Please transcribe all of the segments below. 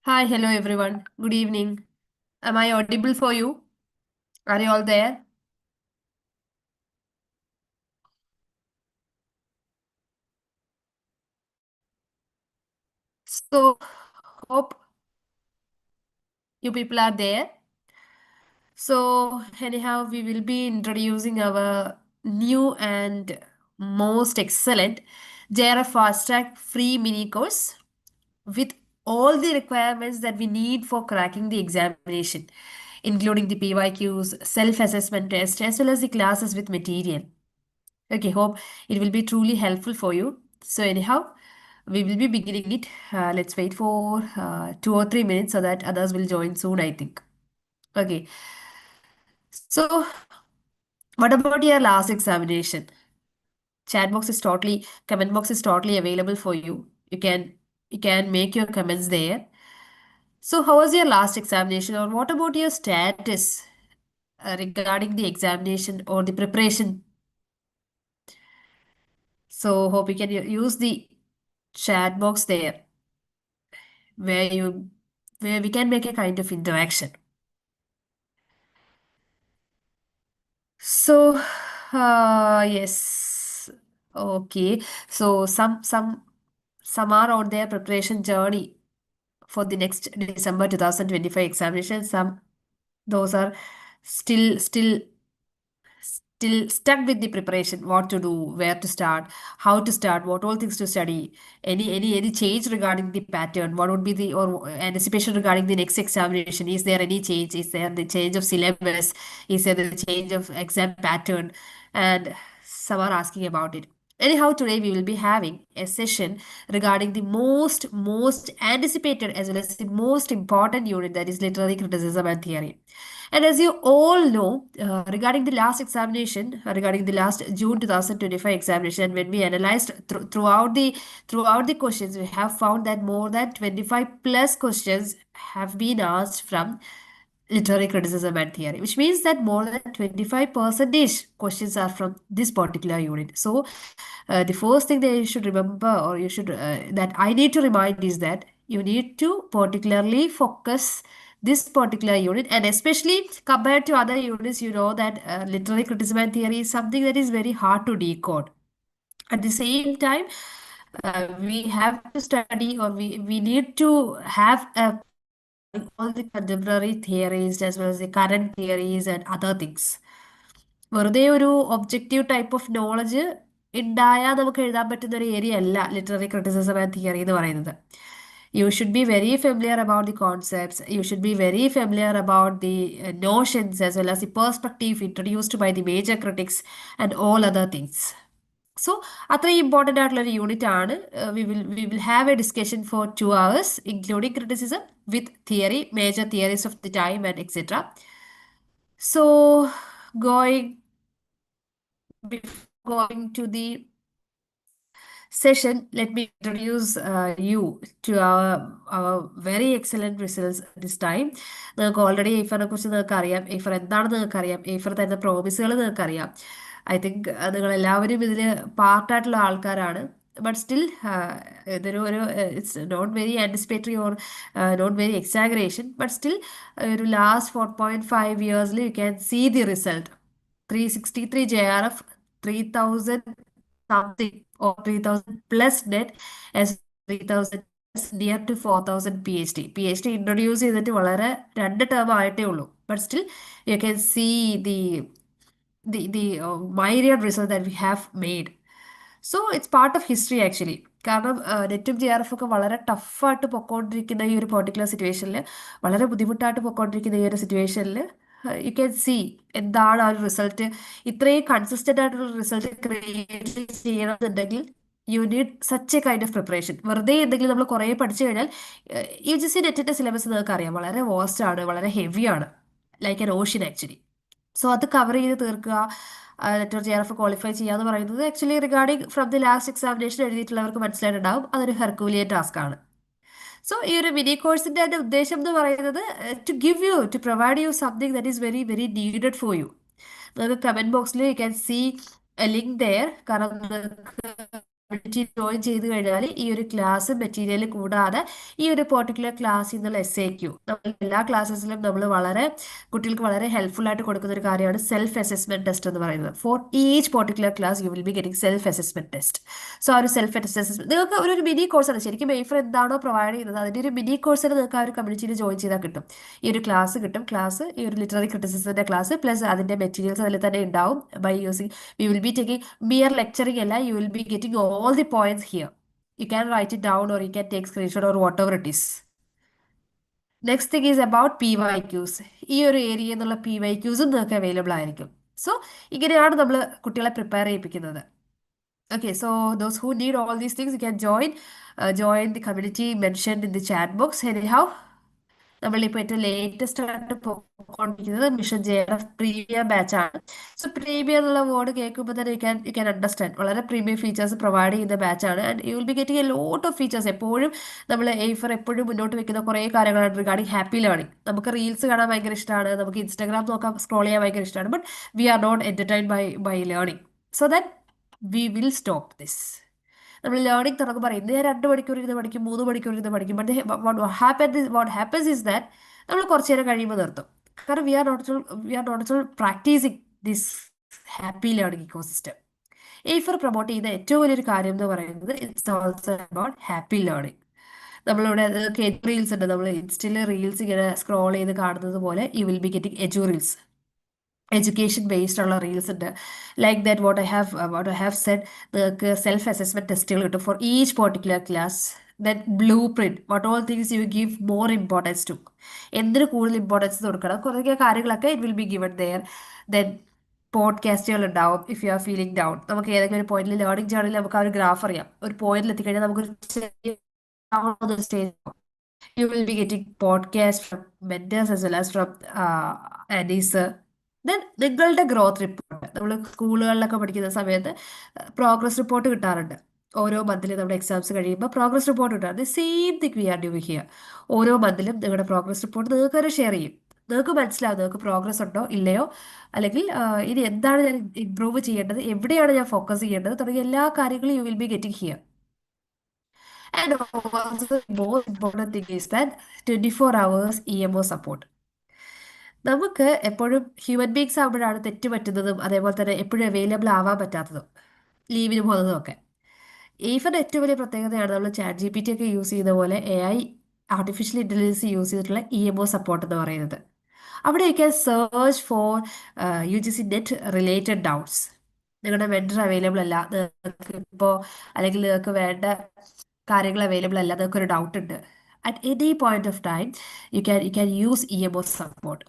Hi, hello everyone. Good evening. Am I audible for you? Are you all there? So, hope you people are there. So, anyhow, we will be introducing our new and most excellent JRF Fast Track free mini course with all the requirements that we need for cracking the examination, including the PYQs, self-assessment test, as well as the classes with material. Okay, hope it will be truly helpful for you. So, anyhow, we will be beginning it. Let's wait for 2 or 3 minutes so that others will join soon, I think. Okay, so what about your last examination? Comment box is totally available for you. You can make your comments there. So, how was your last examination, or what about your status regarding the examination or the preparation? So, hope you can use the chat box there where you where we can make a kind of interaction. So, yes, okay. So some are on their preparation journey for the next December 2025 examination. Some those are still stuck with the preparation, what to do, where to start, how to start, what all things to study, any change regarding the pattern, what would be the or anticipation regarding the next examination, is there any change, is there the change of syllabus, is there the change of exam pattern, and some are asking about it. Anyhow, today we will be having a session regarding the most anticipated as well as the most important unit, that is literary criticism and theory. And as you all know, regarding the last examination, regarding the last June 2025 examination, when we analyzed throughout the questions, we have found that more than 25 plus questions have been asked from literary criticism and theory, which means that more than 25 percentage questions are from this particular unit. So, the first thing that you should remember, or you should that I need to remind, is that you need to particularly focus this particular unit, and especially compared to other units, you know that literary criticism and theory is something that is very hard to decode. At the same time, we have to study, or we need to have all the contemporary theories as well as the current theories and other things. വെറുതെ ഒരു objective type of knowledge ഉണ്ടായാൽ നമുക്ക് എഴുതാൻ പറ്റുന്ന ഒരു area അല്ല literary criticism and theory എന്ന് പറയുന്നത്. You should be very familiar about the concepts, you should be very familiar about the notions as well as the perspective introduced by the major critics and all other things. So അത്രയും important ആയിട്ടുള്ള ഒരു unit ആണ്. We will have a discussion for 2 hours including criticism with theory, major theories of the time and etcetera. So, going before going to the session, let me introduce you to our very excellent results this time. നിങ്ങൾക്ക് already എയ്ഫറിനെ കുറിച്ച് നിങ്ങൾക്ക് അറിയാം, എയ്ഫർ എന്താണെന്ന് നിങ്ങൾക്ക് അറിയാം, എയ്ഫർ തരുന്ന പ്രോമിസുകൾ നിങ്ങൾക്ക് അറിയാം. ഐ തിങ്ക് നിങ്ങൾ എല്ലാവരും ഇതിൽ പാർട്ടായിട്ടുള്ള ആൾക്കാരാണ്. ബട്ട് സ്റ്റിൽ ഇതൊരു it's not very anticipatory or not very exaggeration, but still ഒരു last 4.5 years you can see the result. 363 JRF, 3000 something or 3000 plus net, as 3000 plus near to 4000 PhD. PhD introduce ചെയ്തിട്ട് വളരെ 2 term ആയിട്ടേ ഉള്ളൂ. But still you can see the myriad result that we have made. So it's part of history actually. കാരണം നെറ്റും J R F ഒക്കെ വളരെ ടഫായിട്ട് പൊക്കോണ്ടിരിക്കുന്ന ഈ ഒരു പെർട്ടിക്കുലർ സിറ്റുവേഷനിൽ, വളരെ ബുദ്ധിമുട്ടായിട്ട് പൊക്കോണ്ടിരിക്കുന്ന ഈ ഒരു സിറ്റുവേഷനിൽ യു ക്യാൻ സി എന്താണ് ആ ഒരു റിസൾട്ട്. ഇത്രയും കൺസിസ്റ്റൻ്റ് ആയിട്ടുള്ള റിസൾട്ട് ക്രിയേറ്റ് ചെയ്യണമെന്നുണ്ടെങ്കിൽ you need such a kind of preparation. വെറുതെ എന്തെങ്കിലും നമ്മൾ കുറേ പഠിച്ചു കഴിഞ്ഞാൽ, യു ജി സി നെറ്റിൻ്റെ സിലബസ് നിങ്ങൾക്ക് അറിയാം, വളരെ വാസ്റ്റ് ആണ്, വളരെ ഹെവിയാണ്, like an ocean actually. So അത് കവർ ചെയ്ത് തീർക്കുക, later J R F qualify ചെയ്യുക എന്ന് പറയുന്നത് actually regarding from the last examination എഴുതിയിട്ടുള്ളവർക്ക് മനസ്സിലായിട്ടുണ്ടാവും, അതൊരു ഹെർക്കൂലിയൻ ടാസ്ക് ആണ്. സോ ഈ ഒരു മിനി കോഴ്സിൻ്റെ അതിൻ്റെ ഉദ്ദേശം എന്ന് പറയുന്നത് to provide you something that is very very needed for you. നിങ്ങൾക്ക് കമൻറ്റ് ബോക്സിൽ you can see a link there. കാരണം കമ്മ്യൂണിറ്റി ജോയിൻ ചെയ്ത് കഴിഞ്ഞാൽ ഈ ഒരു ക്ലാസ് മെറ്റീരിയൽ കൂടാതെ ഈ ഒരു പെർട്ടിക്കുലർ ക്ലാസ്സിൽ നിന്നുള്ള SAQ നമ്മൾ എല്ലാ ക്ലാസ്സസിലും നമ്മൾ വളരെ കുട്ടികൾക്ക് വളരെ ഹെൽപ്ഫുൾ ആയിട്ട് കൊടുക്കുന്ന ഒരു കാര്യമാണ് സെൽഫ് അസസ്മെന്റ് ടെസ്റ്റ് എന്ന് പറയുന്നത്. For each particular class U will be getting self assessment test. So ആ ഒരു സെൽഫ് അസസ്മെന്റ് നിങ്ങൾക്ക് ഒരു മിനി കോഴ്സാണ് ശരിക്കും Aifer എന്താണോ പ്രൊവൈഡ് ചെയ്യുന്നത് അതിൻ്റെ ഒരു മിനി കോഴ്സിന് നിങ്ങൾക്ക് ആ ഒരു കമ്മ്യൂണിറ്റിയിൽ ജോയിൻ ചെയ്താൽ കിട്ടും. ഈ ഒരു ക്ലാസ് കിട്ടും. ക്ലാസ് ഈ ഒരു ലിറ്റററി ക്രിറ്റിസിസത്തിന്റെ ക്ലാസ് പ്ലസ് അതിന്റെ മെറ്റീരിയൽസ് അതിൽ തന്നെ ഉണ്ടാവും. By using we will be taking mere lecturing അല്ല, you will be getting all the points here. You can write it down or you can take screenshot or whatever it is. Next thing is about PYQs. ഈ ഒരു area എന്നുള്ള PYQസും നിങ്ങൾക്ക് available ആയിരിക്കും. So ഇങ്ങനെയാണ് നമ്മൾ കുട്ടികളെ prepare ചെയ്യിപ്പിക്കുന്നത്. Okay, so those who need all these things, you can join the community mentioned in the chat box. Anyhow, നമ്മളിപ്പോൾ ഏറ്റവും ലേറ്റസ്റ്റ് ആയിട്ട് പോയിക്കൊണ്ടിരിക്കുന്നത് മിഷൻ JRF പ്രീമിയം ബാച്ച് ആണ്. സോ പ്രീമിയം എന്നുള്ള വേർഡ് കേൾക്കുമ്പോൾ തന്നെ യു ക്യാൻ അണ്ടർസ്റ്റാൻഡ് വളരെ premium features provide ചെയ്യുന്ന ബാച്ചാണ്. And you will be getting a lot of features. എപ്പോഴും നമ്മൾ Aifer എപ്പോഴും മുന്നോട്ട് വെക്കുന്ന കുറേ കാര്യങ്ങളാണ് റിഗാർഡിങ് ഹാപ്പി ലേണിംഗ്. നമുക്ക് റീൽസ് കാണാൻ ഭയങ്കര ഇഷ്ടമാണ്, നമുക്ക് ഇൻസ്റ്റാഗ്രാം നോക്കാൻ സ്ക്രോൾ ചെയ്യാൻ ഭയങ്കര ഇഷ്ടമാണ്, but we are not entertained by learning. So that we will stop this. നമ്മൾ ലേണിംഗ് തുടങ്ങുമ്പോൾ ഇന്ന് ഞാൻ 2 മണിക്കൂർ ഇരുന്ന് പഠിക്കും, 3 മണിക്കൂർ ഇരുന്ന് പഠിക്കും. But what happens is that നമ്മൾ കുറച്ച് നേരം കഴിയുമ്പോൾ നിർത്തും. കാരണം we are not practising this happy learning ecosystem. Aifer promote ചെയ്യുന്ന ഏറ്റവും വലിയൊരു കാര്യം എന്ന് പറയുന്നത് it's also about happy learning. നമ്മളിവിടെ റീൽസ് ഉണ്ട്, നമ്മൾ ഇൻസ്റ്റയിൽ റീൽസ് ഇങ്ങനെ സ്ക്രോൾ ചെയ്ത് കാണുന്നത് പോലെ you will be getting reels, education based ഉള്ള റീൽസ് ഉണ്ട്. Like that what I have said, നിങ്ങൾക്ക് സെൽഫ് അസസ്മെന്റ് ടെസ്റ്റുകൾ കിട്ടും for each particular class. Then blueprint, what all things you give more importance to, എന്തിന് കൂടുതൽ importance കൊടുക്കണം, കുറേ കാര്യങ്ങളൊക്കെ it will be given there. Then പോഡ്കാസ്റ്റുകൾ ഉണ്ടാവും. If you are feeling down, നമുക്ക് ഏതെങ്കിലും ഒരു പോയിന്റിൽ ലേണിംഗ് ജേർണിയിൽ നമുക്ക് ആ ഒരു ഗ്രാഫ് അറിയാം. ഒരു പോയിന്റിൽ എത്തിക്കഴിഞ്ഞാൽ നമുക്കൊരു stage you will be getting podcasts from mentors as well as from Anisa. Then നിങ്ങളുടെ ഗ്രോത്ത് റിപ്പോർട്ട് നമ്മൾ സ്കൂളുകളിലൊക്കെ പഠിക്കുന്ന സമയത്ത് പ്രോഗ്രസ് റിപ്പോർട്ട് കിട്ടാറുണ്ട്. ഓരോ മന്തിലും നമ്മുടെ എക്സാംസ് കഴിയുമ്പോൾ പ്രോഗ്രസ് റിപ്പോർട്ട് കിട്ടാറുണ്ട്. Same thing V are doing here. ഓരോ മന്തിലും നിങ്ങളുടെ പ്രോഗ്രസ് റിപ്പോർട്ട് നിങ്ങൾക്ക് തന്നെ ഷെയർ ചെയ്യും. നിങ്ങൾക്ക് മനസ്സിലാവും നിങ്ങൾക്ക് പ്രോഗ്രസ് ഉണ്ടോ ഇല്ലയോ, അല്ലെങ്കിൽ ഇനി എന്താണ് ഞാൻ ഇംപ്രൂവ് ചെയ്യേണ്ടത്, എവിടെയാണ് ഞാൻ ഫോക്കസ് ചെയ്യേണ്ടത് തുടങ്ങിയ എല്ലാ കാര്യങ്ങളും U will be getting here. And also, the most important thing is that 24 hours EMO support. നമുക്ക് എപ്പോഴും ഹ്യൂമൻ ബീങ്സ് ആകുമ്പോഴാണ് തെറ്റ് പറ്റുന്നതും അതേപോലെ തന്നെ എപ്പോഴും അവൈലബിൾ ആവാൻ പറ്റാത്തതും ലീവിന് പോകുന്നതും ഒക്കെ. Aifer ഏറ്റവും വലിയ പ്രത്യേകതയാണ് നമ്മൾ ChatGPT ഒക്കെ യൂസ് ചെയ്യുന്ന പോലെ AI ആർട്ടിഫിഷ്യൽ ഇൻ്റലിജൻസ് യൂസ് ചെയ്തിട്ടുള്ള EMO സപ്പോർട്ട് എന്ന് പറയുന്നത്. അവിടെ you can search for UGC NET related doubts. നിങ്ങളുടെ വെണ്ടർ അവൈലബിൾ അല്ല നിങ്ങൾക്ക് ഇപ്പോൾ, അല്ലെങ്കിൽ നിങ്ങൾക്ക് വേണ്ട കാര്യങ്ങൾ അവൈലബിൾ അല്ല, നിങ്ങൾക്ക് ഒരു ഡൗട്ട് ഉണ്ട്, at any point of time you can use EMO support.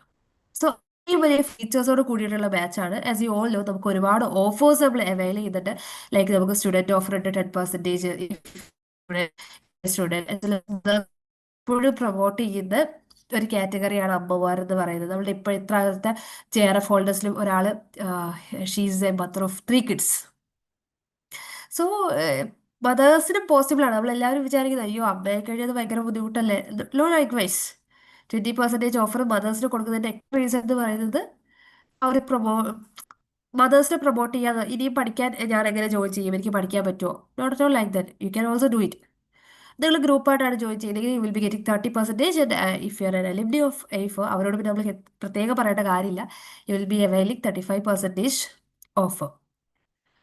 So ഈ വലിയ ഫീച്ചേഴ്സോട് കൂടിയിട്ടുള്ള ബാച്ചാണ്. ആസ് യു ഓൾ നോ, നമുക്ക് ഒരുപാട് ഓഫേഴ്സ് നമ്മൾ അവൈൽ ചെയ്യുന്നുണ്ട്. ലൈക്ക് നമുക്ക് സ്റ്റുഡൻറ്റ് ഓഫർ ഉണ്ട് 10% സ്റ്റുഡൻറ്റ് എപ്പോഴും പ്രൊമോട്ട് ചെയ്യുന്ന ഒരു കാറ്റഗറിയാണ് അമ്മമാർ എന്ന് പറയുന്നത്. നമ്മുടെ ഇപ്പോൾ ഇത്രാമത്തെ JRF ഹോൾഡേഴ്സിലും ഒരാൾ she's a mother of 3 kids. So മദേഴ്സിനും പോസിബിൾ ആണ്. നമ്മളെല്ലാവരും വിചാരിക്കുന്നത് അയ്യോ അമ്മയെ കഴിഞ്ഞത് ഭയങ്കര ബുദ്ധിമുട്ടല്ലേ. ലോ, ലൈക്ക് വൈസ് 20% ഓഫർ മദേഴ്സിന് കൊടുക്കുന്നതിൻ്റെ റീസൺ എന്ന് പറയുന്നത് അവർ മദേഴ്സിനെ പ്രൊമോട്ട് ചെയ്യാതെ ഇനിയും പഠിക്കാൻ ഞാൻ എങ്ങനെ ജോയിൻ ചെയ്യും, എനിക്ക് പഠിക്കാൻ പറ്റുമോ, not at all like that. You can also do it. നിങ്ങൾ ഗ്രൂപ്പായിട്ടാണ് ജോയിൻ ചെയ്യുന്നതെങ്കിൽ you will be getting 30%. And if you are an alumni of Aifer, അവരോട് പിന്നെ നമ്മൾ പ്രത്യേകം പറയേണ്ട കാര്യമില്ല, you will be availing 35% offer.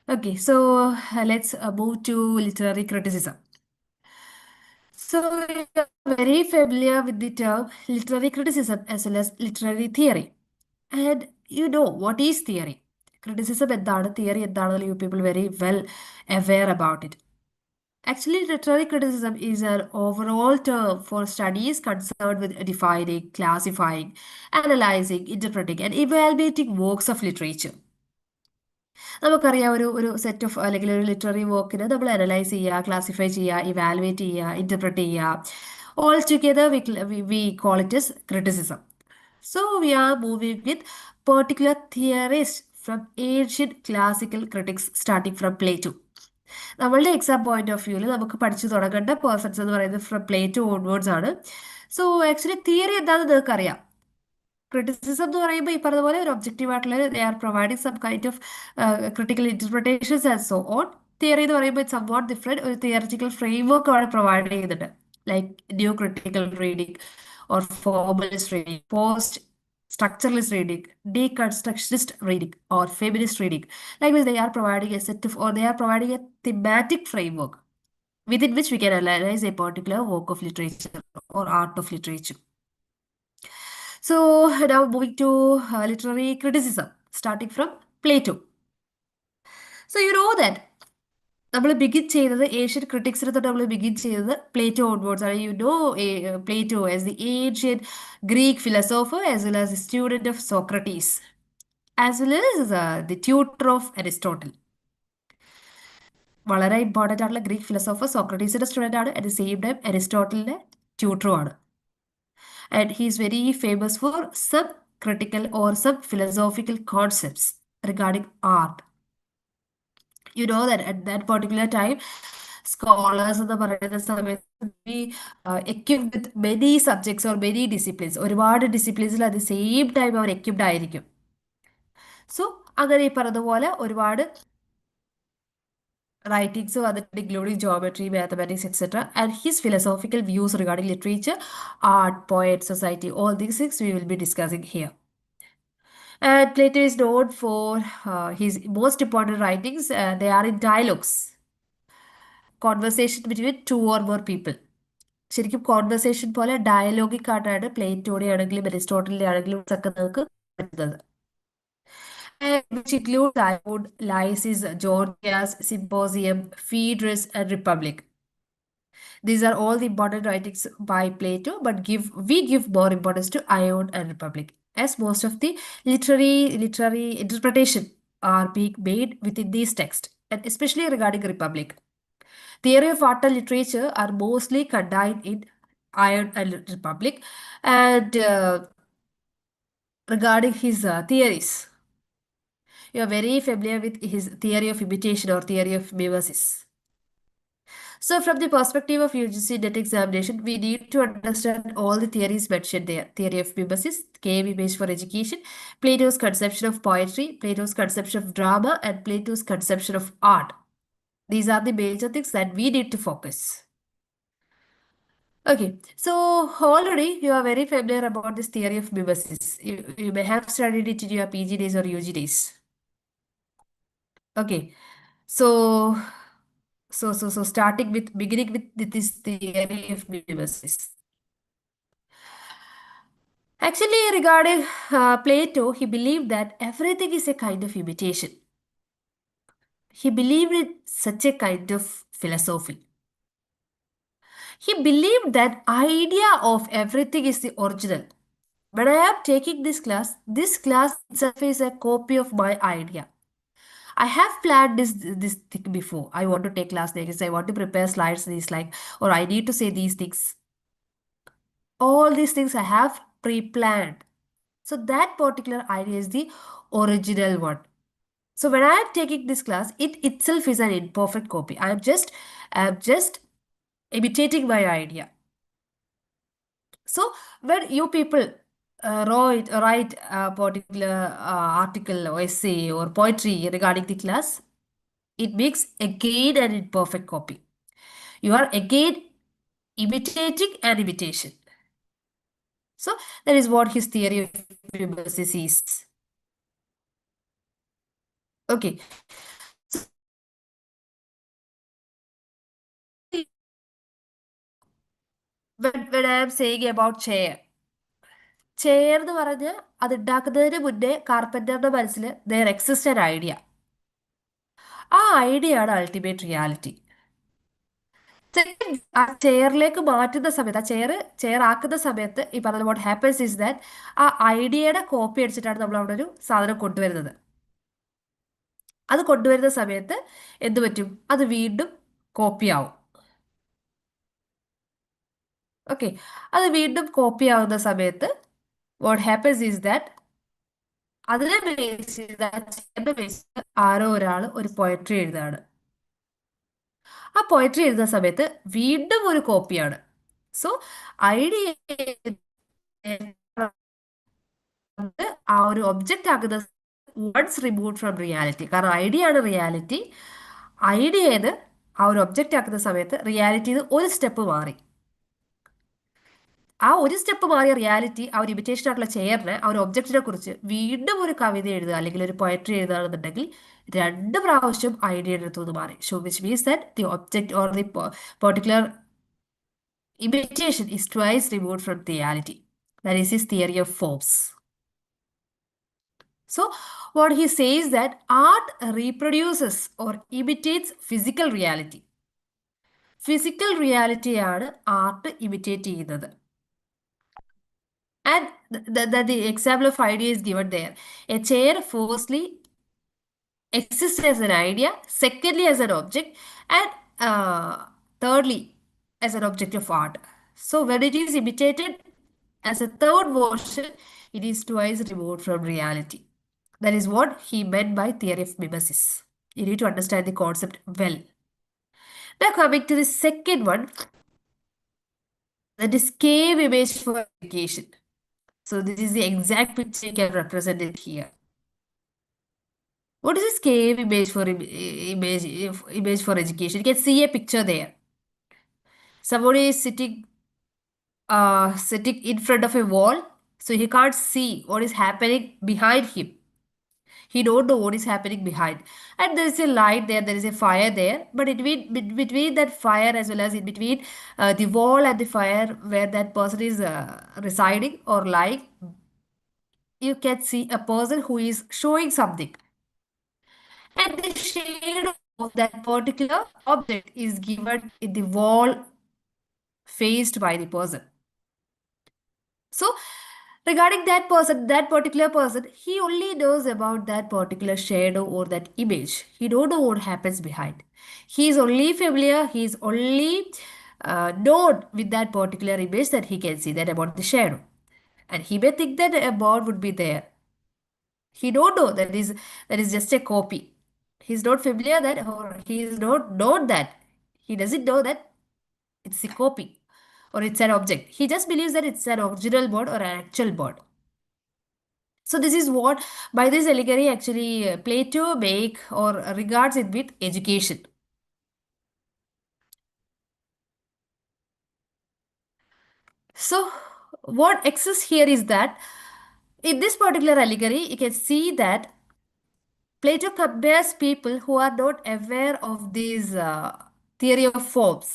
Okay, so let's move to literary criticism. So you're very familiar with the term literary criticism as well as literary theory. And you know what is theory. Criticism എന്താണ്, theory എന്താണെന്ന് you people very well aware about it. Actually, literary criticism is an overall term for studies concerned with defining, classifying, analyzing, interpreting, and evaluating works of literature. നമുക്കറിയാം ഒരു set of അല്ലെങ്കിൽ ഒരു literary വർക്കിനെ നമ്മൾ analyse ചെയ്യുക, classify ചെയ്യുക, evaluate ചെയ്യുക, interpret ചെയ്യുക. All together V call it is criticism. So we are moving with particular theories from ancient classical critics starting from Plato. നമ്മളുടെ എക്സാം പോയിന്റ് ഓഫ് വ്യൂവിൽ നമുക്ക് പഠിച്ചു തുടങ്ങേണ്ട പേഴ്സൺസ് എന്ന് പറയുന്നത് ഫ്രം പ്ലേറ്റോ ഓൺവേർഡ്സ് ആണ്. സോ ആക്ച്വലി തിയറി എന്താണെന്ന് നിങ്ങൾക്ക് അറിയാം. ക്രിറ്റിസിസം എന്ന് പറയുമ്പോൾ ഈ പറഞ്ഞ പോലെ ഒരു ഒബ്ജക്റ്റീവ് ആയിട്ടുള്ള they are providing some kind of critical interpretations and so on. Theory എന്ന് പറയുമ്പോൾ ഇറ്റ്സ് സംവാട്ട് ഡിഫറെൻറ്റ്. ഒരു തിയററ്റിക്കൽ ഫ്രെയിംവർക്ക് അവിടെ പ്രൊവൈഡ് ചെയ്യുന്നുണ്ട്. Like new critical reading or formalist reading, post structuralist reading, deconstructionist reading, or feminist reading. Like this, they are providing a set of, or they are providing a thematic framework within which we can analyze a particular work of literature or art of literature. So now moving to literary criticism, starting from Plato. So you know that നമ്മൾ begin ചെയ്തത് ancient ക്രിട്ടിക്സിനെ തൊട്ട് നമ്മൾ begin ചെയ്തത് Plato onwards ആണ്. You know Plato as the ancient Greek philosopher as well as the student of Socrates as well as the tutor of Aristotle. വളരെ important ആയിട്ടുള്ള Greek philosopher സോക്രട്ടീസിന്റെ സ്റ്റുഡൻ്റ് ആണ്. അറ്റ് ദി സെയിം ടൈം അരിസ്റ്റോട്ടലിന്റെ ട്യൂട്ടറും ആണ്. And he is very famous for some critical or some philosophical concepts regarding art. You know that at that particular time, scholars എന്ന് പറയുന്ന സമയത്ത് be equipped with many subjects or many disciplines. ഒരുപാട് ഡിസിപ്ലിൻസിൽ at the same time അവർ equipped ആയിരിക്കും. So അങ്ങനെ ഈ പറഞ്ഞതുപോലെ ഒരുപാട് റൈറ്റിംഗ്സ് വന്നിട്ടുണ്ട്, including geometry, mathematics etcetera. And his philosophical views regarding literature, art, poet, society, all these things we will be discussing here. And Plato is known for his most important writings. They are in dialogues, conversation between two or more people. ശരിക്കും conversation പോലെ dialogic ആയിട്ടാണ് പ്ലേറ്റോയുടെ ആണെങ്കിലും അരിസ്റ്റോട്ടലിന്റെ ആണെങ്കിലും ഒക്കെ നമുക്ക് പറ്റുന്നത്. Which include Talmud, Lysis, Georgias, Symposium, Phaedrus, and Republic. These are all the important writings by Plato, but we give more importance to Ion and Republic, as most of the literary interpretation are being made within these texts, and especially regarding Republic. Theory of art and literature are mostly contained in Ion and Republic. And regarding his theories, you are very familiar with his theory of imitation or theory of mimesis. So from the perspective of UGC NET examination, we need to understand all the theories mentioned there. Theory of mimesis, cave image for education, Plato's conception of poetry, Plato's conception of drama, and Plato's conception of art. These are the major things that we need to focus. Okay, so already you are very familiar about this theory of mimesis. You may have studied it in your PG days or UG days. Okay, so beginning with this theory of mimesis. Actually, regarding Plato, he believed that everything is a kind of imitation. He believed in such a kind of philosophy. He believed that idea of everything is the original. When I am taking this class itself is a copy of my idea. I have planned this thing before. I want to take class like this. I want to prepare slides these like, or I need to say these things. All these things I have pre-planned. So that particular idea is the original one. So when I am taking this class, it itself is an imperfect copy. I am just imitating my idea. So when you people write a particular article or essay or poetry regarding the class, it makes again an imperfect copy. You are again imitating an imitation. So that is what his theory of mimesis is. Okay. So, when I am saying about chair എന്ന് പറഞ്ഞ് അത് ഉണ്ടാക്കുന്നതിന് മുന്നേ കാർപ്പൻ്ററിന്റെ മനസ്സിൽ there exists an idea. ആ idea ആണ് ultimate reality. ആ ചെയറിലേക്ക് മാറ്റുന്ന സമയത്ത്, ആ ചെയർ ആക്കുന്ന സമയത്ത് ഈ പറഞ്ഞ വാട്ട് ഹാപ്പൻസ് ഈസ് ദാറ്റ് ആ ഐഡിയയുടെ കോപ്പി അടിച്ചിട്ടാണ് നമ്മൾ അവിടെ ഒരു സാധനം കൊണ്ടുവരുന്നത്. അത് കൊണ്ടുവരുന്ന സമയത്ത് എന്ത് പറ്റും? അത് വീണ്ടും കോപ്പി ആവും. ഓക്കെ, അത് വീണ്ടും കോപ്പി ആവുന്ന സമയത്ത് വാട്ട് ഹാപ്പൻസ് ഈസ് ദാറ്റ് അതിനെ ബേസ് ചെയ്ത് ആരോ ഒരാൾ ഒരു പോയട്രി എഴുതാണ്. ആ പോയട്രി എഴുതുന്ന സമയത്ത് വീണ്ടും ഒരു കോപ്പിയാണ്. സോ ഐഡിയ ആ ഒരു ഒബ്ജക്റ്റ് ആകുന്ന വൺസ് റിമൂവ് ഫ്രം റിയാലിറ്റി. കാരണം ഐഡിയ ആണ് റിയാലിറ്റി. ഐഡിയന്ന് ആ ഒരു ഒബ്ജക്റ്റ് ആക്കുന്ന സമയത്ത് റിയാലിറ്റിയിൽ ഒരു സ്റ്റെപ്പ് മാറി. ആ ഒരു സ്റ്റെപ്പ് മാറിയ റിയാലിറ്റി ആ ഒരു ഇമിറ്റേഷൻ ആയിട്ടുള്ള ചെയറിന് ആ ഒരു ഒബ്ജക്റ്റിനെ കുറിച്ച് വീണ്ടും ഒരു കവിത എഴുതുക അല്ലെങ്കിൽ ഒരു പോയട്രി എഴുതുകയാണെന്നുണ്ടെങ്കിൽ 2 പ്രാവശ്യം ഐഡിയയുടെ അടുത്തുനിന്ന് മാറി. So which means that the object or the particular imitation is twice removed from reality. That is his theory of forms. So, what he says that art reproduces or imitates physical reality. Physical reality ആണ് art imitate ചെയ്യുന്നത്. And the example of idea is given there. A chair firstly exists as an idea, secondly as an object, and thirdly as an object of art. So when it is imitated as a third version, it is twice removed from reality. That is what he meant by theory of mimesis. You need to understand the concept well. Now coming to the second one, that is cave image for education. So this is the exact picture you can represent it here. What is this cave image for image for education? You can see a picture there. Somebody is sitting in front of a wall, so he can't see what is happening behind him. He don't know what is happening behind, and there is a light there. There is a fire there, but between that fire as well as in between the wall and the fire where that person is residing or lying, you can see a person who is showing something. And the shade of that particular object is given in the wall faced by the person. So, regarding that person, that particular person, he only knows about that particular shadow or that image. He don't know what happens behind. He is only familiar, he is only known with that particular image that he can see that about the shadow. And he may think that a bird would be there. He don't know that is just a copy. He's not familiar that or he is not known that. He doesn't know that it's a copy or it's an object. He just believes that it's an original bird or an actual bird. So this is what by this allegory actually Plato make or regards it with education. So what exists here is that in this particular allegory, you can see that Plato compares people who are not aware of this theory of forms.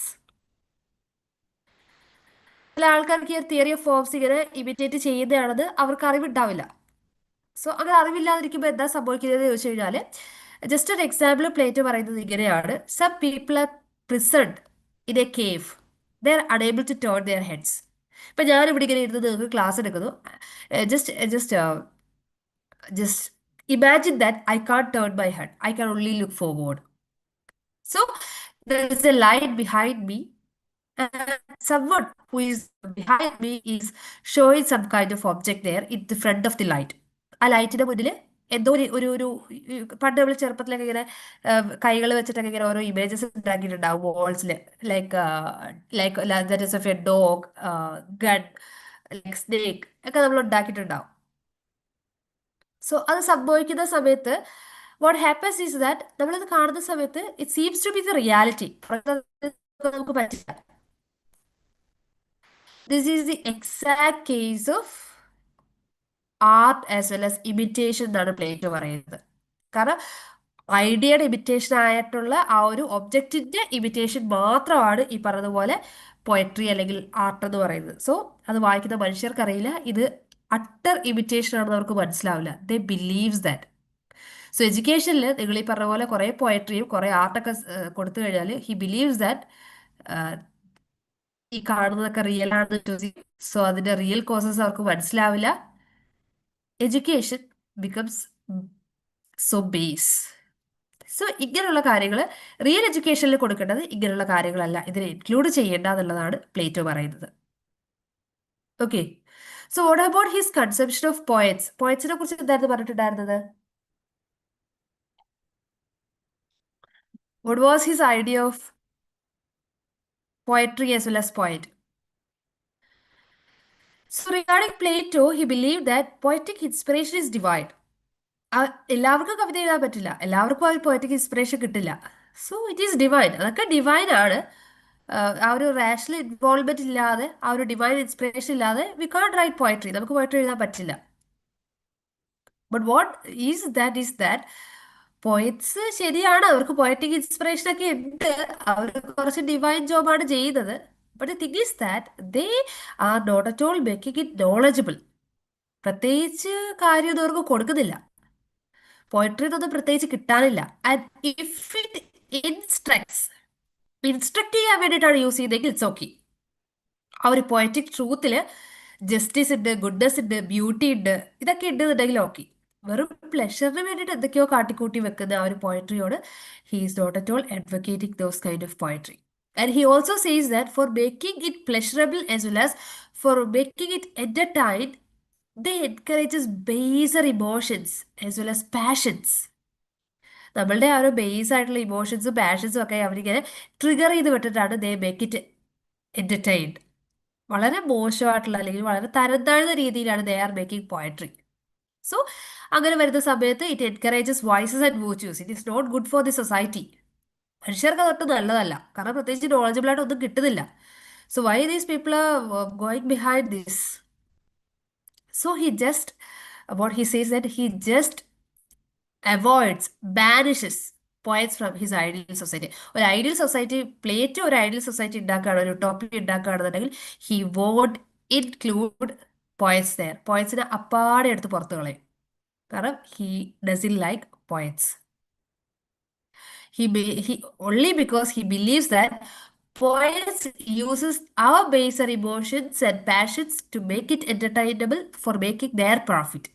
ചില ആൾക്കാർക്ക് ഈ theory of forms ഇങ്ങനെ imitate ചെയ്യുന്നതാണെന്ന് അവർക്ക് അറിവുണ്ടാവില്ല. So അങ്ങനെ അറിവില്ലാതിരിക്കുമ്പോൾ എന്താ സംഭവിക്കുന്നത് ചോദിച്ചു കഴിഞ്ഞാൽ ജസ്റ്റ് ഒരു എക്സാമ്പിൾ പ്ലേറ്റ് പറയുന്നത് ഇങ്ങനെയാണ്. Some people are prisoned in a cave. They are unable to turn their heads. ഇപ്പം ഞാനിവിടെ ഇങ്ങനെ ഇരുന്ന് നിങ്ങൾക്ക് ക്ലാസ് എടുക്കുന്നു. Just imagine that I can't turn my head. I can only look forward. So there is a light behind me, and someone who is behind me is showing some kind of object there in the front of the light. ആ ലൈറ്റിന്റെ മുന്നിൽ എന്തോ ഒരു പണ്ട് നമ്മൾ ചെറുപ്പത്തിലൊക്കെ ഇങ്ങനെ കൈകൾ വെച്ചിട്ടൊക്കെ ഇങ്ങനെ ഓരോ ഇമേജസ് ഉണ്ടാക്കിയിട്ടുണ്ടാവും വാൾസിൽ. Like that is of a dog, gun, like snake ഒക്കെ നമ്മൾ ഉണ്ടാക്കിയിട്ടുണ്ടാവും. സോ അത് സംഭവിക്കുന്ന സമയത്ത് വാട്ട് ഹാപ്പൻസ് ഈസ് ദാറ്റ് നമ്മളത് കാണുന്ന സമയത്ത് it seems to be the reality. നമുക്ക് പറ്റില്ല. This is the exact case of art as well as imitation എന്നാണ് പ്ലേറ്റോ പറയുന്നത്. കാരണം ഐഡിയയുടെ ഇമിറ്റേഷൻ ആയിട്ടുള്ള ആ ഒരു ഒബ്ജക്റ്റിന്റെ ഇമിറ്റേഷൻ മാത്രമാണ് ഈ പറഞ്ഞതുപോലെ പോയട്രി അല്ലെങ്കിൽ ആർട്ട് എന്ന് പറയുന്നത്. സോ അത് വായിക്കുന്ന മനുഷ്യർക്കറിയില്ല ഇത് അട്ടർ ഇമിറ്റേഷൻ ആണെന്ന് അവർക്ക് മനസ്സിലാവില്ല. ദേ ബിലീവ്സ് ദാറ്റ്. സോ എഡ്യൂക്കേഷനിൽ നിങ്ങൾ ഈ പറഞ്ഞ പോലെ കുറേ പോയട്രിയും കുറേ ആർട്ടൊക്കെ കൊടുത്തു കഴിഞ്ഞാൽ ഹി ബിലീവ്സ് ദാറ്റ് ഈ കാണുന്നതൊക്കെ റിയൽ ആണെന്ന് വിശ്വസിക്കും. സോ അതിന്റെ റിയൽ കോസസ് അവർക്ക് മനസ്സിലാവില്ല. Education becomes so base. So ഇങ്ങനെയുള്ള കാര്യങ്ങൾ റിയൽ എഡ്യൂക്കേഷനിൽ കൊടുക്കേണ്ടത് ഇങ്ങനെയുള്ള കാര്യങ്ങളല്ല, ഇതിനെ ഇൻക്ലൂഡ് ചെയ്യേണ്ട എന്നുള്ളതാണ് പ്ലേറ്റോ പറയുന്നത്. Okay, so what about his conception of poets? പോയറ്റ്സിനെ കുറിച്ച് എന്തായിരുന്നു പറഞ്ഞിട്ടുണ്ടായിരുന്നത്? What was his idea of poetry as well as poet? So regarding Plato, he believed that poetic inspiration is divine. എല്ലാവർക്കും കവിത എഴുതാൻ പറ്റില്ല, എല്ലാവർക്കും ആ പോയറ്റിക് ഇൻസ്പിറേഷൻ കിട്ടില്ല. സോ ഇറ്റ് ഈസ് ഡിവൈൻ, അതൊക്കെ ഡിവൈൻ ആണ്. ആ ഒരു റാഷണൽ ഇൻവോൾവ്മെന്റ് ഇല്ലാതെ, ആ ഒരു ഡിവൈൻ ഇൻസ്പിറേഷൻ ഇല്ലാതെ വി കാൺ റൈറ്റ് പോയട്രി, നമുക്ക് പോയട്രി എഴുതാൻ പറ്റില്ല. But what is that poets ശരിയാണ്, അവർക്ക് പോയറ്റിക് ഇൻസ്പിറേഷൻ ഒക്കെ ഉണ്ട്, അവർ കുറച്ച് ഡിവൈൻ ജോബാണ് ചെയ്യുന്നത്. But the thing is that they are not at all making it knowledgeable. പ്രത്യേകിച്ച് കാര്യം ഇവർക്ക് കൊടുക്കുന്നില്ല, പോയട്രി ഒന്നും പ്രത്യേകിച്ച് കിട്ടാനില്ല. ആൻഡ് ഇഫ് ഇറ്റ് ഇൻസ്ട്രക്ട് ചെയ്യാൻ വേണ്ടിയിട്ടാണ് യൂസ് ചെയ്തതെങ്കിൽ ഇറ്റ്സ് ഓക്കെ. ആ ഒരു പോയറ്റിക് ട്രൂത്തിൽ ജസ്റ്റിസ് ഉണ്ട്, ഗുഡ്നെസ് ഉണ്ട്, ബ്യൂട്ടി ഉണ്ട്, ഇതൊക്കെ ഉണ്ടെന്നുണ്ടെങ്കിൽ ഓക്കെ. വെറും പ്ലഷറിന് വേണ്ടിയിട്ട് എന്തൊക്കെയോ കാട്ടിക്കൂട്ടി വെക്കുന്ന ആ ഒരു പോയട്രിയോട് he is not at all advocating those kind of poetry. And he also says that for making it pleasurable as well as for making it entertained, they encourages baser emotions as well as passions. നമ്മളുടെ ആ ഒരു base ആയിട്ടുള്ള ഇമോഷൻസും പാഷൻസും ഒക്കെ അവരിങ്ങനെ trigger ചെയ്ത് വിട്ടിട്ടാണ് they make it entertained. വളരെ മോശമായിട്ടുള്ള അല്ലെങ്കിൽ വളരെ തരം താഴ്ന്ന രീതിയിലാണ് they are making poetry. So അങ്ങനെ വരുന്ന സമയത്ത് it encourages voices and virtues. It is not good for the society. മനുഷ്യർക്ക് അതൊട്ടും നല്ലതല്ല, കാരണം പ്രത്യേകിച്ച് നോളജബിൾ ആയിട്ട് ഒന്നും കിട്ടുന്നില്ല. So why these people are going behind this? So he just what he says that he just avoids, banishes poets from his ideal society. ഒരു ideal society, Plato ഒരു ഐഡിയൽ സൊസൈറ്റി ഉണ്ടാക്കുകയാണ്, ഒരു ടോപ്പി ഉണ്ടാക്കുകയാണെന്നുണ്ടെങ്കിൽ he won't include poets there. പോയറ്റ്സിനെ അപ്പാടെ എടുത്ത് പുറത്ത് കളയും, കാരണം he doesn't like poets. He only because he believes that poets uses our baser emotions and passions to make it entertainable for making their profit.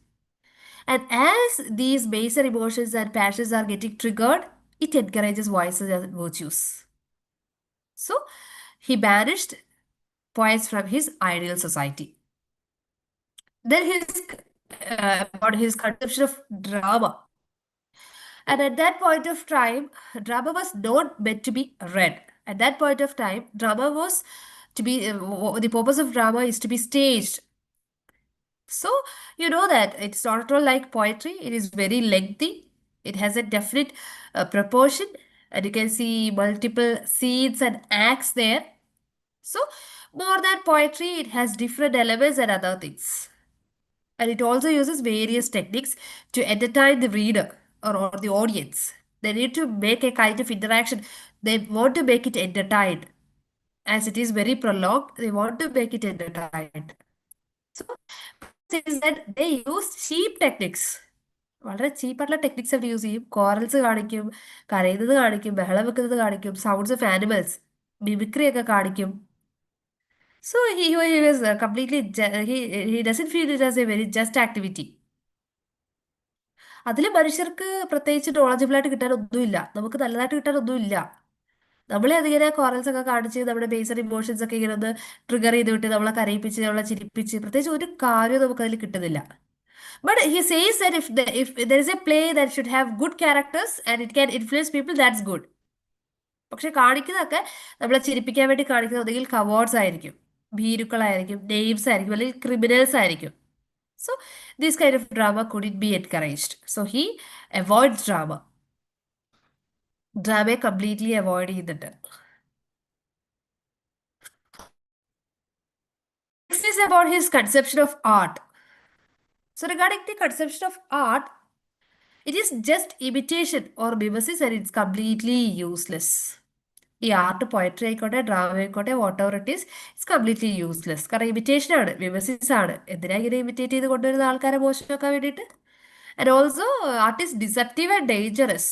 And as these baser emotions and passions are getting triggered, it encourages vices and virtues. So he banished poets from his ideal society. Then about his conception of drama. And at that point of time, drama was not meant to be read. At that point of time, drama was to be, the purpose of drama is to be staged. So, you know that it's not at all like poetry, it is very lengthy. It has a definite proportion, and you can see multiple scenes and acts there. So, more than poetry, it has different elements and other things. And it also uses various techniques to entertain the reader or the audience. They need to make a kind of interaction. They want to make it entertained. As it is very prolonged, they want to make it entertained. So, is that they use cheap techniques. വളരെ ചീപ്പായിട്ടുള്ള techniques അവർ use ചെയ്യും. Corals കാണിക്കും, കരയുന്നത് കാണിക്കും, ബഹളം വെക്കുന്നത് കാണിക്കും, sounds of animals, mimicry ഒക്കെ കാണിക്കും. So he was completely, he doesn't feel it as a very just activity. അതിൽ മനുഷ്യർക്ക് പ്രത്യേകിച്ച് നോളജബിളായിട്ട് കിട്ടാനൊന്നുമില്ല, നമുക്ക് നല്ലതായിട്ട് കിട്ടാനൊന്നുമില്ല. നമ്മളെ അതിങ്ങനെ കോറൽസ് ഒക്കെ കാണിച്ച് നമ്മുടെ ബേസർ ഇമോഷൻസ് ഒക്കെ ഇങ്ങനെ ഒന്ന് ട്രിഗർ ചെയ്ത് വിട്ട് നമ്മളെ കരയിപ്പിച്ച് നമ്മളെ ചിരിപ്പിച്ച് പ്രത്യേകിച്ച് ഒരു കാര്യവും നമുക്ക് അതിൽ കിട്ടുന്നില്ല. But he says that if there is a play that should have good characters and it can influence people, that's good. പക്ഷെ കാണിക്കുന്നതൊക്കെ നമ്മളെ ചിരിപ്പിക്കാൻ വേണ്ടി കാണിക്കുന്നത് ഒന്നുകിൽ കവേർഡ്സ് ആയിരിക്കും, ഭീരുക്കളായിരിക്കും, നെയിംസ് ആയിരിക്കും, അല്ലെങ്കിൽ ക്രിമിനൽസ് ആയിരിക്കും. So this kind of drama couldn't be encouraged. So he avoids drama. Drama completely avoid ചെയ്തിട്ട്. Next is about his conception of art. So regarding the conception of art, it is just imitation or mimesis and it's completely useless. ഈ art, poetry ആയിക്കോട്ടെ, drama ആയിക്കോട്ടെ, what ever it is, it's completely useless. കാരണം imitation ആണ്, മിമസിസ് ആണ്. എന്തിനാ ഇങ്ങനെ imitate ചെയ്ത് കൊണ്ടുവരുന്ന ആൾക്കാരെ മോശമാക്കാൻ വേണ്ടിയിട്ട്? And also art is deceptive and dangerous.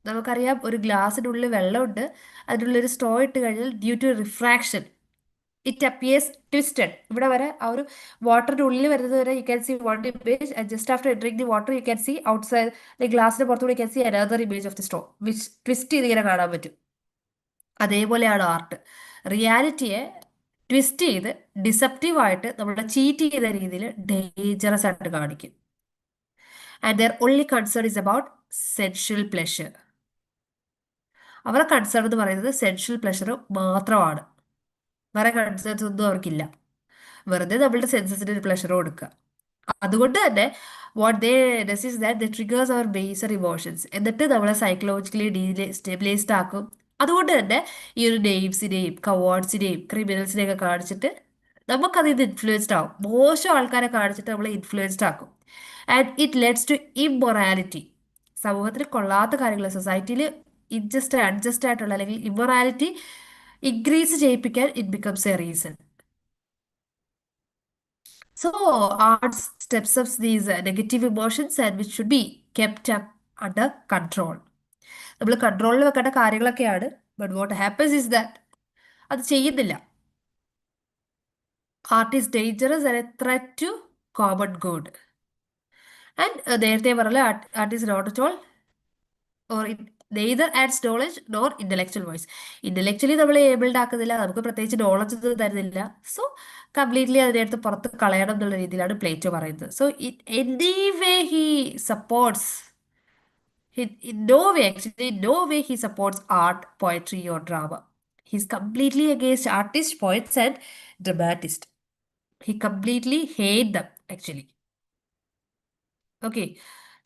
നമുക്കറിയാം, ഒരു ഗ്ലാസ്സിനുള്ളിൽ വെള്ളമുണ്ട്, അതിനുള്ളിൽ ഒരു സ്ട്രോ ഇട്ട് കഴിഞ്ഞാൽ due to refraction it appears twisted. ഇവിടെ വരെ ആ ഒരു വാട്ടറിൻ്റെ ഉള്ളിൽ വരുന്നത് വരെ you can see one image, and just after entering the water you can see outside ഗ്ലാസിന് പുറത്തുകൂടി you can see another image of the straw which twist ചെയ്ത് ഇങ്ങനെ കാണാൻ പറ്റും. അതേപോലെയാണ് ആർട്ട്. റിയാലിറ്റിയെ ട്വിസ്റ്റ് ചെയ്ത് ഡിസെപ്റ്റീവായിട്ട് നമ്മളെ ചീറ്റ് ചെയ്യുന്ന രീതിയിൽ ഡേഞ്ചറസ് ആയിട്ട് കാണിക്കും. And there only concern is about സെൻഷ്വൽ pleasure. അവരുടെ കൺസേൺ എന്ന് പറയുന്നത് സെൻഷ്വൽ പ്ലഷർ മാത്രമാണ്, വേറെ കൺസേൺസ് ഒന്നും അവർക്കില്ല. വെറുതെ നമ്മളുടെ സെൻസസിന് ഒരു പ്ലഷർ കൊടുക്കുക. അതുകൊണ്ട് തന്നെ what they does is that they triggers our baser emotions എന്നിട്ട് നമ്മളെ സൈക്കോളജിക്കലി സ്റ്റെബിലൈസ്ഡ് ആക്കും. അതുകൊണ്ട് തന്നെ ഈ ഒരു നെയിംസിനെയും കവാർഡ്സിനെയും ക്രിമിനൽസിനെയൊക്കെ കാണിച്ചിട്ട് നമുക്കത് ഇത് ഇൻഫ്ലുവൻസ്ഡ് ആവും. മോശം ആൾക്കാരെ കാണിച്ചിട്ട് നമ്മളെ ഇൻഫ്ലുവൻസ്ഡ് ആക്കും. And it leads to immorality. സമൂഹത്തിൽ കൊള്ളാത്ത കാര്യങ്ങൾ, സൊസൈറ്റിയിൽ അഡ്ജസ്റ്റ് ആയിട്ടുള്ള അല്ലെങ്കിൽ ഇമ്മൊറാലിറ്റി ഇൻക്രീസ് ചെയ്യിപ്പിക്കാൻ it becomes a reason. So, art steps up these negative emotions and which should be kept up under control. നമ്മൾ കൺട്രോളിൽ വെക്കേണ്ട കാര്യങ്ങളൊക്കെയാണ്. But what happens is that അത് ചെയ്യുന്നില്ല. Art is dangerous and a threat to common good. And നേരത്തെ പറഞ്ഞ art is not at all or neither adds knowledge nor intellectual voice. Intellectually നമ്മൾ abled ആക്കുന്നില്ല, നമുക്ക് പ്രത്യേകിച്ച് നോളജ് ഒന്നും തരുന്നില്ല. സോ കംപ്ലീറ്റ്ലി അതിനടുത്ത് പുറത്ത് കളയണം എന്നുള്ള രീതിയിലാണ് പ്ലേറ്റോ പറയുന്നത്. So any way he supports in no way, actually, in no way he supports art, poetry, or drama. He's completely against artists, poets, and dramatists. He completely hate them, actually. Okay,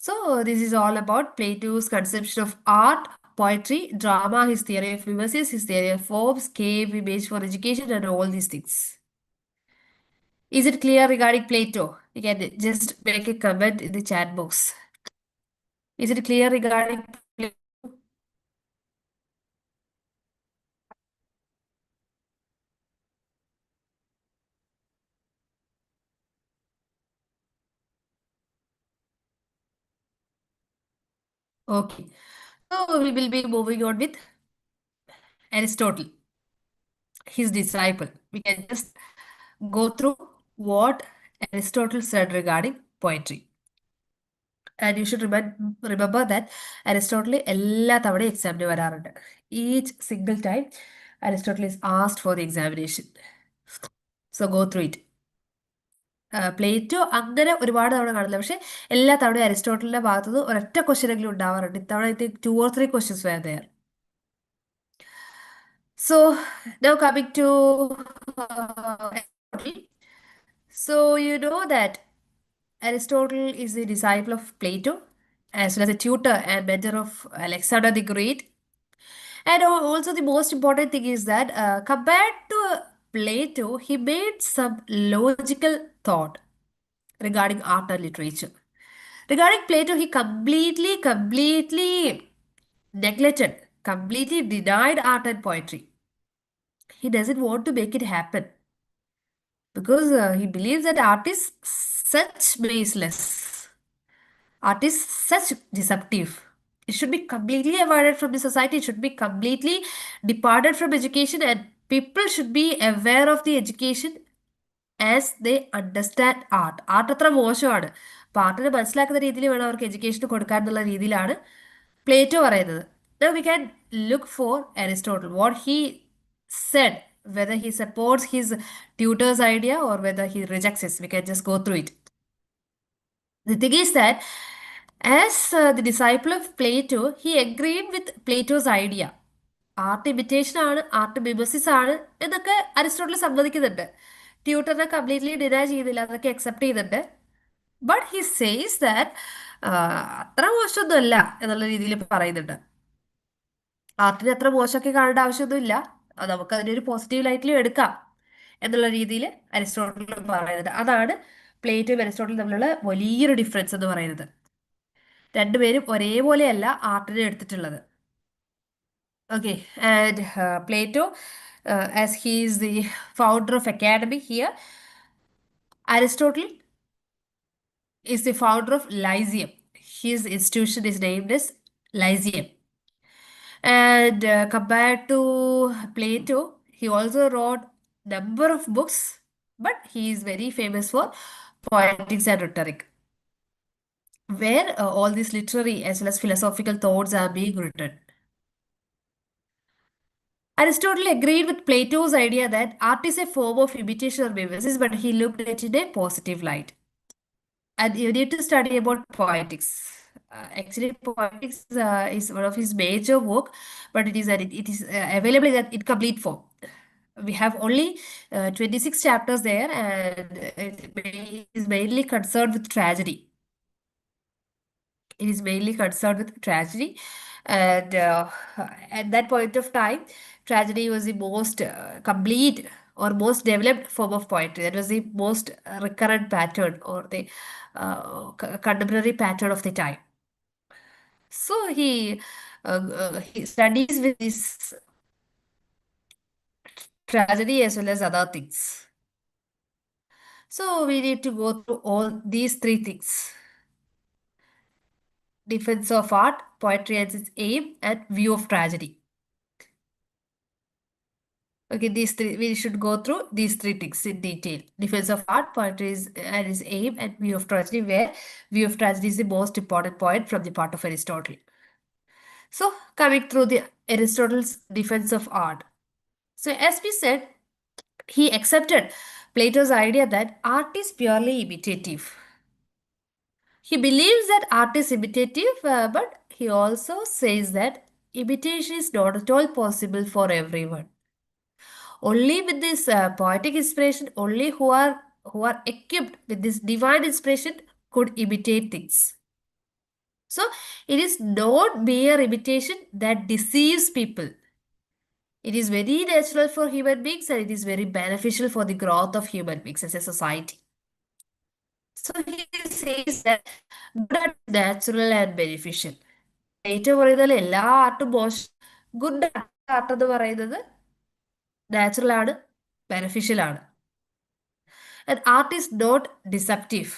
so this is all about Plato's conception of art, poetry, drama, his theory of mimesis, his theory of forms, cave, image for education, and all these things. Is it clear regarding Plato? You can just make a comment in the chat box. Is it clear regarding Plato? Okay, so we will be moving on with Aristotle, his disciple. We can just go through what Aristotle said regarding poetry. And you should remember that Aristotle എല്ലാ തവണയും എക്സാമിന് വരാറുണ്ട്. Each single time Aristotle is asked for the examination. So go through it. Plato അങ്ങനെ ഒരുപാട് തവണ കാണില്ല, പക്ഷെ എല്ലാ തവണയും അരിസ്റ്റോട്ടലിന്റെ ഭാഗത്തുനിന്ന് ഒരൊറ്റ ക്വസ്റ്റ്യൻ എങ്കിലും ഉണ്ടാവാറുണ്ട്. ഇത്തവണ I think 2 or 3 questions were there. So now coming to Aristotle. So you know that Aristotle is a disciple of Plato as well as a tutor and mentor of Alexander the Great. And also the most important thing is that compared to Plato, he made some logical thought regarding art and literature. Regarding Plato, he completely neglected, completely denied art and poetry. He doesn't want to make it happen because he believes that art is such baseless. Art is such deceptive. It should be completely avoided from the society. It should be completely departed from education, and people should be aware of the education as they understand art. Art അത്ര മോശമാണ്. അപ്പോൾ ആർട്ടിനെ മനസ്സിലാക്കുന്ന രീതിയിൽ വേണം അവർക്ക് education കൊടുക്കാൻ എന്നുള്ള രീതിയിലാണ് പ്ലേറ്റോ പറയുന്നത്. Now we can look for Aristotle, what he said, whether he supports his tutor's idea or whether he rejects it. We can just go through it. The thing is that as the disciple of Plato, he agreed with Plato's idea. Art imitation ആണ്, art മിമസിസ് ആണ് എന്നൊക്കെ Aristotle സമ്മതിക്കുന്നുണ്ട്. ട്യൂട്ടറിനെ completely deny ചെയ്തില്ല, അതൊക്കെ accept ചെയ്യുന്നുണ്ട്. But he says that അത്ര മോശമൊന്നുമല്ല എന്നുള്ള രീതിയിൽ പറയുന്നുണ്ട്. ആർട്ടിനെ അത്ര മോശമൊക്കെ കാണേണ്ട ആവശ്യമൊന്നുമില്ല, നമുക്ക് അതിനൊരു പോസിറ്റീവ് ലൈറ്റിലും എടുക്കാം എന്നുള്ള രീതിയിൽ അരിസ്റ്റോട്ടിൽ പറയുന്നത്. അതാണ് പ്ലേറ്റോയും അരിസ്റ്റോട്ടിലും തമ്മിലുള്ള വലിയൊരു ഡിഫറൻസ് എന്ന് പറയുന്നത്. രണ്ടുപേരും ഒരേപോലെയല്ല ആർട്ടിനെ എടുത്തിട്ടുള്ളത്. Okay, and Plato, as he is the founder of academy here, Aristotle is the founder of Lyceum. His institution is named as Lyceum. And compared to Plato, he also wrote number of books, but he is very famous for poetics and rhetoric, where all these literary as well as philosophical thoughts are being written. Aristotle agreed with Plato's idea that art is a form of imitation or mimesis, but he looked at it in a positive light. And you need to study about poetics. Actually, poetics is one of his major work, but it is available in incomplete form. We have only 26 chapters there, and it is mainly concerned with tragedy. It is mainly concerned with tragedy, and at that point of time, tragedy was the most complete or most developed form of poetry. That was the most recurrent pattern or the contemporary pattern of the time. So he studies with this tragedy as well as other things. So we need to go through all these three things: defense of art, poetry as its aim, and view of tragedy. Okay, these three, we should go through these three things in detail. Defense of art, poetry is, and its aim, and view of tragedy, where view of tragedy is the most important point from the part of Aristotle. So, coming through the Aristotle's defense of art. So, as we said, he accepted Plato's idea that art is purely imitative. He believes that art is imitative, but he also says that imitation is not at all possible for everyone. Only with this poetic inspiration, only who are equipped with this divine inspiration could imitate things. So it is not mere imitation that deceives people. It is very natural for human beings, and it is very beneficial for the growth of human beings as a society. So he says that good art is natural and beneficial. ഏറ്റവും പറയുന്നത് എല്ലാ ആർട്ടും മോശം, good art എന്ന് പറയുന്നത് natural ആണ്, beneficial ആണ്. And art is not deceptive.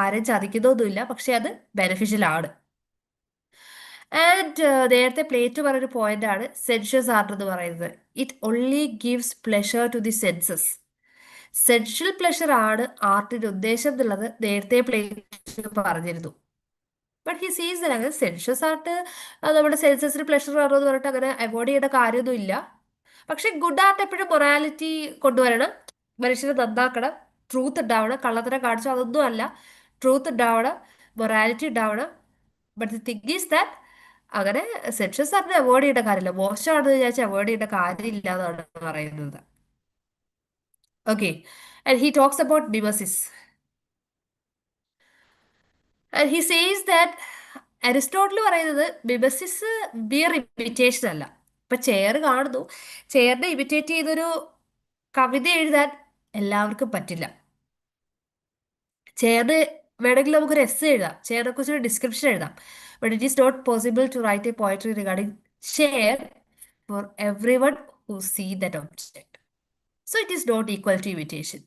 ആരും ചതിക്കുന്നൊന്നുമില്ല, പക്ഷെ അത് ബെനഫിഷ്യൽ ആണ്. ആൻഡ് നേരത്തെ പ്ലേറ്റ് പറഞ്ഞൊരു പോയിന്റ് ആണ് സെൻഷ്യസ് ആർട്ട് എന്ന് പറയുന്നത്. It only gives pleasure to the senses. Sensual pleasure ആണ് ആർട്ടിന്റെ ഉദ്ദേശം എന്നുള്ളത് നേരത്തെ പ്ലേറ്റ് പറഞ്ഞിരുന്നു. ബട്ട് ഹി സീസ് അങ്ങനെ സെൻഷ്യസ് ആർട്ട് നമ്മുടെ സെൻസസിന് പ്ലഷർ ആണോ എന്ന് പറഞ്ഞിട്ട് അങ്ങനെ അവോയ്ഡ് ചെയ്യേണ്ട കാര്യമൊന്നുമില്ല. പക്ഷെ ഗുഡ് ആർട്ട് എപ്പോഴും മൊറാലിറ്റി കൊണ്ടുവരണം, മനുഷ്യനെ നന്നാക്കണം, ട്രൂത്ത് ഉണ്ടാവണം. കള്ളത്തരം കാണിച്ചു അതൊന്നും അല്ല, ട്രൂത്ത് ഉണ്ടാവണം, മൊറാലിറ്റി ഉണ്ടാവണം. But the thing is that അങ്ങനെ സെൻഷ്യസ് ആർട്ടിനെ അവോയ്ഡ് ചെയ്യേണ്ട കാര്യമില്ല, മോശമാണെന്ന് വിചാരിച്ച് അവോയ്ഡ് ചെയ്യേണ്ട കാര്യമില്ല എന്നാണ് പറയുന്നത്. Okay, and he talks about mimesis. And he says that Aristotle പറയുന്നത് മിമസിസ് ബിയർ ഇമിറ്റേഷൻ അല്ല. ഇപ്പൊ ചെയർ കാണുന്നു, ചെയറിനെ ഇമിറ്റേറ്റ് ചെയ്തൊരു കവിത എഴുതാൻ എല്ലാവർക്കും പറ്റില്ല. ചെയറിന് വേണമെങ്കിൽ നമുക്കൊരു എസ് എഴുതാം, ചെയറിനെ കുറിച്ചൊരു ഡിസ്ക്രിപ്ഷൻ എഴുതാം. But it is not possible to write a poetry regarding chair for everyone who see that object. So it is not equal to imitation.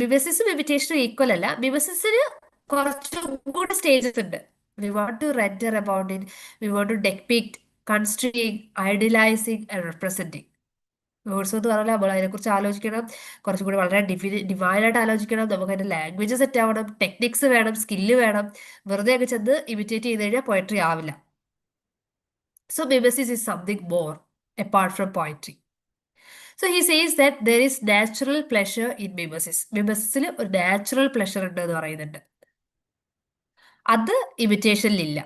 മിമസിസും ഇമിറ്റേഷനും ഈക്വൽ അല്ല. മിമസിസിന് കുറച്ചും കൂടെ സ്റ്റേജസ് ഉണ്ട്. We want to render about it, we want to depict, constraining, idealising and representing. Words എന്ന് പറഞ്ഞാൽ നമ്മൾ അതിനെക്കുറിച്ച് ആലോചിക്കണം, കുറച്ചും കൂടി വളരെ ഡിവൈനായിട്ട് ആലോചിക്കണം. നമുക്ക് അതിൻ്റെ ലാംഗ്വേജ് സെറ്റ് ആവണം, ടെക്നിക്സ് വേണം, സ്കില്ല് വേണം. വെറുതെ ഒക്കെ ചെന്ന് ഇമിറ്റേറ്റ് ചെയ്ത് കഴിഞ്ഞാൽ പോയട്രി ആവില്ല. So mimesis is something more apart from poetry. So he says that there is natural pleasure in mimesis. മിമസിസിൽ ഒരു നാച്ചുറൽ പ്ലഷർ ഉണ്ട് എന്ന് പറയുന്നുണ്ട്, അത് ഇമിറ്റേഷനിലില്ല.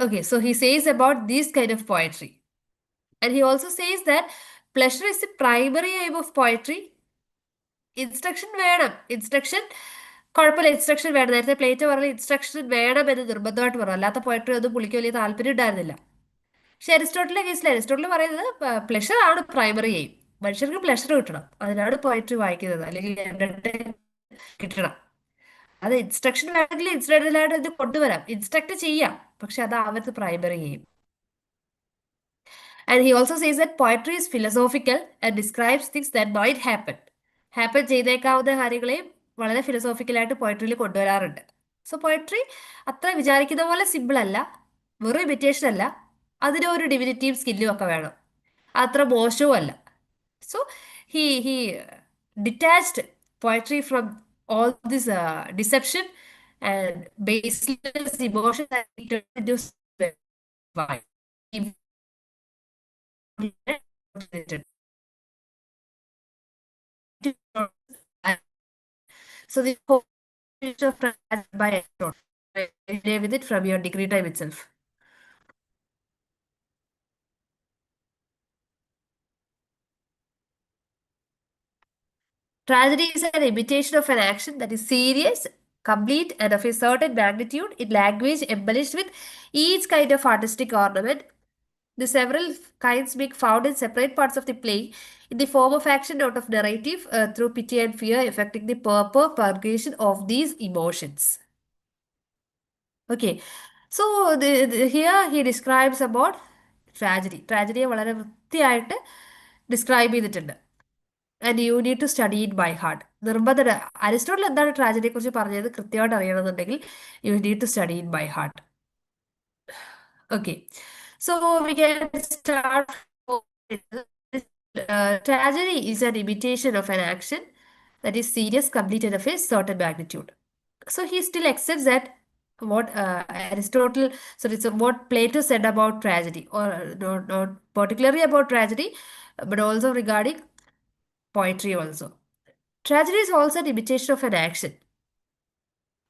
Okay, so he says about this kind of poetry. And he also says that pleasure is the primary aim of poetry. Instruction വേണം, instruction കുഴപ്പമില്ല, instruction വേണം. നേരത്തെ പ്ലേറ്റോ പറഞ്ഞ ഇൻസ്ട്രക്ഷൻ വേണം എന്ന് നിർബന്ധമായിട്ട് പറഞ്ഞു, അല്ലാത്ത പോയട്രി ഒന്നും പുള്ളിക്ക് വലിയ താല്പര്യം ഉണ്ടായിരുന്നില്ല. പക്ഷെ അരിസ്റ്റോട്ടിലെ കേസിൽ അരിസ്റ്റോട്ടിൽ പറയുന്നത് പ്ലഷർ ആണ് പ്രൈമറി എയിം. മനുഷ്യർക്ക് പ്ലഷർ കിട്ടണം, അതിനാണ് പോയട്രി വായിക്കുന്നത്, അല്ലെങ്കിൽ കിട്ടണം. അത് ഇൻസ്ട്രക്ഷൻ വേണമെങ്കിൽ ഇൻസിഡന്റലായിട്ട് ഇത് കൊണ്ടുവരാം, ഇൻസ്ട്രക്ട് ചെയ്യാം, പക്ഷെ അത് അവർക്ക് primary aim. And he also says that poetry is philosophical and describes things that might happen. Happen ചെയ്തേക്കാവുന്ന കാര്യങ്ങളെ വളരെ ഫിലോസോഫിക്കലായിട്ട് പോയട്രിയിൽ കൊണ്ടുവരാറുണ്ട്. സോ പോയട്രി അത്ര വിചാരിക്കുന്ന പോലെ സിമ്പിൾ അല്ല, വെറും ഇമിറ്റേഷൻ അല്ല, അതിന് ഒരു ഡിവിനിറ്റീവ് സ്കില്ലും ഒക്കെ വേണം, അത്ര മോശവും അല്ല. So he detached poetry from all this deception and baseless emotion that he turned into divine. So the whole picture of by Aristotle. Play with it from your degree time itself. Tragedy is an imitation of an action that is serious, complete, and of a certain magnitude in language embellished with each kind of artistic ornament. The several kinds being found in separate parts of the play in the form of action, not of narrative, through pity and fear, affecting the proper purgation of these emotions. Okay, so here he describes about tragedy. Tragedy വളരെ വൃത്തിയായിട്ട് describe ചെയ്തിട്ടുണ്ട്. And you need to study it by heart. നിർബന്ധ Aristotle എന്താണ് ട്രാജഡിയെ കുറിച്ച് പറഞ്ഞത് കൃത്യമായിട്ട് അറിയണമെന്നുണ്ടെങ്കിൽ you need to study it by heart. Okay, so we can start. Tragedy is an imitation of an action that is serious, complete, and of a certain magnitude. So he still accepts that what Aristotle, so it's what Plato said about tragedy, or not particularly about tragedy, but also regarding poetry also. Tragedy is also an imitation of an action.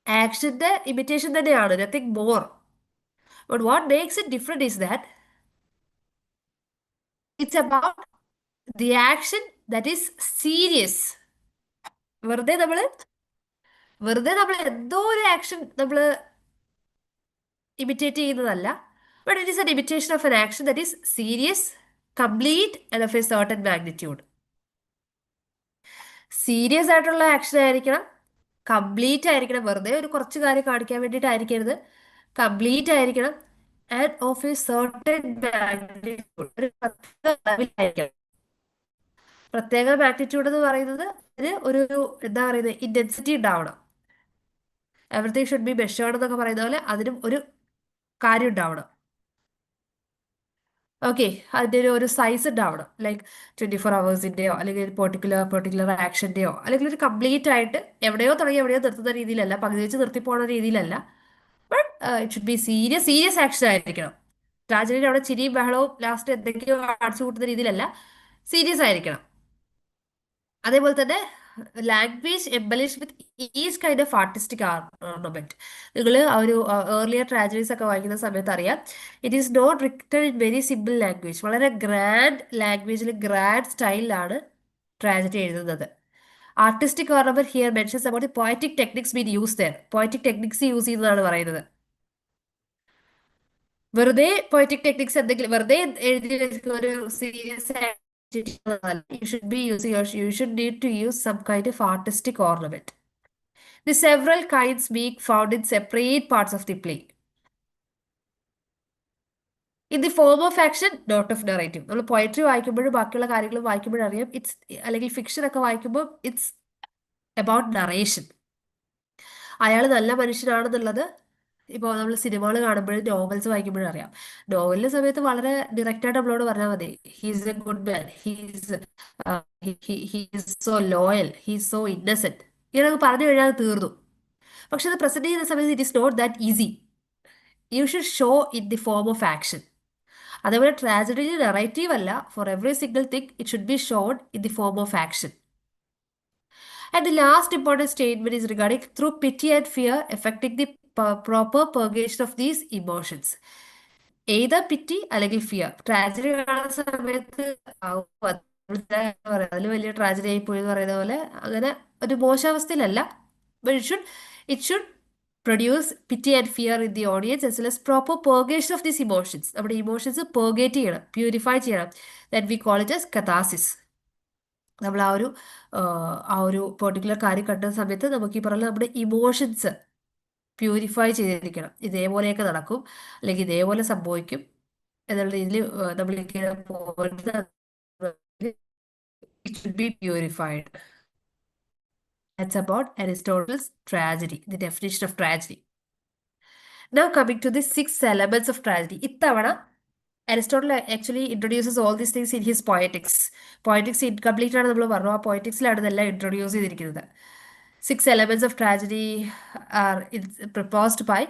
Action, the imitation തന്നെയാണ്, nothing more. But what makes it different is that it's about the action that is serious. വെറുതെ നമ്മൾ എന്തോ ഒരു action നമ്മൾ imitate ചെയ്യുന്നതല്ല. But it is N imitation of N action that is serious, complete and of A certain magnitude. Serious ആയിട്ടുള്ള action ആയിരിക്കണം, complete ആയിരിക്കണം, വെറുതെ ഒരു കുറച്ച് കാര്യം കാണിക്കാൻ വേണ്ടിയിട്ടായിരിക്കരുത്, കംപ്ലീറ്റ് ആയിരിക്കണം, and of A certain magnitude, ഒരു പ്രത്യേക അളവിലായിരിക്കണം. പ്രത്യേക മാഗ്നിറ്റ്യൂഡ് എന്ന് പറയുന്നത് അതിന് ഒരു എന്താ പറയുന്നത് ഇന്റൻസിറ്റി ഉണ്ടാവണം. എവറിത്തിങ് ഷുഡ് ബി മെഷേർഡ് എന്നൊക്കെ പറയുന്ന പോലെ അതിനും ഒരു കാര്യം ഉണ്ടാവണം. ഓക്കെ, അതിൻ്റെ ഒരു സൈസ് ഉണ്ടാവണം. ലൈക്ക് 24 hours അല്ലെങ്കിൽ ഒരു പെർട്ടിക്കുലർ ആക്ഷൻ്റെയോ അല്ലെങ്കിൽ ഒരു കംപ്ലീറ്റ് ആയിട്ട് എവിടെയോ തുടങ്ങി എവിടെയോ നിർത്തുന്ന രീതിയിലല്ല, പകുതി വെച്ച് നിർത്തിപ്പോകുന്ന രീതിയിലല്ല. But it should be serious action ആയിരിക്കണം. ട്രാജഡിയുടെ അവിടെ ചിരിയും ബഹളവും ലാസ്റ്റ് എന്തെങ്കിലും അടിച്ചു കൂട്ടുന്ന രീതിയിലല്ല, സീരിയസ് ആയിരിക്കണം. അതേപോലെ തന്നെ language embellish with each kind of artistic ornament. നിങ്ങൾ ആ ഒരു ഏർലിയർ ട്രാജഡീസ് ഒക്കെ വായിക്കുന്ന സമയത്ത് അറിയാം, it is not written in very simple language. വളരെ ഗ്രാൻഡ് ലാംഗ്വേജിൽ ഗ്രാൻഡ് സ്റ്റൈലിലാണ് ട്രാജഡി എഴുതുന്നത്. Artistic ornament here mentions about poetic techniques been use there. Poetic techniques use ചെയ്യുന്നതാണ് പറയുന്നത്. വെറുതെ പോയറ്റിക് ടെക്നിക്സ് എന്തെങ്കിലും വെറുതെ എഴുതി ഒരു serious you should need to use some kind of artistic ornament. The several kinds being found in separate parts of the play. In the form of action, not of narrative. നമ്മൾ poetry വായിക്കുമ്പോഴും ബാക്കിയുള്ള കാര്യങ്ങൾ വായിക്കുമ്പോഴും അറിയാം, it's അല്ലെങ്കിൽ fiction ഒക്കെ വായിക്കുമ്പോൾ it's about narration. അയാൾ നല്ല മനുഷ്യനാണെന്നുള്ളത് ഇപ്പോൾ നമ്മൾ സിനിമകൾ കാണുമ്പോഴും നോവൽസ് വായിക്കുമ്പോഴും അറിയാം. നോവലിന്റെ സമയത്ത് വളരെ ഡയറക്റ്റായിട്ട് നമ്മളോട് പറഞ്ഞാൽ മതി, he's A good man, he's so loyal, he's so Innocent, ഇങ്ങനെയൊക്കെ പറഞ്ഞു കഴിഞ്ഞാൽ അത് തീർന്നു. പക്ഷെ അത് പ്രസന്റ് ചെയ്യുന്ന സമയത്ത് it is not that easy. You should show in the form of action. അതേപോലെ ട്രാജഡി നറേറ്റീവ് അല്ല. For every single thing it should be showed in the form of action. And the last important statement is regarding through pity and fear affecting the proper purgation of these emotions. Either pity അല്ലെങ്കിൽ fear. Tragedy കാണുന്ന സമയത്ത് അതിൽ വലിയ tragedy ആയി പോയി എന്ന് പറയുന്ന പോലെ അങ്ങനെ ഒരു മോശാവസ്ഥയിലല്ല. But it should produce pity and fear in the audience as well as proper purgation of these emotions. നമ്മുടെ ഇമോഷൻസ് പേർഗേറ്റ് ചെയ്യണം, പ്യൂരിഫൈ ചെയ്യണം. That we call it as catharsis. നമ്മൾ ആ ഒരു പെർട്ടിക്കുലർ കാര്യം കണ്ട സമയത്ത് നമുക്ക് ഈ പറഞ്ഞ നമ്മുടെ ഇമോഷൻസ് പ്യൂരിഫൈ ചെയ്തിരിക്കണം. ഇതേപോലെയൊക്കെ നടക്കും അല്ലെങ്കിൽ ഇതേപോലെ സംഭവിക്കും എന്നുള്ള രീതിയിൽ നമ്മൾ it should be purified. That's about Aristotle's tragedy, the definition of tragedy. Now coming to the 6 elements of tragedy. ഇത്തവണ Aristotle actually introduces all these things in his poetics. Poetics incomplete ആണ് നമ്മൾ പറഞ്ഞു. ആ poeticsലാണ് ഇതെല്ലാം ഇൻട്രൊഡ്യൂസ് ചെയ്തിരിക്കുന്നത്. 6 elements of tragedy are proposed by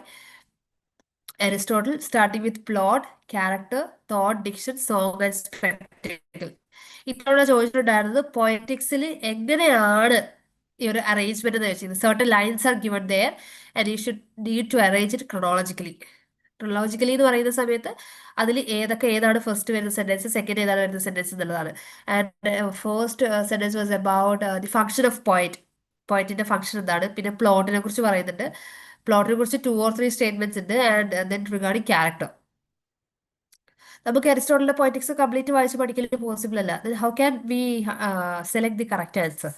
Aristotle, starting with plot, character, thought, diction, song and spectacle. ഇത്തവണ ചോദിച്ചിട്ടുണ്ടായിരുന്നത് poeticsൽ എങ്ങനെയാണ് ഈ ഒരു അറേഞ്ച്മെന്റ് എന്ന് വെച്ചിരുന്നത്. Certain lines are given there and you should need to arrange it chronologically. Chronologically എന്ന് പറയുന്ന സമയത്ത് അതിൽ ഏതാണ് ഫസ്റ്റ് വരുന്ന സെന്റൻസ്, സെക്കൻഡ് ഏതാണ് വരുന്ന സെന്റൻസ് എന്നുള്ളതാണ്. And first sentence was about the function of point. പോയിന്റിന്റെ ഫംഗ്ഷൻ എന്താണ്, പിന്നെ പ്ലോട്ടിനെ കുറിച്ച് പറയുന്നുണ്ട്. പ്ലോട്ടിനെ കുറിച്ച് 2 or 3 സ്റ്റേറ്റ്മെന്റ്സ് ഉണ്ട്. And then regarding character. നമുക്ക് അരിസ്റ്റോട്ടലിന്റെ പോയിറ്റിക്സ് കംപ്ലീറ്റ് വായിച്ച് പഠിക്കൽ പോസിബിൾ അല്ല. How can we select the correct answer?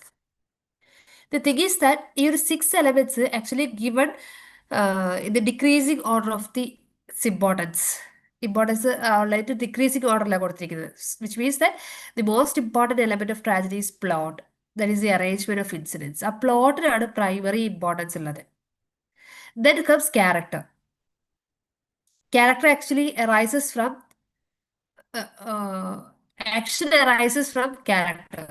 The thing is that ഈ ഒരു 6 elements actually given in the decreasing order of the importance. Importance ഉള്ളതായിട്ട് decreasing ഓർഡറിലാണ് കൊടുത്തിരിക്കുന്നത്. Which means that the most important element of tragedy is plot. That is the arrangement of incidence. ആ പ്ലോട്ടിനാണ് primary importance ഉള്ളത്. Then comes character. Character actually arises from action arises from character.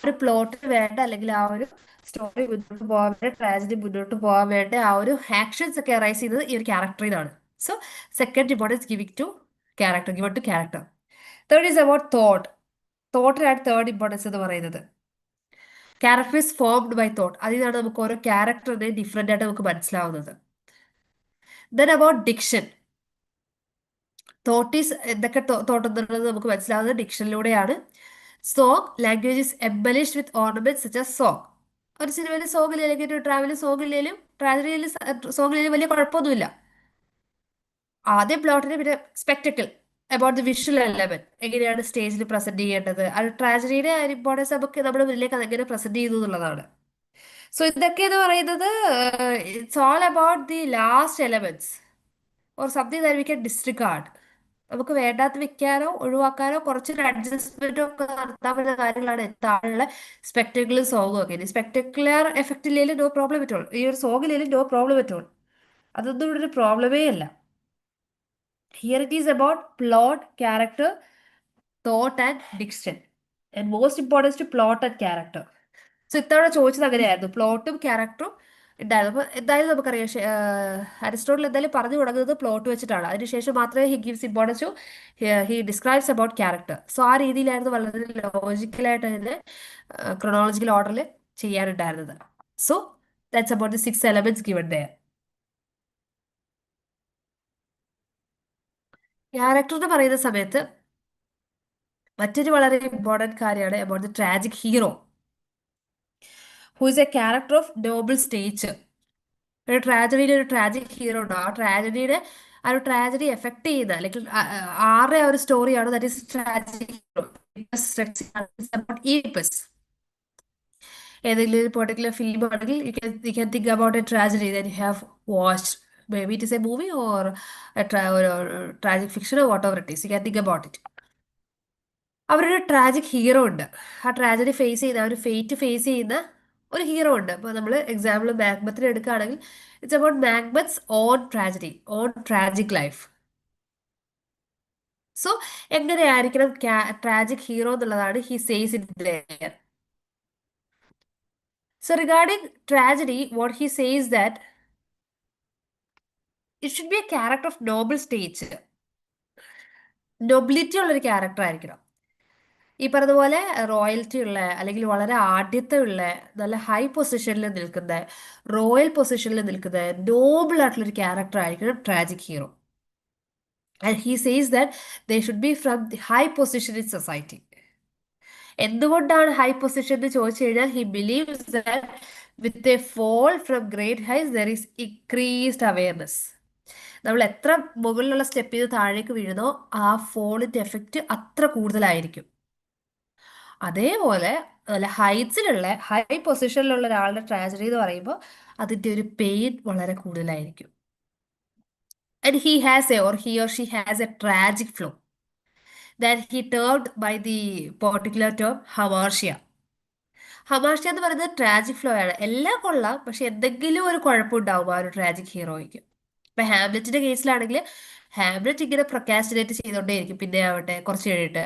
ഒരു പ്ലോട്ടിന് വേണ്ട, അല്ലെങ്കിൽ ആ ഒരു story മുന്നോട്ട് പോകാൻ വേണ്ട, ട്രാജഡി മുന്നോട്ട് പോകാൻ വേണ്ട ആ ഒരു ആക്ഷൻസ് ഒക്കെ അറൈസ് ചെയ്തത് ഈ ഒരു ക്യാരക്ടറിൽ നിന്നാണ്. So second importance giving to character, given to character. Third is about thought. തോട്ടിനാണ് തേർഡ് ഇമ്പോർട്ടൻസ് എന്ന് പറയുന്നത്. Character is formed by thought. അതിൽ നിന്നാണ് നമുക്ക് ഓരോ ക്യാരക്ടറിനെ ഡിഫറെന്റ് ആയിട്ട് നമുക്ക് മനസ്സിലാവുന്നത്. Then about diction. Thought is എന്തൊക്കെ തോട്ട് എന്നുള്ളത് നമുക്ക് മനസ്സിലാവുന്നത് ഡിക്ഷനിലൂടെയാണ്. Song, language is embellished with ornaments such as song. ഒരു സിനിമയിൽ സോങ് ഇല്ല, അല്ലെങ്കിൽ ഒരു ട്രാവലിൽ സോങ് ഇല്ലെങ്കിലും ട്രാജഡിയിൽ സോങ് ഇല്ലെങ്കിലും വലിയ കുഴപ്പമൊന്നുമില്ല. ആദ്യം പ്ലോട്ടിന്, പിന്നെ spectacle about the visual element, എങ്ങനെയാണ് സ്റ്റേജിൽ പ്രസന്റ് ചെയ്യേണ്ടത്, അത് ട്രാജഡിയുടെ ഇമ്പോർട്ടൻസ് നമുക്ക് നമ്മുടെ മുന്നിലേക്ക് അതെങ്ങനെ പ്രസന്റ് ചെയ്യുന്നു എന്നുള്ളതാണ്. സോ ഇതൊക്കെ എന്ന് പറയുന്നത് it's all about the last elements or something that we can disregard. നമുക്ക് വേണ്ടാത്ത വെക്കാനോ ഒഴിവാക്കാനോ കുറച്ചൊരു അഡ്ജസ്റ്റ്മെന്റോ ഒക്കെ നടത്താൻ പറ്റുന്ന കാര്യങ്ങളാണ് താഴെയുള്ള സ്പെക്ടക്കുലർ സോങ്ങും ഒക്കെ. ഇനി സ്പെക്ടക്കുലർ എഫക്റ്റ് ഇല്ലെങ്കിലും നോ പ്രോബ്ലം അറ്റ് ഓൾ. ഈ ഒരു സോങ് ഇല്ലെങ്കിലും നോ പ്രോബ്ലം അറ്റ് ഓൾ. അതൊന്നും ഇവിടെ ഒരു പ്രോബ്ലമേ അല്ല. Here it is about plot, character, thought and diction. And most importance to plot and character. So ഇത്തവണ ചോദിച്ചത് അങ്ങനെയായിരുന്നു, പ്ലോട്ടും ക്യാരക്ടറും ഉണ്ടായിരുന്നു. അപ്പൊ എന്തായാലും നമുക്കറിയാം അരിസ്റ്റോട്ടിൽ എന്തായാലും പറഞ്ഞു തുടങ്ങുന്നത് പ്ലോട്ട് വെച്ചിട്ടാണ്. അതിനുശേഷം മാത്രമേ he gives importance to, he describes about character. So ആ രീതിയിലായിരുന്നു വളരെ ലോജിക്കലായിട്ട് അതിനെ ക്രൊണോളജിക്കൽ ഓർഡറിൽ ചെയ്യാനുണ്ടായിരുന്നത്. So that's about the 6 elements given there. ക്യാരക്ടർ എന്ന് പറയുന്ന സമയത്ത് മറ്റൊരു വളരെ ഇമ്പോർട്ടൻറ്റ് കാര്യമാണ് about the tragic hero, who is a character of noble stature. ഒരു ട്രാജഡിയുടെ ഒരു ട്രാജിക് ഹീറോ ഉണ്ടോ, ആ ട്രാജഡിയുടെ ആ ഒരു ട്രാജഡി എഫക്ട് ചെയ്യുന്ന, അല്ലെങ്കിൽ ആരുടെ ആ ഒരു സ്റ്റോറിയാണോ ദാറ്റ് ഈസ് ട്രാജിക് ഹീറോ. ഏതെങ്കിലും ഒരു പെർട്ടിക്കുലർ ഫിലിം ആണെങ്കിൽ you can think about A tragedy that you have watched. Maybe it is a movie or or a tragic fiction or whatever it is. You can think about it. അവരൊരു tragic hero ഉണ്ട്. ആ tragedy face ചെയ്യുന്ന, ആ ഒരു fate face ചെയ്യുന്ന ഒരു hero ഉണ്ട്. അപ്പോൾ നമ്മൾ എക്സാമ്പിൾ മാക്ബത്തിന് എടുക്കുകയാണെങ്കിൽ it's about Macbeth's own tragedy, own tragic life. So എങ്ങനെയായിരിക്കണം ട്രാജിക് ഹീറോ എന്നുള്ളതാണ് he says in there. So regarding tragedy what he says that it should be a character of noble stage. Nobility ഉള്ളൊരു character ആയിരിക്കണം. ഈ പറഞ്ഞതുപോലെ royalty ഉള്ള, അല്ലെങ്കിൽ വളരെ ആഢ്യത്വം ഉള്ള, നല്ല ഹൈ പൊസിഷനിൽ നിൽക്കുന്ന, റോയൽ പൊസിഷനിൽ നിൽക്കുന്ന നോബിൾ ആയിട്ടുള്ളൊരു ക്യാരക്ടർ ആയിരിക്കണം tragic hero. And he says that they should be from the high position in society. എന്തുകൊണ്ടാണ് ഹൈ പൊസിഷൻ എന്ന് ചോദിച്ചു കഴിഞ്ഞാൽ he believes that with a fall from great heights there is increased awareness. നമ്മൾ എത്ര മുകളിലുള്ള സ്റ്റെപ്പിൽ നിന്ന് താഴേക്ക് വീഴുന്നോ ആ ഫോളിന്റെ എഫക്റ്റ് അത്ര കൂടുതലായിരിക്കും. അതേപോലെ നല്ല ഹൈറ്റ്സിലുള്ള, ഹൈ പൊസിഷനിലുള്ള ഒരാളുടെ ട്രാജഡി എന്ന് പറയുമ്പോൾ അതിൻ്റെ ഒരു പെയിൻ വളരെ കൂടുതലായിരിക്കും. And he has a, or he or she has a tragic flaw that he termed by the particular term hamartia. Hamartia എന്ന് പറയുന്നത് ട്രാജിക് ഫ്ലോ ആണ്. എല്ലാം കൊള്ളാം, പക്ഷെ എന്തെങ്കിലും ഒരു കുഴപ്പമുണ്ടാവും ആ ഒരു ട്രാജിക് ഹീറോയ്ക്ക്. ഇപ്പൊ ഹാംലെറ്റിന്റെ കേസിലാണെങ്കിൽ ഹാംലെറ്റ് ഇങ്ങനെ പ്രൊക്കാസ്റ്റിനേറ്റ് ചെയ്തോണ്ടേയിരിക്കും, പിന്നെ ആവട്ടെ കുറച്ച് കഴിഞ്ഞിട്ട്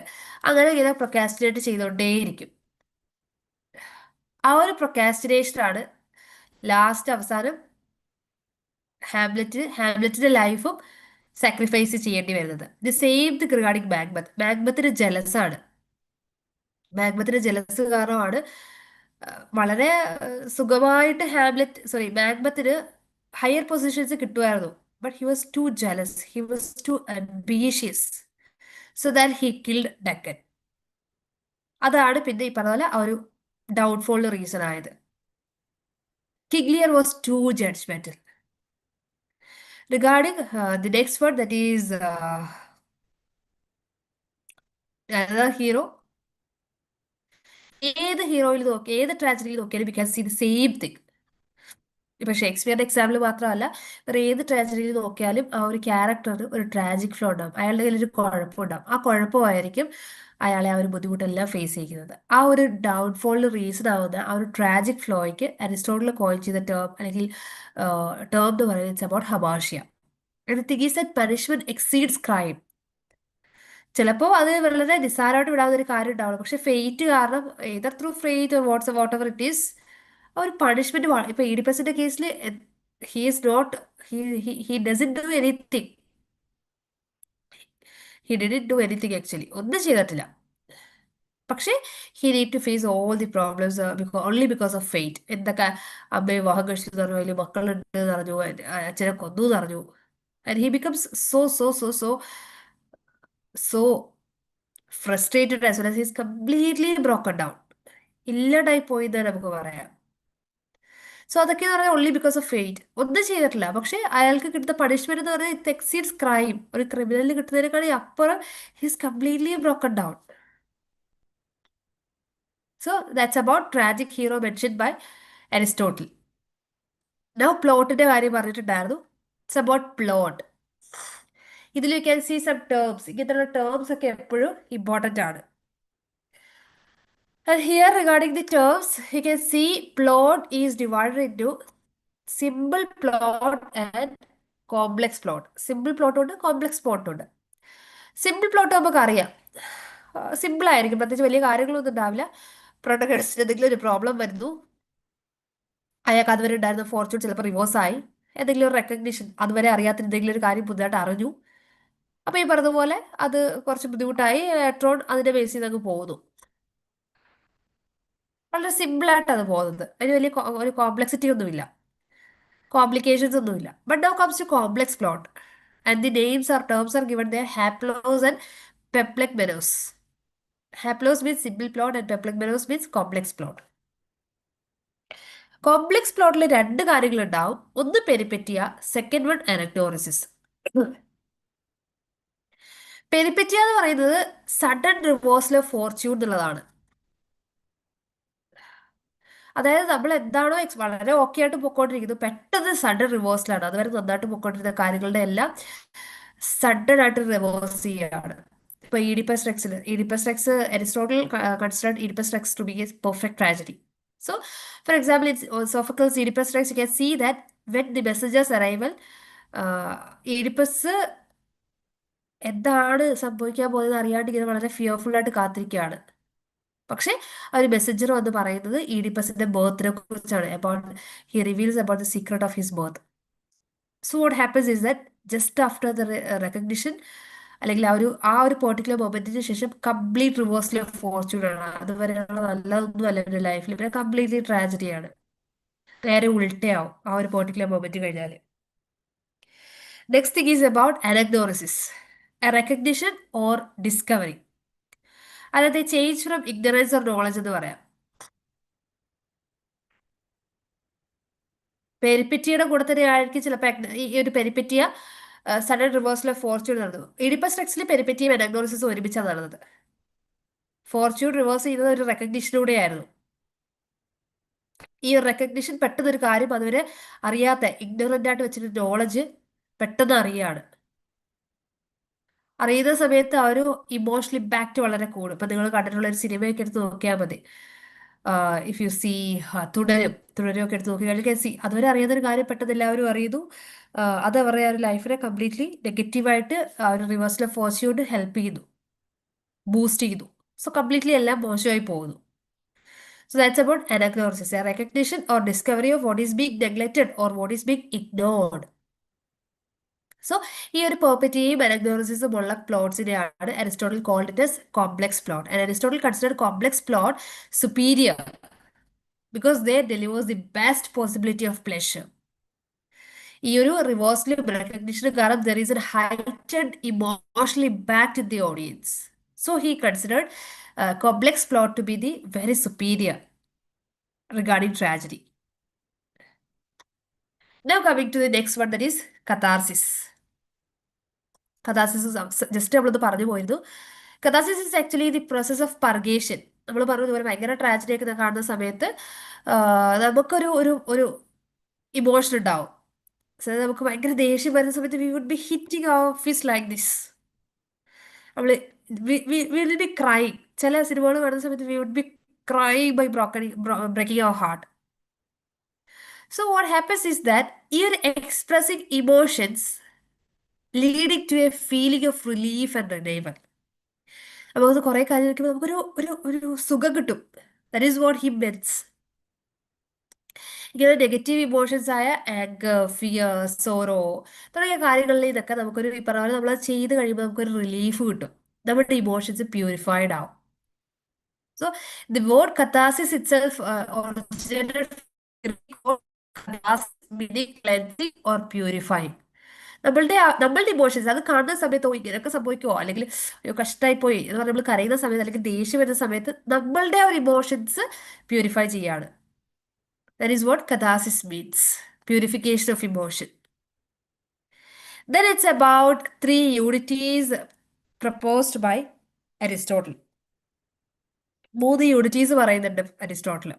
അങ്ങനെ ഇങ്ങനെ പ്രൊക്കാസ്റ്റിനേറ്റ് ചെയ്തോണ്ടേയിരിക്കും. ആ ഒരു പ്രൊക്കാസ്റ്റിനേഷനാണ് ലാസ്റ്റ് അവസാനം ഹാംലെറ്റിന്റെ ലൈഫും സാക്രിഫൈസ് ചെയ്യേണ്ടി വരുന്നത്. The same thing regarding Macbeth. മാക്ബത്തിന് ജലസ് ആണ്. മാക്ബത്തിന് ജലസ് കാരണമാണ് വളരെ സുഖമായിട്ട് മാക്ബത്തിന് ഹയർ പൊസിഷൻസ് കിട്ടുമായിരുന്നു. but he was too jealous, he was too ambitious, so that he killed Deccan. അതാണ് പിന്നെ ഈ പറഞ്ഞ പോലെ ആ ഒരു ഡൗൺഫോളിന് റീസൺ ആയത്. Kiglier was too judgmental. Regarding the next word, that is another hero. ഏത് ഹീറോയിൽ നോക്കി ഏത് ട്രാജഡിയിൽ നോക്കിയാലും we can see the same thing. ഇപ്പൊ ഷേക്സ്പിയറിന്റെ എക്സാമ്പിൾ മാത്രമല്ല, വേറെ ഏത് ട്രാജഡിയിൽ നോക്കിയാലും ആ ഒരു ക്യാരക്ടറിന് ഒരു ട്രാജിക് ഫ്ലോ ഉണ്ടാവും, അയാളുടെ കയ്യിൽ ഒരു കുഴപ്പമുണ്ടാവും. ആ കുഴപ്പമായിരിക്കും അയാളെ ആ ഒരു ബുദ്ധിമുട്ടെല്ലാം ഫേസ് ചെയ്യുന്നത്. ആ ഒരു ഡൗൺഫോളിന് റീസൺ ആവുന്ന ആ ഒരു ട്രാജിക് ഫ്ലോയ്ക്ക് അരിസ്റ്റോട്ടിൽ കോയിൻ ചെയ്ത ടേം അല്ലെങ്കിൽ ടേം എന്ന് പറയുന്നത് it's about hamartia. And the thing is that punishment exceeds crime. ചിലപ്പോൾ അത് വളരെ നിസ്സാരമായിട്ട് വിടാവുന്ന ഒരു കാര്യം ഉണ്ടാവുള്ളൂ, പക്ഷെ ഫെയ്റ്റ് കാരണം either through fate or whatever it is ഒരു പണിഷ്മെന്റ്. ഇപ്പൊ ഈഡിപ്പസിന്റെ കേസിൽ he is not he doesn't do anything, he didn't do anything actually, ഒന്നും ചെയ്തിട്ടില്ല. പക്ഷേ he need to face all the problems only because of fate. എന്തൊക്കെ അമ്മയെ വിവാഹം കഴിച്ചു എന്ന് പറഞ്ഞു, അതിൽ മക്കളുണ്ട് എന്ന് പറഞ്ഞു, അച്ഛനെ കൊന്നു എന്ന് പറഞ്ഞു. And he becomes so frustrated as well as he's completely broken down. ഇല്ലടായി പോയി എന്ന് നമുക്ക് പറയാം. സോ അതൊക്കെ എന്ന് പറഞ്ഞാൽ ഓൺലി ബിക്കോസ് ഓഫ് ഫെയ്റ്റ്, ഒന്നും ചെയ്തിട്ടില്ല. പക്ഷെ അയാൾക്ക് കിട്ടുന്ന പണിഷ്മെന്റ് എന്ന് പറഞ്ഞാൽ ഇറ്റ് എക്സീഡ്സ് ക്രൈം. ഒരു ക്രിമിനലിന് കിട്ടുന്നതിനേക്കാൾ അപ്പുറം his completely broken down. So that's about tragic hero mentioned by Aristotle. Now പ്ലോട്ടിന്റെ കാര്യം പറഞ്ഞിട്ടുണ്ടായിരുന്നു. It's about plot. ഇതിൽ you can see some terms. ഇങ്ങനത്തെ ടേംസ് ഒക്കെ എപ്പോഴും ഇമ്പോർട്ടൻ്റ് ആണ്. And here regarding the terms, you can see plot is divided into simple plot and complex plot. Simple plot ഉണ്ട്, complex plot ഉണ്ട്. Simple plot നമുക്ക് അറിയാം, simple ആയിരിക്കും, പ്രത്യേകിച്ച് വലിയ കാര്യങ്ങളൊന്നും ഉണ്ടാവില്ല. പ്രൊട്ടഗണിസ്റ്റിന് എന്തെങ്കിലും ഒരു പ്രോബ്ലം വരുന്നു, അയാൾക്ക് അതുവരെ ഉണ്ടായിരുന്ന ഫോർച്യൂൺ ചിലപ്പോൾ റിവേഴ്സ് ആയി, എന്തെങ്കിലും ഒരു റെക്കഗ്നിഷൻ, അതുവരെ അറിയാത്ത എന്തെങ്കിലും ഒരു കാര്യം പുതുതായിട്ട് അറിഞ്ഞു. അപ്പൊ ഈ പറഞ്ഞതുപോലെ അത് കുറച്ച് ബുദ്ധിമുട്ടായി, ഇലക്ട്രോൺ അതിന്റെ ബേസ് ചെയ്ത് അങ്ങ് പോകുന്നു. വളരെ സിമ്പിൾ ആയിട്ട് അത് പോകുന്നത്, അതിന് വലിയ ഒരു കോംപ്ലക്സിറ്റി ഒന്നുമില്ല, കോംപ്ലിക്കേഷൻസ് ഒന്നുമില്ല. But now comes to complex plot and the names are terms are given there haplous and peplegmenos. Haplous means simple plot and peplegmenos means complex plot. Complex പ്ലോട്ടിൽ രണ്ട് കാര്യങ്ങൾ ഉണ്ടാവും. ഒന്ന് പെരിപെറ്റിയ, സെക്കൻഡ് വൺ അനക്ടോറിസിസ്. പെരിപെറ്റിയ എന്ന് പറയുന്നത് sudden reversal of Fortune എന്നുള്ളതാണ്. അതായത് നമ്മൾ എന്താണോ വളരെ ഓക്കെ ആയിട്ട് പൊക്കോണ്ടിരിക്കുന്നത്, പെട്ടെന്ന് സഡൻ റിവേഴ്സലാണ്. അതുവരെ നന്നായിട്ട് പൊക്കോണ്ടിരുന്ന കാര്യങ്ങളുടെ എല്ലാം സഡൻ ആയിട്ട് റിവേഴ്സ് ചെയ്യുകയാണ്. ഇപ്പൊ Oedipus Rex Aristotle considered Oedipus Rex to be a perfect tragedy. So, for example, in Sophocles' Oedipus Rex, you can see that when the messenger's arrival, Oedipus എന്താണ് സംഭവിക്കാൻ പോകുന്നത് അറിയാണ്ട് ഇങ്ങനെ വളരെ ഫിയർഫുൾ ആയിട്ട് കാത്തിരിക്കുകയാണ്. പക്ഷെ ആ ഒരു മെസ്സഞ്ചർ വന്ന് പറയുന്നത് ഈഡിപ്പസിന്റെ ബർത്തിനെ കുറിച്ചാണ്. About he reveals about the secret of his birth. So what happens is that just after the recognition, അല്ലെങ്കിൽ ആ ഒരു പെർട്ടിക്കുലർ മൊമെന്റിന് ശേഷം കംപ്ലീറ്റ് റിവേഴ്സൽ ഓഫ് ഫോർച്യൂൺ ആണ്. അതുവരെയുള്ള നല്ലതൊന്നും അല്ല എൻ്റെ ലൈഫിൽ, പിന്നെ കംപ്ലീറ്റ്ലി ട്രാജഡിയാണ്. നേരെ ഉൾട്ടയാവും ആ ഒരു പെർട്ടിക്കുലർ മൊമെന്റ് കഴിഞ്ഞാൽ. Next thing is about anagnorisis, a recognition or discovery. അതായത് change from ignorance or knowledge എന്ന് പറയാം. പെരിപ്പറ്റിയുടെ കൂടെ തന്നെ ആയിരിക്കും ചിലപ്പോൾ ഈ ഒരു പെരിപ്പറ്റിയ സഡൻ റിവേഴ്സൽ ഓഫ് ഫോർച്യൂൺ നടന്നു. ഈഡിപ്പസ് റെക്സിൽ പെരിപ്പറ്റിയും അനഗ്നോറിസിസും ഒരുമിച്ചാണ് നടന്നത്. ഫോർച്യൂൺ റിവേഴ്സ് ചെയ്യുന്നത് ഒരു റെക്കഗ്നിഷനിലൂടെയായിരുന്നു. ഈ ഒരു റെക്കഗ്നിഷൻ പെട്ടെന്ന് ഒരു കാര്യം അതുവരെ അറിയാത്ത ഇഗ്നോറൻ്റ് ആയിട്ട് വെച്ചിട്ട് നോളജ് പെട്ടെന്ന് അറിയുന്ന സമയത്ത് ആ ഒരു ഇമോഷണൽ ഇമ്പാക്റ്റ് വളരെ കൂടും. ഇപ്പൊ നിങ്ങൾ കണ്ടിട്ടുള്ള ഒരു സിനിമയൊക്കെ എടുത്ത് നോക്കിയാൽ മതി. ഇഫ് യു സീ തുടരും ഒക്കെ എടുത്ത് നോക്കി കഴിഞ്ഞാൽ സി അതുവരെ അറിയാത്തൊരു കാര്യം പെട്ടെന്ന് എല്ലാവരും അറിയുന്നു. അത് അവരുടെ ആ ഒരു ലൈഫിനെ കംപ്ലീറ്റ്ലി നെഗറ്റീവായിട്ട് ആ ഒരു റിവേഴ്സൽ ഓഫ് ഫോർച്യൂൺ ഹെൽപ്പ് ചെയ്യുന്നു, ബൂസ്റ്റ് ചെയ്യുന്നു. സോ കംപ്ലീറ്റ്ലി എല്ലാം മോശമായി പോകുന്നു. So that's about anagnosis, a recognition or discovery of what is being neglected or what is being ignored. So ഈ ഒരു പെർപെറ്റിയും അനഗ്നോറിസിസും ഉള്ള പ്ലോട്ട്സിനെയാണ് Aristotle called it as complex plot. And Aristotle considered complex plot superior because they delivers the best possibility of pleasure. ഈ ഒരു reversal recognition കാരണം there is a ഹൈറ്റഡ് emotional impact in the audience. So he considered complex plot to be the very superior regarding tragedy. Now coming to the next one, that is catharsis. Catharsis is just നമ്മളത് പറഞ്ഞു പോയിരുന്നു. Catharsis is actually the process of purgation. നമ്മൾ പറഞ്ഞതുപോലെ ഭയങ്കര tragedy ഒക്കെ കാണുന്ന സമയത്ത് നമുക്കൊരു ഒരു ഒരു ഇമോഷൻ ഉണ്ടാവും. നമുക്ക് ഭയങ്കര ദേഷ്യം വരുന്ന സമയത്ത് we would be hitting our fist like this. നമ്മൾ വിൽ ബി ക്രൈങ്. ചില സിനിമകൾ കാണുന്ന സമയത്ത് we would be crying by breaking our heart. So what happens is that you're expressing emotions leading to a feeling of relief and renewal. നമുക്കത് കുറെ കാര്യം നോക്കുമ്പോൾ നമുക്കൊരു ഒരു ഒരു സുഖം കിട്ടും. That is what he men's. ഇങ്ങനെ നെഗറ്റീവ് ഇമോഷൻസ് ആയ ആങ്കർ, ഫിയർ, സോറോ തുടങ്ങിയ കാര്യങ്ങളിൽ ഇതൊക്കെ നമുക്കൊരു ഈ പറഞ്ഞ പോലെ നമ്മൾ ചെയ്ത് കഴിയുമ്പോൾ നമുക്കൊരു റിലീഫ് കിട്ടും. നമ്മുടെ ഇമോഷൻസ് പ്യൂരിഫൈഡ് ആവും. So the word catharsis itself originated from catharsis, meaning cleansing or purifying. നമ്മളുടെ ഇമോഷൻസ് അത് കാണുന്ന സമയത്തോ ഇങ്ങനെയൊക്കെ സംഭവിക്കുമോ അല്ലെങ്കിൽ അയ്യോ കഷ്ടമായി പോയി എന്ന് പറഞ്ഞാൽ നമ്മൾ കരയുന്ന സമയത്ത് അല്ലെങ്കിൽ ദേഷ്യം വരുന്ന സമയത്ത് നമ്മളുടെ ഒരു ഇമോഷൻസ് പ്യൂരിഫൈ ചെയ്യാണ്. That is what catharsis means, purification of emotion. Then it's about 3 unities proposed by Aristotle. 3 unities പറയുന്നുണ്ട് അരിസ്റ്റോട്ടിൽ.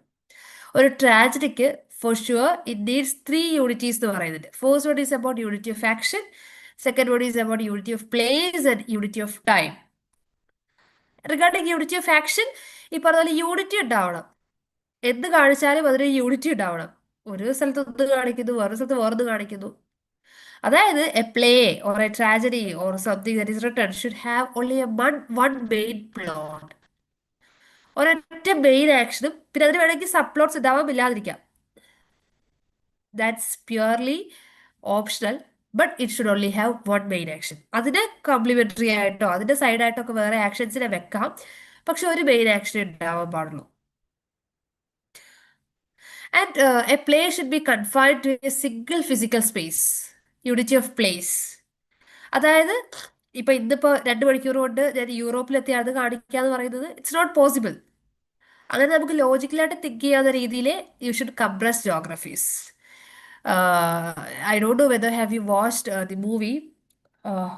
ഒരു ട്രാജഡിക്ക് for sure it needs 3 unities എന്ന് പറയുന്നുണ്ട്. First one is about unity of action, second one is about unity of place and unity of time. Regarding unity of action, ഈ പറഞ്ഞ പോലെ unity ഉണ്ടാവണം. എന്ത് കാണിച്ചാലും അതിന് യൂണിറ്റി ഉണ്ടാവണം. ഒരു സ്ഥലത്ത് ഒന്ന് കാണിക്കുന്നു, വേറൊരു സ്ഥലത്ത് വേറൊന്ന് കാണിക്കുന്നു. അതായത് a play or a tragedy or something that is written should have only a one main plot. ഒരൊറ്റ മെയിൻ ആക്ഷനും പിന്നെ അതിന് വേണമെങ്കിൽ സബ് പ്ലോട്ട്സ് ഉണ്ടാവാൻ ഇല്ലാതിരിക്കാം. That's purely optional, but it should only have one main action. അതിന് complementary ആയിട്ടോ അതിന്റെ സൈഡായിട്ടോ ഒക്കെ വേറെ ആക്ഷൻസിനെ വെക്കാം, പക്ഷെ ഒരു മെയിൻ ആക്ഷൻ ഉണ്ടാവാൻ പാടുള്ളൂ. And a play should be confined to a single physical space, unity of place. അതായത് ഇപ്പൊ ഇന്നിപ്പോ 2 മണിക്കൂർ കൊണ്ട് ഞാൻ യൂറോപ്പിലെത്തി അത് കാണിക്കാന്ന് പറയുന്നത് ഇറ്റ്സ് നോട്ട് പോസിബിൾ. അങ്ങനെ നമുക്ക് ലോജിക്കലായിട്ട് തിങ്ക് ചെയ്യാവുന്ന രീതിയിൽ you should compress geographies. I don't know whether have you watched the movie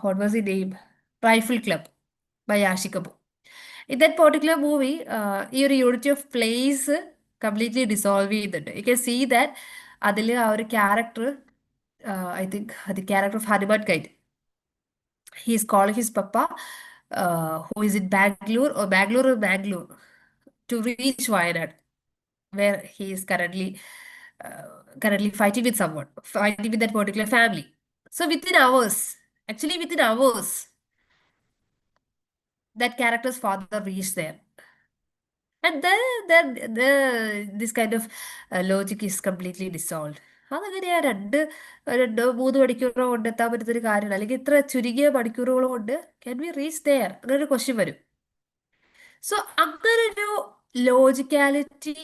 what was the name, Rifle Club by Ashiq Kapoor. In that particular movie ഈ ഒരു unity of place completely dissolve ചെയ്യുന്നുണ്ട്. You can see that അതിൽ ആ ഒരു character, I think the character of Hanuman Kite, he is calling his papa who is in Bangalore to reach Wayanad, where he is currently fighting with someone, fighting with that particular family. So within hours, that character's father reached there. And this kind of logic is completely dissolved. അതങ്ങനെയാ 2-3 മണിക്കൂറോ കൊണ്ട് എത്താൻ പറ്റുന്നൊരു കാര്യമാണ്, അല്ലെങ്കിൽ ഇത്ര ചുരുങ്ങിയ മണിക്കൂറുകൾ കൊണ്ട് ക്യാൻ വി റീച്ച് ദെയർ, അങ്ങനെ ഒരു ക്വസ്റ്റ്യൻ വരും. സോ അങ്ങനൊരു ലോജിക്കാലിറ്റി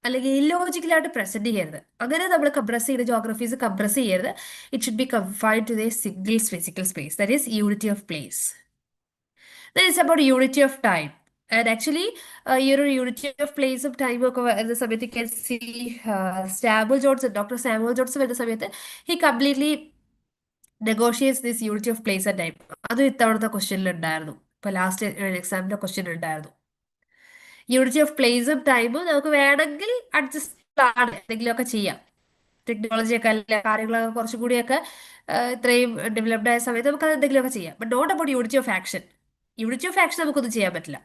അല്ലെങ്കിൽ ഇല്ലോജിക്കലായിട്ട് പ്രസന്റ് ചെയ്യരുത്. അങ്ങനെ നമ്മൾ കംപ്രസ് ചെയ്ത് ജോഗ്രഫീസ് കംപ്രസ് ചെയ്യരുത്. It should be confined to the single physical space, that is unity of place. That is about unity of time. And actually, ഈ ഒരു യൂണിറ്റി ഓഫ് പ്ലേസും ടൈമും ഒക്കെ വരുന്ന സമയത്ത് can see doctor Samuel Johnson വരുന്ന സമയത്ത് he completely negotiates this unity of place and time. അതും ഇത്തവണത്തെ ക്വസ്റ്റ്യനിൽ ഉണ്ടായിരുന്നു, ഇപ്പൊ ലാസ്റ്റ് എക്സാമിന്റെ ക്വസ്റ്റ്യൻ ഉണ്ടായിരുന്നു. യൂണിറ്റി ഓഫ് പ്ലേസും ടൈമും നമുക്ക് വേണമെങ്കിൽ അഡ്ജസ്റ്റ് ആണ്, എന്തെങ്കിലുമൊക്കെ ചെയ്യാം. ടെക്നോളജി ഒക്കെ അല്ല കാര്യങ്ങളൊക്കെ കുറച്ചും കൂടിയൊക്കെ ഇത്രയും ഡെവലപ്ഡ് ആയ സമയത്ത് നമുക്ക് അത് എന്തെങ്കിലുമൊക്കെ ചെയ്യാം. But not about unity of action. Unity of action നമുക്കൊന്നും ചെയ്യാൻ പറ്റില്ല.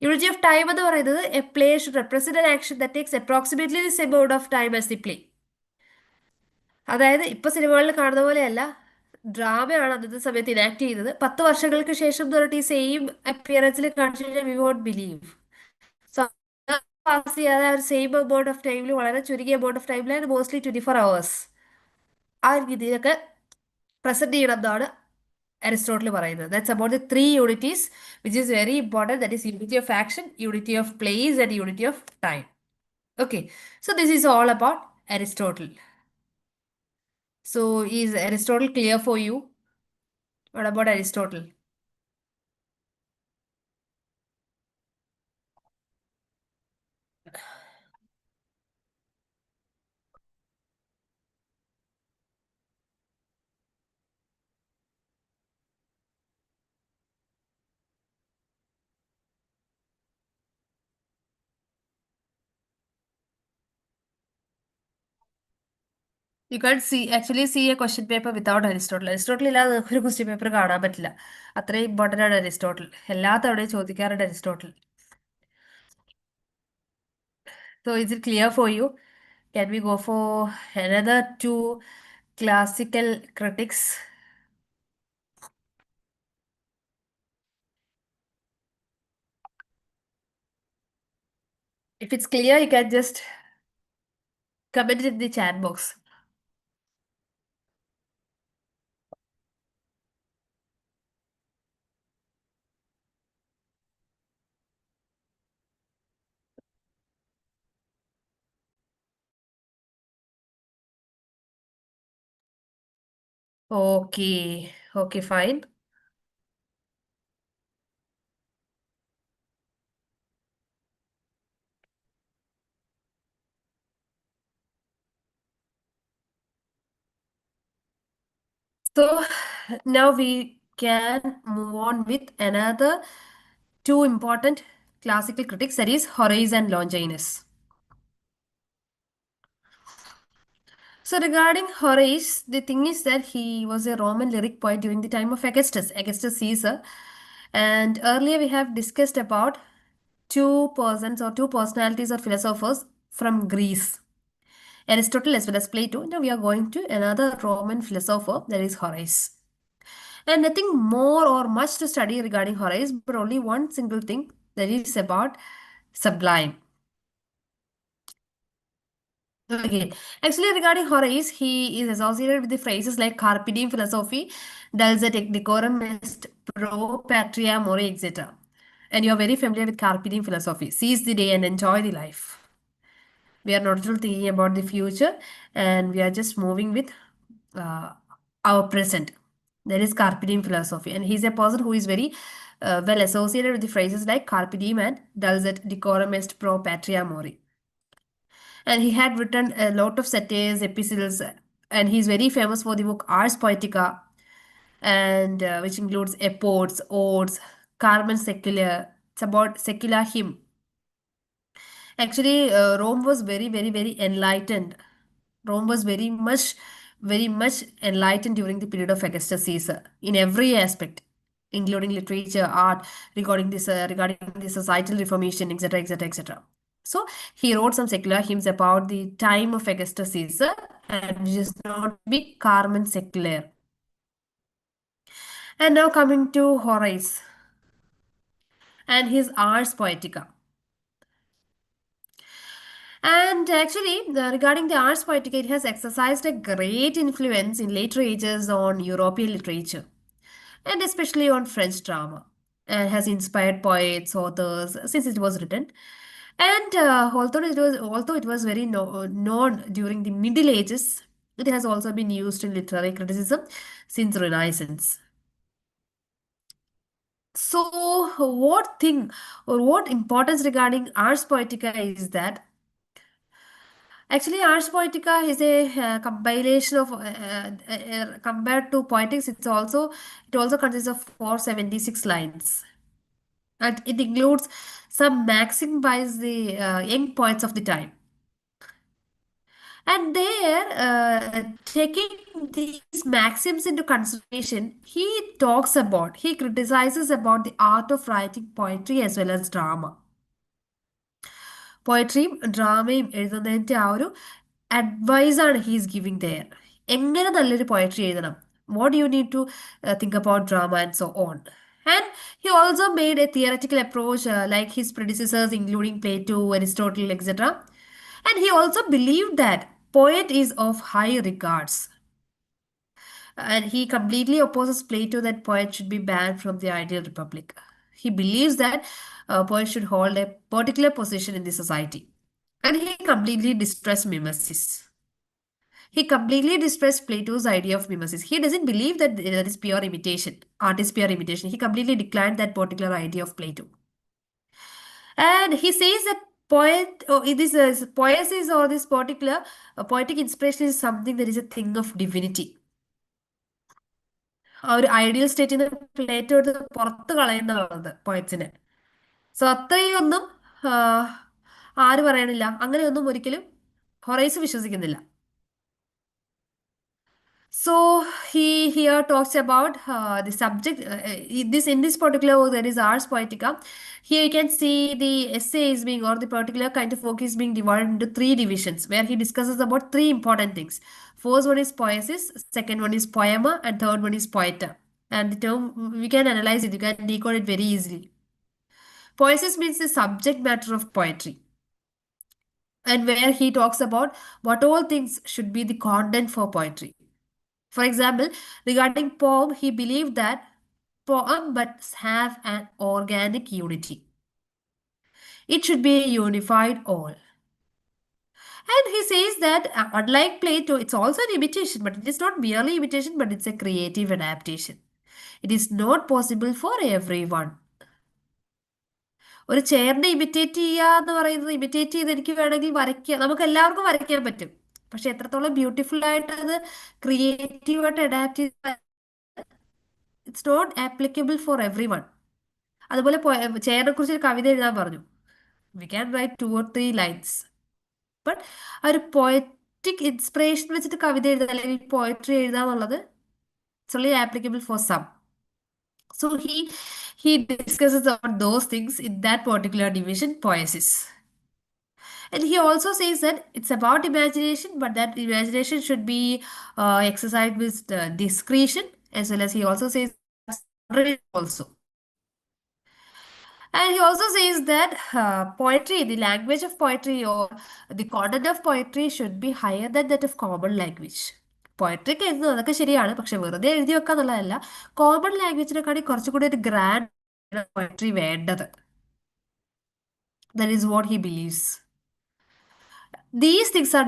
യൂണിറ്റി ഓഫ് ടൈം എന്ന് പറയുന്നത് a play should represent an action that takes approximately this amount of time as the play. അതായത് ഇപ്പൊ സിനിമകളിൽ കാണുന്ന പോലെയല്ല, ഡ്രാമയാണ് അന്നത്തെ സമയത്ത് ഇനാക്ട് ചെയ്യുന്നത്. 10 വർഷങ്ങൾക്ക് ശേഷം എന്ന് പറഞ്ഞിട്ട് ഈ സെയിം അപ്പിയറൻസിൽ കാണിച്ചു കഴിഞ്ഞാൽ we won't believe. So pass ചെയ്യാതെ ഒരു സെയിം എമൗണ്ട് ഓഫ് ടൈമിൽ, വളരെ ചുരുങ്ങിയ എമൗണ്ട് ഓഫ് ടൈമിൽ, മോസ്റ്റ്ലി 24 hours ആ രീതിയിലൊക്കെ പ്രസന്റ് ചെയ്യണം എന്നാണ് അരിസ്റ്റോട്ടിൽ പറയുന്നത്. That's about the 3 unities which is very important. That is unity of action, unity of place and unity of time. Okay, so this is all about Aristotle. So is Aristotle clear for you? What about Aristotle? You can't see a question paper without Aristotle. Aristotle ഇല്ലാതെ നമുക്ക് ഒരു question paper കാണാൻ പറ്റില്ല. അത്രയും important ആണ് Aristotle. എല്ലാ തവണയും ചോദിക്കാറുണ്ട് Aristotle. So is it clear for you? Can we go for another two classical critics? If it's clear, you can just comment it in the chat box. Okay, okay, fine. So now we can move on with another two important classical critics, that is Horace and Longinus. So regarding Horace, the thing is that he was a Roman lyric poet during the time of Augustus Caesar. And earlier we have discussed about two persons or two personalities or philosophers from Greece, Aristotle as well as Plato. Now we are going to another Roman philosopher, that is Horace. And nothing more or much to study regarding Horace, but only one single thing, that is about sublime. Okay. Actually, regarding Horace, he is associated with the phrases like carpe diem philosophy, dulce et decorum est pro patria more, etc. And you're very familiar with carpe diem philosophy. Seize the day and enjoy the life. We are not at all thinking about the future, and we are just moving with uh, our present. That is carpe diem philosophy. And he's a person who is very well associated with the phrases like carpe diem and dulce et decorum est pro patria more. And he had written a lot of satires, epistles, and he's very famous for the book Ars Poetica, and which includes epodes, odes, Carmen Secular. It's about secular hymn. Actually, Rome was very, very, very enlightened. Rome was very much enlightened during the period of Augustus Caesar in every aspect, including literature, art, regarding the societal reformation, etc., etc., etc. So he wrote some secular hymns about the time of Augustus Caesar, and which is known to be Carmen Secular. And now coming to Horace and his Ars Poetica. And actually, regarding the Ars Poetica, it has exercised a great influence in later ages on European literature, and especially on French drama, and has inspired poets, authors since it was written. And although it was very known during the Middle Ages, it has also been used in literary criticism since Renaissance. So, what thing or what importance regarding Ars Poetica is that actually, Ars Poetica is a compilation of compared to poetics. It also consists of 476 lines, and it includes some maxims by the young poets of the time. And there, taking these maxims into consideration, he criticizes about the art of writing poetry as well as drama. പോയട്രിയും ഡ്രാമയും എഴുതുന്നതിൻ്റെ ആ ഒരു അഡ്വൈസാണ് he's giving there. എങ്ങനെ നല്ലൊരു poetry എഴുതണം, what you need to think about drama and so on. And he also made a theoretical approach like his predecessors, including Plato, Aristotle, etc. And he also believed that poet is of high regards. And he completely opposes Plato that poets should be banned from the ideal republic. He believes that poets should hold a particular position in the society. And he completely distrusts mimesis. He completely dispressed Plato's idea of mimesis. He doesn't believe that that is pure imitation, art is pure imitation. He completely declined that particular idea of Plato. And he says that this poiesis or this particular poetic inspiration is something that is a thing of divinity. ആ ഒരു ideal സ്റ്റേറ്റിൽ നിന്ന് Plato എടുത്ത് പുറത്ത് കളയുന്നതാണ് പോയറ്റ്സിനെ. So അത്രയൊന്നും ആര് പറയണില്ല, അങ്ങനെയൊന്നും ഒരിക്കലും ഹൊറൈസ് വിശ്വസിക്കുന്നില്ല. So he here talks about the subject. This in this particular work, that is Ars Poetica. Here you can see the essay is being, or the particular kind of work is being divided into three divisions, where he discusses about three important things. First one is poiesis, second one is poema, and third one is poeta. And the term we can analyze it, you can decode it very easily. Poiesis means the subject matter of poetry, and where he talks about what all things should be the content for poetry. For example, regarding poem, he believed that poem must have an organic unity. It should be a unified all. And he says that unlike Plato, it's also an imitation, but it is not merely imitation, but it's a creative adaptation. It is not possible for everyone. ഒരു ചെയറിനെ imitate ചെയ്യുക എന്ന് പറയുന്നത്, imitate ചെയ്ത് എനിക്ക് വേണമെങ്കിൽ വരയ്ക്കുക, നമുക്ക് എല്ലാവർക്കും വരയ്ക്കാൻ പറ്റും. പക്ഷെ എത്രത്തോളം ബ്യൂട്ടിഫുൾ ആയിട്ട് അത് ക്രിയേറ്റീവായിട്ട് അഡാപ്റ്റ് ചെയ്ത്, it's not applicable for everyone. അതുപോലെ ചെയറിനെ കുറിച്ച് ഒരു കവിത എഴുതാൻ പറഞ്ഞു. We can write 2 or 3 lines, but ആ ഒരു പോയറ്റിക് ഇൻസ്പിറേഷൻ വെച്ചിട്ട് കവിത എഴുതുക അല്ലെങ്കിൽ പോയട്രി എഴുതുക എന്നുള്ളത് it's only applicable for some. So he discusses about those things in that particular division, poiesis. And he also says that it's about imagination, but that imagination should be exercised with discretion, as well as he also says also. And he also says that poetry, the language of poetry or the content of poetry should be higher than that of common language. Poetry ഒക്കെ എഴുതുന്നത് അതൊക്കെ ശരിയാണ്, പക്ഷെ വെറുതെ എഴുതി വെക്കുക എന്നുള്ളതല്ല. Common ലാംഗ്വേജിനെക്കാട്ടി കുറച്ചുകൂടി ഒരു ഗ്രാൻഡ് പോയട്രി വേണ്ടത്. That is what he believes. These things are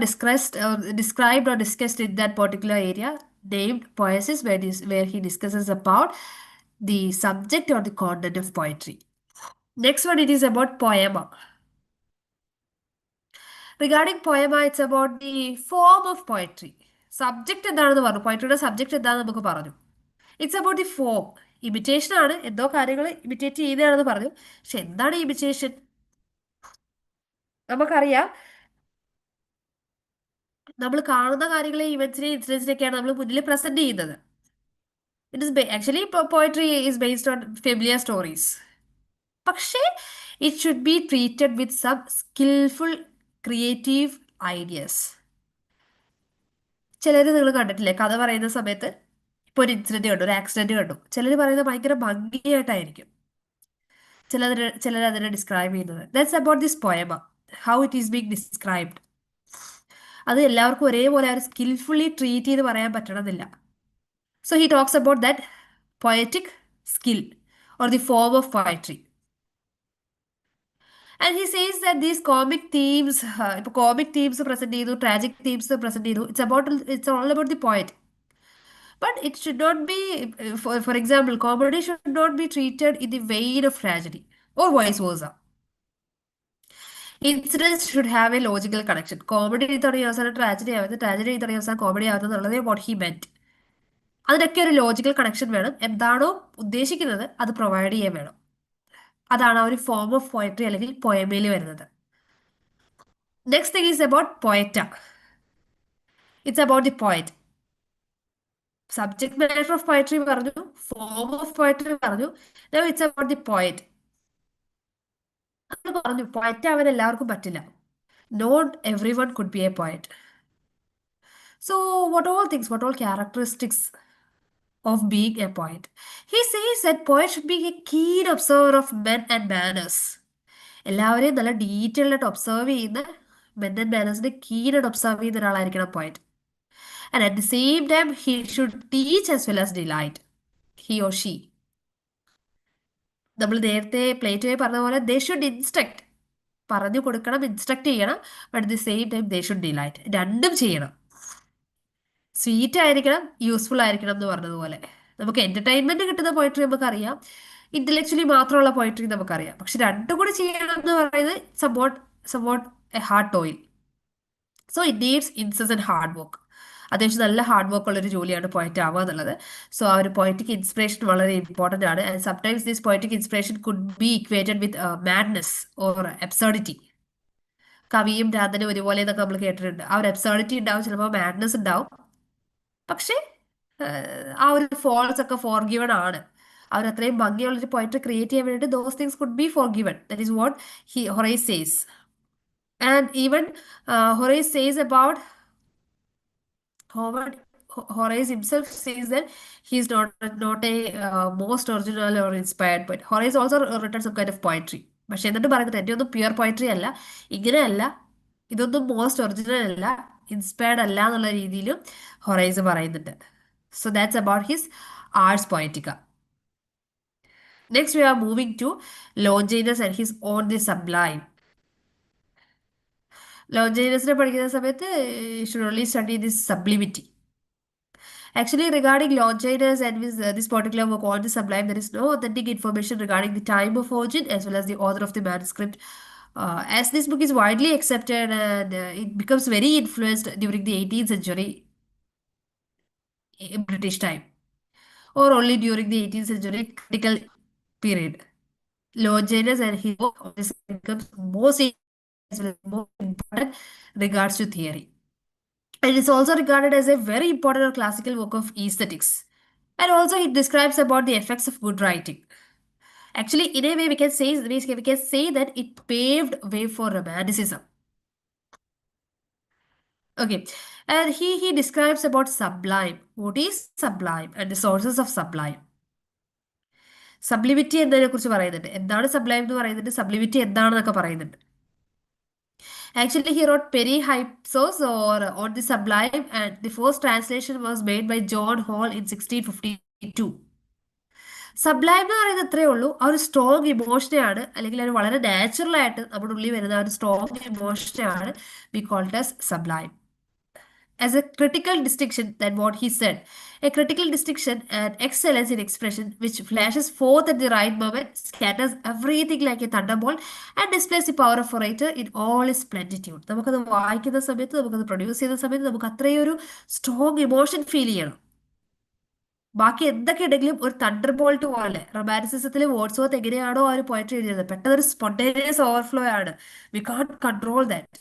described or discussed in that particular area named poiesis, where he discusses about the subject or the content of poetry. Next one, it is about poema. Regarding poema, it's about the form of poetry. Subject എന്താണെന്ന് പറഞ്ഞു, പോയട്രിയുടെ subject എന്താണെന്ന് നമുക്ക് പറഞ്ഞു. It's about the form. Imitation ആണ്, എന്തോ കാര്യങ്ങൾ imitate ചെയ്യുന്നതാണെന്ന് പറഞ്ഞു. പക്ഷെ എന്താണ് ഇമിറ്റേഷൻ? നമുക്കറിയാം, നമ്മൾ കാണുന്ന കാര്യങ്ങളെ, ഇവന്റ്സിനെ, ഇൻസിഡൻസിനെയൊക്കെയാണ് നമ്മൾ മുന്നിൽ പ്രസന്റ് ചെയ്യുന്നത്. It is actually poetry is based on familiar stories. പക്ഷേ it should be treated with some skilful creative ideas. ചിലർ നിങ്ങൾ കണ്ടിട്ടില്ലേ, കഥ പറയുന്ന സമയത്ത് ഇപ്പോൾ ഒരു ഇൻസിഡന്റ് കണ്ടു, ഒരു ആക്സിഡന്റ് കണ്ടു, ചിലർ പറയുന്നത് ഭയങ്കര ഭംഗിയായിട്ടായിരിക്കും ചിലർ അതിനെ ഡിസ്ക്രൈബ് ചെയ്യുന്നത്. That's about this poem, how it is being described. അത് എല്ലാവർക്കും ഒരേപോലെ ഒരു സ്കിൽഫുള്ളി ട്രീറ്റ് ചെയ്ത് പറയാൻ പറ്റണമെന്നില്ല. So he talks about that poetic skill or the form of poetry. And he says that these comic themes, comic themes present ചെയ്തു, tragic themes present ചെയ്തു, it's all about the poet. But it should not be, for example, comedy should not be treated in the vein of tragedy or vice versa. Incidents should have a logical connection. Comedy തുടങ്ങിയ അവസാനം tragedy ആവുന്നത്, tragedy തുടങ്ങിയ അവസാനം comedy ആവുന്നത് എന്നുള്ളത് what he meant. അതിനൊക്കെ ഒരു logical connection വേണം. എന്താണോ ഉദ്ദേശിക്കുന്നത് അത് പ്രൊവൈഡ് ചെയ്യാൻ വേണം. അതാണ് ആ ഒരു ഫോം ഓഫ് പോയട്രി അല്ലെങ്കിൽ പോയമയിൽ വരുന്നത്. Next thing is about poet. It's about the poet. Subject matter of poetry പറഞ്ഞു, ഫോം ഓഫ് പോയട്രി പറഞ്ഞു, now it's about the poet. നമ്മൾ പറഞ്ഞു പോയറ്റ് ആവാൻ എല്ലാവർക്കും പറ്റില്ല. Not everyone could be a poet. So what all characteristics of being a poet? He says that poet should be a keen observer of men and manners. എല്ലാവരെയും നല്ല detail ആയിട്ട് observe ചെയ്യുന്ന, men and മാനേഴ്സിനെ കീനായിട്ട് observe ചെയ്യുന്ന ഒരാളായിരിക്കണം poet. And at the same time he should teach as well as delight, he or she. നമ്മൾ നേരത്തെ പ്ലേറ്റോയെ പറഞ്ഞ പോലെ ദേ ഷുഡ് ഇൻസ്ട്രക്ട്, പറഞ്ഞു കൊടുക്കണം, ഇൻസ്ട്രക്ട് ചെയ്യണം, but at the same time they should delight, രണ്ടും ചെയ്യണം. സ്വീറ്റ് ആയിരിക്കണം, യൂസ്ഫുൾ ആയിരിക്കണം എന്ന് പറഞ്ഞതുപോലെ. നമുക്ക് എന്റർടൈൻമെന്റ് കിട്ടുന്ന പോയിട്രി നമുക്കറിയാം, ഇന്റലക്ച്വലി മാത്രമുള്ള പോയിട്രി നമുക്കറിയാം. പക്ഷെ രണ്ടും കൂടി ചെയ്യണം എന്ന് പറയുന്നത് somewhat somewhat a hard toil. So it needs incessant hard work. അത്യാവശ്യം നല്ല ഹാർഡ് വർക്ക് ഉള്ള ഒരു ജോലിയാണ് പോയറ്റ് ആവുക എന്നുള്ളത്. സോ ആ ഒരു പോയറ്റിക് ഇൻസ്പിറേഷൻ വളരെ ഇമ്പോർട്ടൻ്റ് ആണ്. And sometimes this poetic inspiration could be equated with madness or absurdity. കവിയും രാധനും ഒരുപോലെ എന്നൊക്കെ നമ്മൾ കേട്ടിട്ടുണ്ട്. ആ ഒരു അബ്സർഡിറ്റി ഉണ്ടാവും, ചിലപ്പോൾ മാഡ്നെസ് ഉണ്ടാവും. പക്ഷേ ആ ഒരു ഫോൾസ് ഒക്കെ ഫോർ ഗിവൺ ആണ്. അവർ അത്രയും ഭംഗിയുള്ളൊരു പോയട്രി ക്രിയേറ്റ് ചെയ്യാൻ വേണ്ടിയിട്ട് those things could be forgiven. That is what Horace says. And even Horace says about Howard Horace himself says that he is not a most original or inspired poet. Horace also written some kind of poetry. പക്ഷെ എന്നിട്ട് പറയുന്നത് എൻ്റെ ഒന്നും pure poetry അല്ല, ഇങ്ങനെയല്ല, ഇതൊന്നും most original അല്ല, inspired അല്ല എന്നുള്ള രീതിയിലും ഹൊറൈസ് പറയുന്നുണ്ട്. So that's about his Ars Poetica. Next we are moving to Longinus and his on the sublime. ലോഞ്ചൈനസിനെ പഠിക്കുന്ന സമയത്ത് should only study this sublimity. Actually, regarding Longinus and this particular work on the Sublime, there is no authentic information regarding the time of origin as well as the author of the manuscript. As this book is widely accepted and it becomes very influenced during the 18th century British time, or only during the 18th century critical period. Longinus and his work on this becomes most as well as more important regards to theory. It is also regarded as a very important classical work of aesthetics. And also it describes about the effects of good writing. Actually, in a way, we can say that it paved way for romanticism. Okay, and he describes about sublime. What is sublime and the sources of sublime? Sublimity എന്നതിനെ കുറിച്ച് പറയുന്നുണ്ട്. എന്താണ് sublime എന്ന് പറയുന്നുണ്ട്, sublimity എന്താണെന്നൊക്കെ പറയുന്നുണ്ട്. Actually, he wrote Perihypsos or on the Sublime, and the first translation was made by John Hall in 1652. Sublime എന്ന് പറയുന്നത് ഇത്രയേ ഉള്ളൂ, ആ ഒരു സ്ട്രോങ് ഇമോഷനെയാണ്, അല്ലെങ്കിൽ ഒരു വളരെ നാച്ചുറൽ ആയിട്ട് നമ്മുടെ ഉള്ളിൽ വരുന്ന ആ ഒരു സ്ട്രോങ് ഇമോഷനെയാണ് we called as sublime. As a critical distinction than what he said, a critical distinction and excellence in expression which flashes forth at the right moment, scatters everything like a thunderbolt, and displays the power of orator in all its plenitude. നമുക്കത് വായിക്കുന്ന സമയത്ത്, നമുക്കത് produce ചെയ്യുന്ന സമയത്ത് നമുക്ക് അത്രയൊരു strong emotion feel ചെയ്യണം. ബാക്കി എന്തൊക്കെ ഉണ്ടെങ്കിലും ഒരു തണ്ടർ ബോൾട്ട് പോലെ റൊമാൻറ്റിസിസത്തിൽ വേർഡ്സ്വർത്ത് എങ്ങനെയാണോ ആ ഒരു പോയട്രി എഴുതിയത്, പെട്ടെന്ന് ഒരു സ്പോണ്ടേനിയസ് ഓവർഫ്ലോ ആണ്. We can't control that.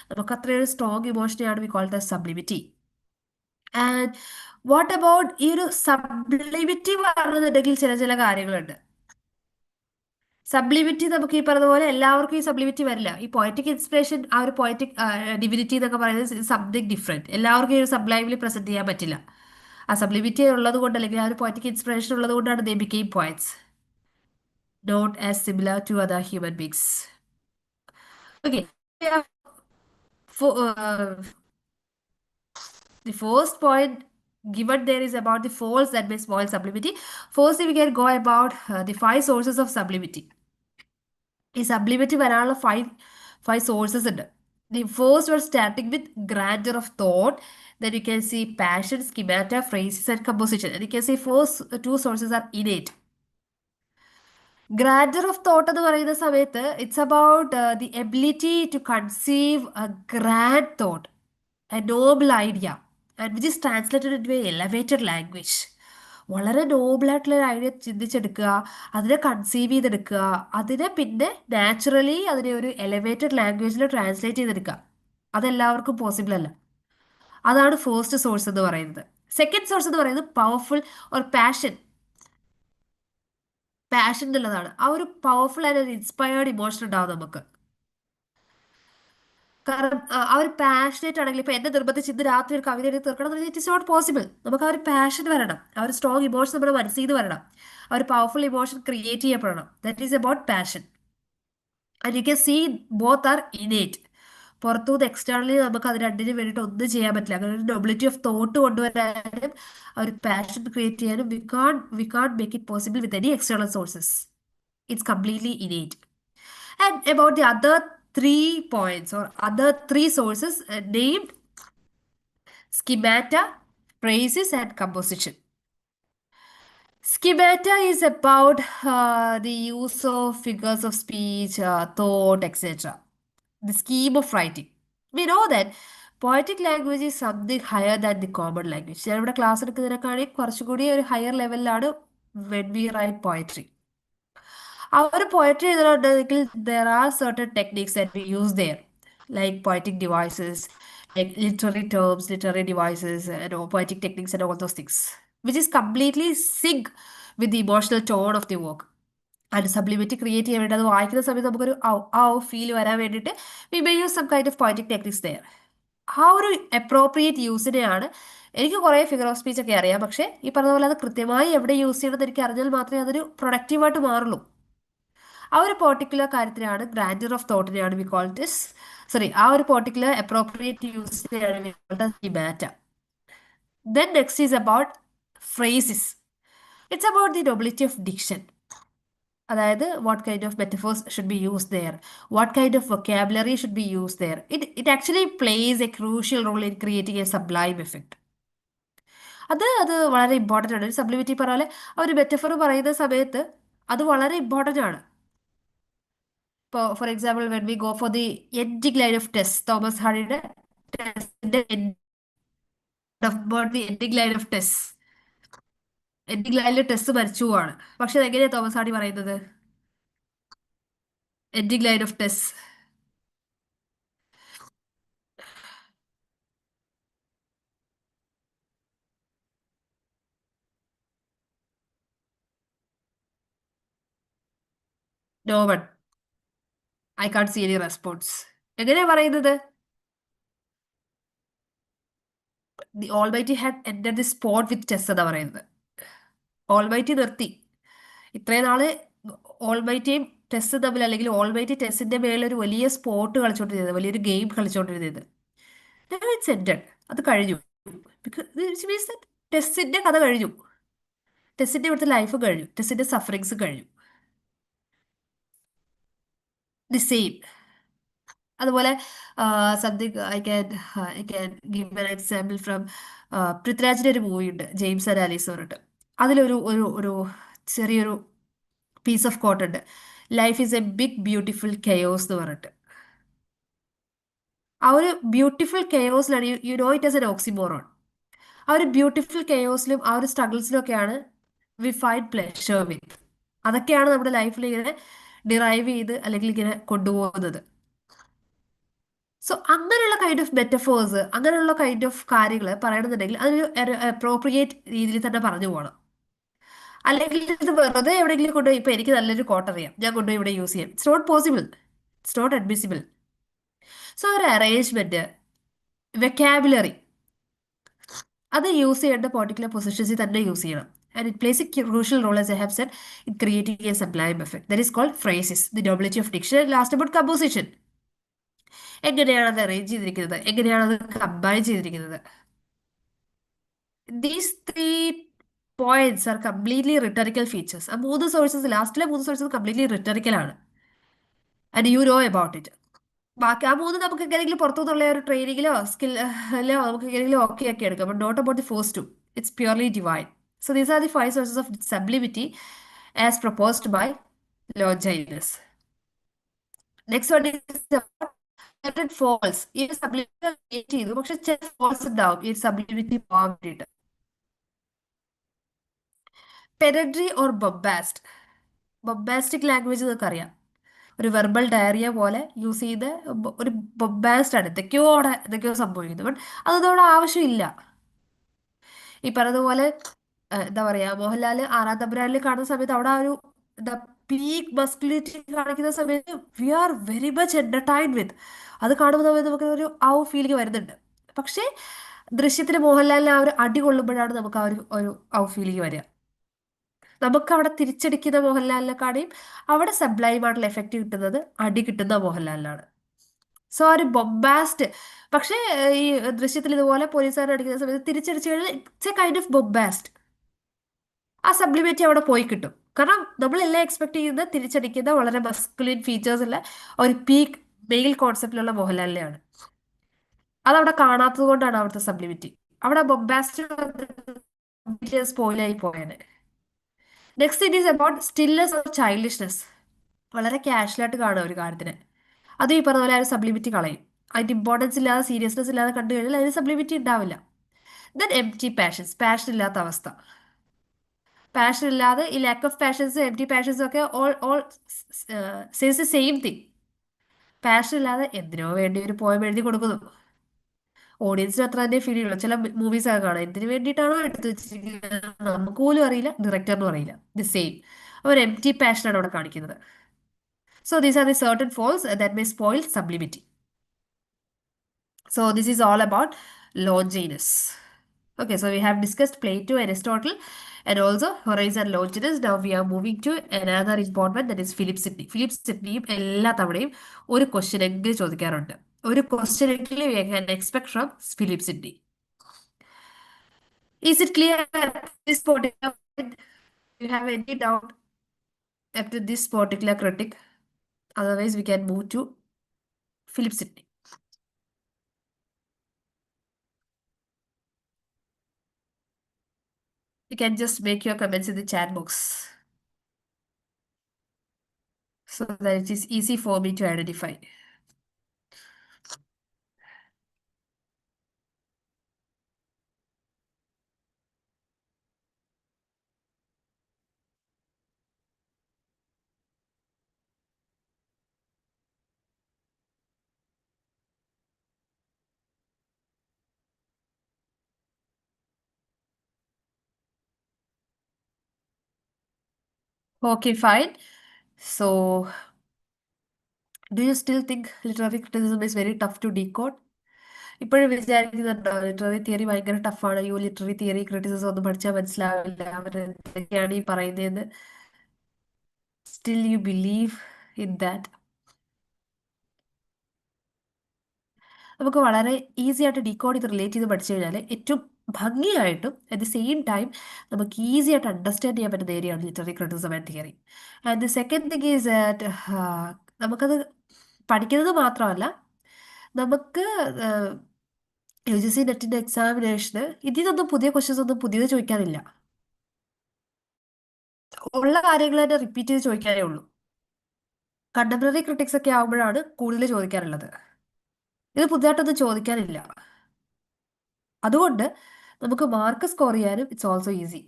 നമുക്ക് അത്രയൊരു സ്ട്രോങ് ഇമോഷനെയാണ് we call the sublimity. And what about ഈ ഒരു സബ്ലിമിറ്റി പറഞ്ഞിട്ടുണ്ടെങ്കിൽ ചില കാര്യങ്ങളുണ്ട്. സബ്ലിമിറ്റി നമുക്ക് ഈ പറഞ്ഞ പോലെ എല്ലാവർക്കും ഈ സബ്ലിമിറ്റി വരില്ല. ഈ പോയറ്റിക് ഇൻസ്പിറേഷൻ, ആ ഒരു പോയറ്റിക് ഡിവിനിറ്റി എന്നൊക്കെ പറയുന്നത് സംതിങ് ഡിഫറെന്റ്. എല്ലാവർക്കും ഈ ഒരു സബ്ലൈമിൽ പ്രസന്റ് ചെയ്യാൻ പറ്റില്ല. ആ സബ്ലിമിറ്റി ഉള്ളത് കൊണ്ട്, അല്ലെങ്കിൽ ആ ഒരു പോയറ്റിക് ഇൻസ്പിറേഷൻ ഉള്ളത് കൊണ്ടാണ് they became poets, not as similar to other human beings. Okay, the first point given there is about the faults that may spoil sublimity. Firstly, we can go about the 5 sources of sublimity. ഈ sublimity വരാനുള്ള five sources ഉണ്ട്. The first one starting with grandeur of thought. Then you can see passion, schemata, phrases, and composition. And you can see first 2 sources are innate. Grandeur of thought എന്ന് പറയുന്ന സമയത്ത് it's about the ability to conceive a grand thought, a noble idea, and which is translated in a elevated language. വളരെ നോബിളായിട്ടുള്ള ഒരു idea ചിന്തിച്ചെടുക്കുക, അതിനെ conceive ചെയ്തെടുക്കുക, അതിനെ പിന്നെ നാച്ചുറലി അതിനെ ഒരു എലവേറ്റഡ് ലാംഗ്വേജിൽ ട്രാൻസ്ലേറ്റ് ചെയ്തെടുക്കുക. അതെല്ലാവർക്കും പോസിബിൾ അല്ല. അതാണ് ഫസ്റ്റ് സോഴ്സ് എന്ന് പറയുന്നത്. സെക്കൻഡ് സോഴ്സ് എന്ന് പറയുന്നത് പവർഫുൾ ഓർ പാഷൻ എന്നുള്ളതാണ്. ആ ഒരു പവർഫുൾ ആൻഡ് ഒരു ഇൻസ്പയർഡ് ഇമോഷൻ ഉണ്ടാവും നമുക്ക്. കാരണം ആ ഒരു പാഷനേറ്റ് ആണെങ്കിൽ, ഇപ്പൊ എന്നെ നിർബന്ധിച്ച് ഇന്ന് രാത്രി ഒരു കവിത എഴുതി തീർക്കണം എന്ന് ഇറ്റ് ഇസ് നോട്ട് പോസിബിൾ. നമുക്ക് ആ ഒരു പാഷൻ വരണം, ആ ഒരു സ്ട്രോങ് ഇമോഷൻ നമ്മുടെ മനസ്സിൽ നിന്ന് വരണം, ആ ഒരു പവർഫുൾ ഇമോഷൻ ക്രിയേറ്റ് ചെയ്യപ്പെടണം. That is about passion. And you can see both are innate. പുറത്തുനിന്ന് എക്സ്റ്റേണലി നമുക്ക് അത് രണ്ടിനും വേണ്ടിയിട്ട് ഒന്നും ചെയ്യാൻ പറ്റില്ല. അങ്ങനെ ഒരു നൊബിലിറ്റി ഓഫ് തോട്ട് കൊണ്ടുവരാനും ആ ഒരു പാഷൻ ക്രിയേറ്റ് ചെയ്യാനും we can make it possible with any external sources. It's completely innate. And about the other three points or other three sources named schemata, phrases, and composition. Schemata is about the use of figures of speech, thought, etc. The scheme of writing. We know that poetic language is something higher than the common language. ഞാനിവിടെ class എടുക്കുന്നതിനേക്കാളും കുറച്ചുകൂടി ഒരു higher ലെവലിലാണ് when we write poetry. Our poetry എഴുതണമെങ്കിൽ there are certain techniques that we use there, like poetic devices, like literary terms, literary devices, poetic techniques, and all those things, which is completely sync with the emotional tone of the work. And sublimity create ചെയ്യാൻ വേണ്ടി അത് വായിക്കുന്ന സമയത്ത് നമുക്കൊരു ആ feel വരാൻ വേണ്ടിയിട്ട് we may use some kind of poetic techniques there. ആ ഒരു അപ്രോപ്രിയേറ്റ് യൂസിനെയാണ് എനിക്ക് കുറേ ഫിഗർ ഓഫ് സ്പീച്ച് ഒക്കെ അറിയാം, പക്ഷേ ഈ പറഞ്ഞ പോലെ അത് കൃത്യമായി എവിടെ യൂസ് ചെയ്യണമെന്ന് എനിക്ക് അറിഞ്ഞാൽ മാത്രമേ അതൊരു പ്രൊഡക്റ്റീവായിട്ട് മാറുള്ളൂ. ആ ഒരു പെർട്ടിക്കുലർ കാര്യത്തിനാണ് ഗ്രാൻഡർ ഓഫ് തോട്ടിനെയാണ് വി കോൾ ദിസ്, സോറി, ആ ഒരു പെർട്ടിക്കുലർ അപ്രോപ്രിയേറ്റ് യൂസിനെയാണ് we call the matter. Then next is about phrases. It's about the nobility of diction. അതായത് what kind of metaphors should be used there, what kind of vocabulary should be used there. It actually plays a crucial role in creating a sublime effect. അത് അത് വളരെ important ആണ്. ഒരു sublimity പറഞ്ഞ പോലെ ആ ഒരു മെറ്റഫർ പറയുന്ന സമയത്ത് അത് വളരെ ഇമ്പോർട്ടൻ്റ് ആണ്. ഇപ്പോൾ for example when we go for the ending line of Tess, Thomas ഹാരിയുടെ ടെസ്റ്റിന്റെ the ending line of Tess, ending ലൈനിൽ ടെസ്റ്റ് മരിച്ചു പോവാണ്. പക്ഷെ അതെങ്ങനെയാണ് തോമസ് ഹാരി പറയുന്നത്? Ending line of Tess no one, I can't see any response. എങ്ങനെയാ പറയുന്നത്? The almighty had ended the spot with Tess എന്നാ പറയുന്നത്. ഓൾമൈറ്റി നിർത്തി. ഇത്രയും നാള് ഓൾമൈറ്റിയും ടെസ്റ്റ് തമ്മിൽ, അല്ലെങ്കിൽ ഓൾമൈറ്റി ടെസ്റ്റിന്റെ മേലൊരു വലിയ സ്പോട്ട് കളിച്ചോണ്ടിരുന്നത്, വലിയൊരു ഗെയിം കളിച്ചോണ്ടിരുന്നത്. ഇറ്റ്സ് എൻഡഡ്, അത് കഴിഞ്ഞു. ടെസ്റ്റിന്റെ കഥ കഴിഞ്ഞു, ടെസ്റ്റിന്റെ ഇവിടുത്തെ ലൈഫ് കഴിഞ്ഞു, ടെസ്റ്റിന്റെ സഫറിങ്സ് കഴിഞ്ഞു. The same. അതുപോലെ something I can give an example from പൃഥ്വിരാജിന്റെ ഒരു മൂവി ഉണ്ട്, ജെയിംസ് ആൻഡ് ആലീസ് പറഞ്ഞിട്ട്. അതിലൊരു ഒരു ഒരു ചെറിയൊരു പീസ് ഓഫ് കോട്ട് ഉണ്ട്, life is a big beautiful chaos എന്ന് പറഞ്ഞിട്ട്. ആ ഒരു ബ്യൂട്ടിഫുൾ കെയോസിലാണ്, you know it as an oxymoron. ആ ഒരു ബ്യൂട്ടിഫുൾ കെയോസിലും ആ ഒരു സ്ട്രഗിൾസിലും ഒക്കെയാണ് വി ഫൈൻഡ് പ്ലെഷർ വിത്ത്. അതൊക്കെയാണ് നമ്മുടെ ലൈഫിൽ ഇങ്ങനെ ഡിറൈവ് ചെയ്ത് അല്ലെങ്കിൽ ഇങ്ങനെ കൊണ്ടുപോകുന്നത്. സോ അങ്ങനെയുള്ള കൈൻഡ് ഓഫ് മെറ്റഫേഴ്സ്, അങ്ങനെയുള്ള കൈൻഡ് ഓഫ് കാര്യങ്ങൾ പറയണമെന്നുണ്ടെങ്കിൽ അതൊരു അപ്രോപ്രിയേറ്റ് രീതിയിൽ തന്നെ പറഞ്ഞു പോകണം. അല്ലെങ്കിൽ ഇത് വെറുതെ എവിടെയെങ്കിലും കൊണ്ടുപോയി, ഇപ്പൊ എനിക്ക് നല്ലൊരു കോട്ട് അറിയാം, ഞാൻ കൊണ്ടുപോയി ഇവിടെ യൂസ് ചെയ്യാം, it's not possible, it's not admissible. So ഒരു അറേഞ്ച്മെന്റ്, വെക്കാബുലറി, അത് യൂസ് ചെയ്യേണ്ട പെർട്ടിക്കുലർ പൊസിഷൻസിൽ തന്നെ യൂസ് ചെയ്യണം. And it place a crucial role, as I have said, in creating a sublime effect. That is called phrases, the nobility of diction. Last about composition. എങ്ങനെയാണ് അത് arrange ചെയ്തിരിക്കുന്നത്, എങ്ങനെയാണ് അത് കമ്പൈൻ ചെയ്തിരിക്കുന്നത്. These three points are completely rhetorical features. ആ മൂന്ന് sources, ലാസ്റ്റിലെ മൂന്ന് സോഴ്സസ് കംപ്ലീറ്റ്ലി റിട്ടറിക്കലാണ്. And you know about it. ബാക്കി ആ മൂന്ന് നമുക്ക് എങ്ങനെയെങ്കിലും പുറത്തുനിന്നുള്ള ഒരു ട്രെയിനിങ്ങിലോ സ്കില്ലോ നമുക്ക് എങ്ങനെയെങ്കിലും ഓക്കെ ആക്കി എടുക്കാം, but not about the first two. It's purely divine. So these are the five sources of sublimity as proposed by Longinus. Next one is false. ഈ സബ്ലിമിറ്റി ക്രിയേറ്റ് ചെയ്തു, പക്ഷെ ചില ഫോൾസ് ഉണ്ടാവും ഈ സബ്ലിമിറ്റി പോകാൻ വേണ്ടിയിട്ട്. പെരഡ്രി ഓർ ബൊബാസ്റ്റ്. ബൊബാസ്റ്റിക് ലാംഗ്വേജ് നിങ്ങൾക്ക് അറിയാം, ഒരു വെർബൽ ഡയറിയ പോലെ യൂസ് ചെയ്ത് ഒരു ബൊബാസ്റ്റ് ആണ്, എന്തൊക്കെയോ സംഭവിക്കുന്നു. ബട്ട് അതൊന്നും അവിടെ ആവശ്യമില്ല. ഈ പറഞ്ഞതുപോലെ എന്താ പറയാ, മോഹൻലാൽ ആറാം തമ്പുരാനിൽ കാണുന്ന സമയത്ത് അവിടെ ആ ഒരു എന്താ പീക്ക് മസ്കുലിറ്റി കാണിക്കുന്ന സമയത്ത് we are very much entertained with. അത് കാണുമ്പോൾ നമുക്ക് ഒരു ആ ഫീലിംഗ് വരുന്നുണ്ട്. പക്ഷേ ദൃശ്യത്തിന് മോഹൻലാലിന് ആ ഒരു അടി കൊള്ളുമ്പോഴാണ് നമുക്ക് ആ ഒരു ആ ഫീലിംഗ് വരിക. നമുക്ക് അവിടെ തിരിച്ചടിക്കുന്ന മോഹൻലാലിനെക്കാളും അവിടെ സബ്ലൈം ആയിട്ടുള്ള എഫക്റ്റ് കിട്ടുന്നത് അടി കിട്ടുന്ന മോഹൻലാലിനാണ്. സോ ആ ഒരു ബൊബാസ്റ്റ്. പക്ഷേ ഈ ദൃശ്യത്തിൽ ഇതുപോലെ പോലീസുകാരെ അടിക്കുന്ന സമയത്ത് തിരിച്ചടിച്ചു കഴിഞ്ഞാൽ ഇറ്റ്സ് എ കൈൻഡ് ഓഫ് ബൊബാസ്റ്റ്. ആ സബ്ലിമേറ്റ് അവിടെ പോയി കിട്ടും. കാരണം നമ്മളെല്ലാം എക്സ്പെക്ട് ചെയ്യുന്ന തിരിച്ചടിക്കുന്ന വളരെ മസ്കുലിൻ ഫീച്ചേഴ്സ് ഉള്ള ഒരു പീക്ക് മെയിൽ കോൺസെപ്റ്റിലുള്ള മോഹൻലാലിനെയാണ്. അതവിടെ കാണാത്തത് കൊണ്ടാണ് അവിടുത്തെ സബ്ലിമിറ്റി. അവിടെ ബൊംബാസ്റ്റ് സ്പോയിലായി പോയേനെ. Next it is about stillness or childishness. വളരെ കാഷ്വലായിട്ട് കാണുക ഒരു കാര്യത്തിന്. അതും ഈ പറഞ്ഞ പോലെ ആ ഒരു സബ്ലിമിറ്റി കളയും. അതിന്റെ ഇമ്പോർട്ടൻസ് ഇല്ലാതെ സീരിയസ്നെസ് ഇല്ലാതെ കണ്ടു കഴിഞ്ഞാൽ അതിന് സബ്ലിമിറ്റി ഉണ്ടാവില്ല. Then M T passions, passion ഇല്ലാത്ത അവസ്ഥ. പാഷൻ ഇല്ലാതെ ഈ ലാക്ക് ഓഫ് പാഷൻസും എം ടി പാഷൻസും ഒക്കെ all says the same thing. Passion ഇല്ലാതെ എന്തിനോ വേണ്ടി ഒരു പോയം എഴുതി കൊടുക്കുന്നു. ഓഡിയൻസിന് അത്ര തന്നെ ഫീൽ ചെയ്യുള്ളൂ. ചില മൂവീസ് ഒക്കെ കാണാം, എന്തിനു വേണ്ടിയിട്ടാണോ എടുത്തു വെച്ചിരിക്കുന്നത് നമുക്ക് പോലും അറിയില്ല, ഡയറക്ടറിനും അറിയില്ല. ദി സെയിം ഒരു എം ടി പാഷനാണ് അവിടെ കാണിക്കുന്നത്. So these are the certain faults that may spoil sublimity. So this is all about Longinus. Okay, so we have discussed Plato, Aristotle, and also Horizon Longinus. Now we are moving to another important, that is Philip Sidney. Philip Sidney എല്ലാ തവണയും ഒരു question എങ്കിലും ചോദിക്കാറുണ്ട്. ഒരു question എങ്കിലും we can expect from Philip Sidney. Is it clear at this particular point? Do you have any doubt up to this particular critic? Otherwise, we can move to Philip Sidney. You can just make your comments in the chat box so that it is easy for me to identify. Okay, fine. So, do you still think literary criticism is very tough to decode? ഇപ്പോഴും വിചാരിക്കുന്നുണ്ടോ literary theory ഭയങ്കര ടഫാണ്, literary theory criticism ഒന്നും പഠിച്ചാൽ മനസ്സിലാവില്ല, അവർ എന്തൊക്കെയാണ് ഈ പറയുന്നതെന്ന്? Still you believe in that? നമുക്ക് വളരെ ഈസി ആയിട്ട് ഡീകോഡ് ചെയ്ത് റിലേറ്റ് ചെയ്ത് പഠിച്ചു കഴിഞ്ഞാൽ ഏറ്റവും ഭംഗിയായിട്ടും അറ്റ് ദി സെയിം ടൈം നമുക്ക് ഈസി ആയിട്ട് അണ്ടർസ്റ്റാൻഡ് ചെയ്യാൻ പറ്റുന്ന ഏരിയയാണ് literary criticism and theory. And the second thing is that നമുക്കത് പഠിക്കുന്നത് മാത്രമല്ല, നമുക്ക് UGC നെറ്റിൻ്റെ എക്സാമിനേഷന് ഇതിൽ നിന്നൊന്നും പുതിയ ക്വസ്റ്റ്യൻസ് ഒന്നും പുതിയത് ചോദിക്കാനില്ല. ഉള്ള കാര്യങ്ങൾ തന്നെ റിപ്പീറ്റ് ചെയ്ത് ചോദിക്കാനേ ഉള്ളൂ. കണ്ടംപററി ക്രിറ്റിക്സ് ഒക്കെ ആകുമ്പോഴാണ് കൂടുതൽ ചോദിക്കാനുള്ളത്. ഇത് പുതുതായിട്ടൊന്നും ചോദിക്കാനില്ല. അതുകൊണ്ട് നമുക്ക് മാർക്ക് സ്കോർ ചെയ്യാനും it's also easy.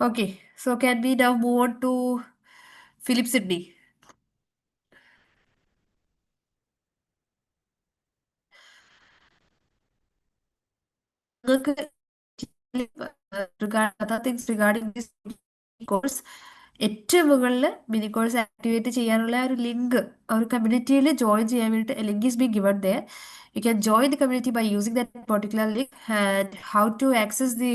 Okay, so can we now move on to Philip Sidney? നിങ്ങൾക്ക് തിങ്സ് റിഗാർഡിംഗ് ദിസ് കോഴ്സ് ഏറ്റവും മുകളിൽ മിനി കോഴ്സ് ആക്ടിവേറ്റ് ചെയ്യാനുള്ള ഒരു ലിങ്ക്, ആ ഒരു കമ്മ്യൂണിറ്റിയിൽ ജോയിൻ ചെയ്യാൻ വേണ്ടിയിട്ട് link is be given there. You can join the community by using that particular link, and how to access the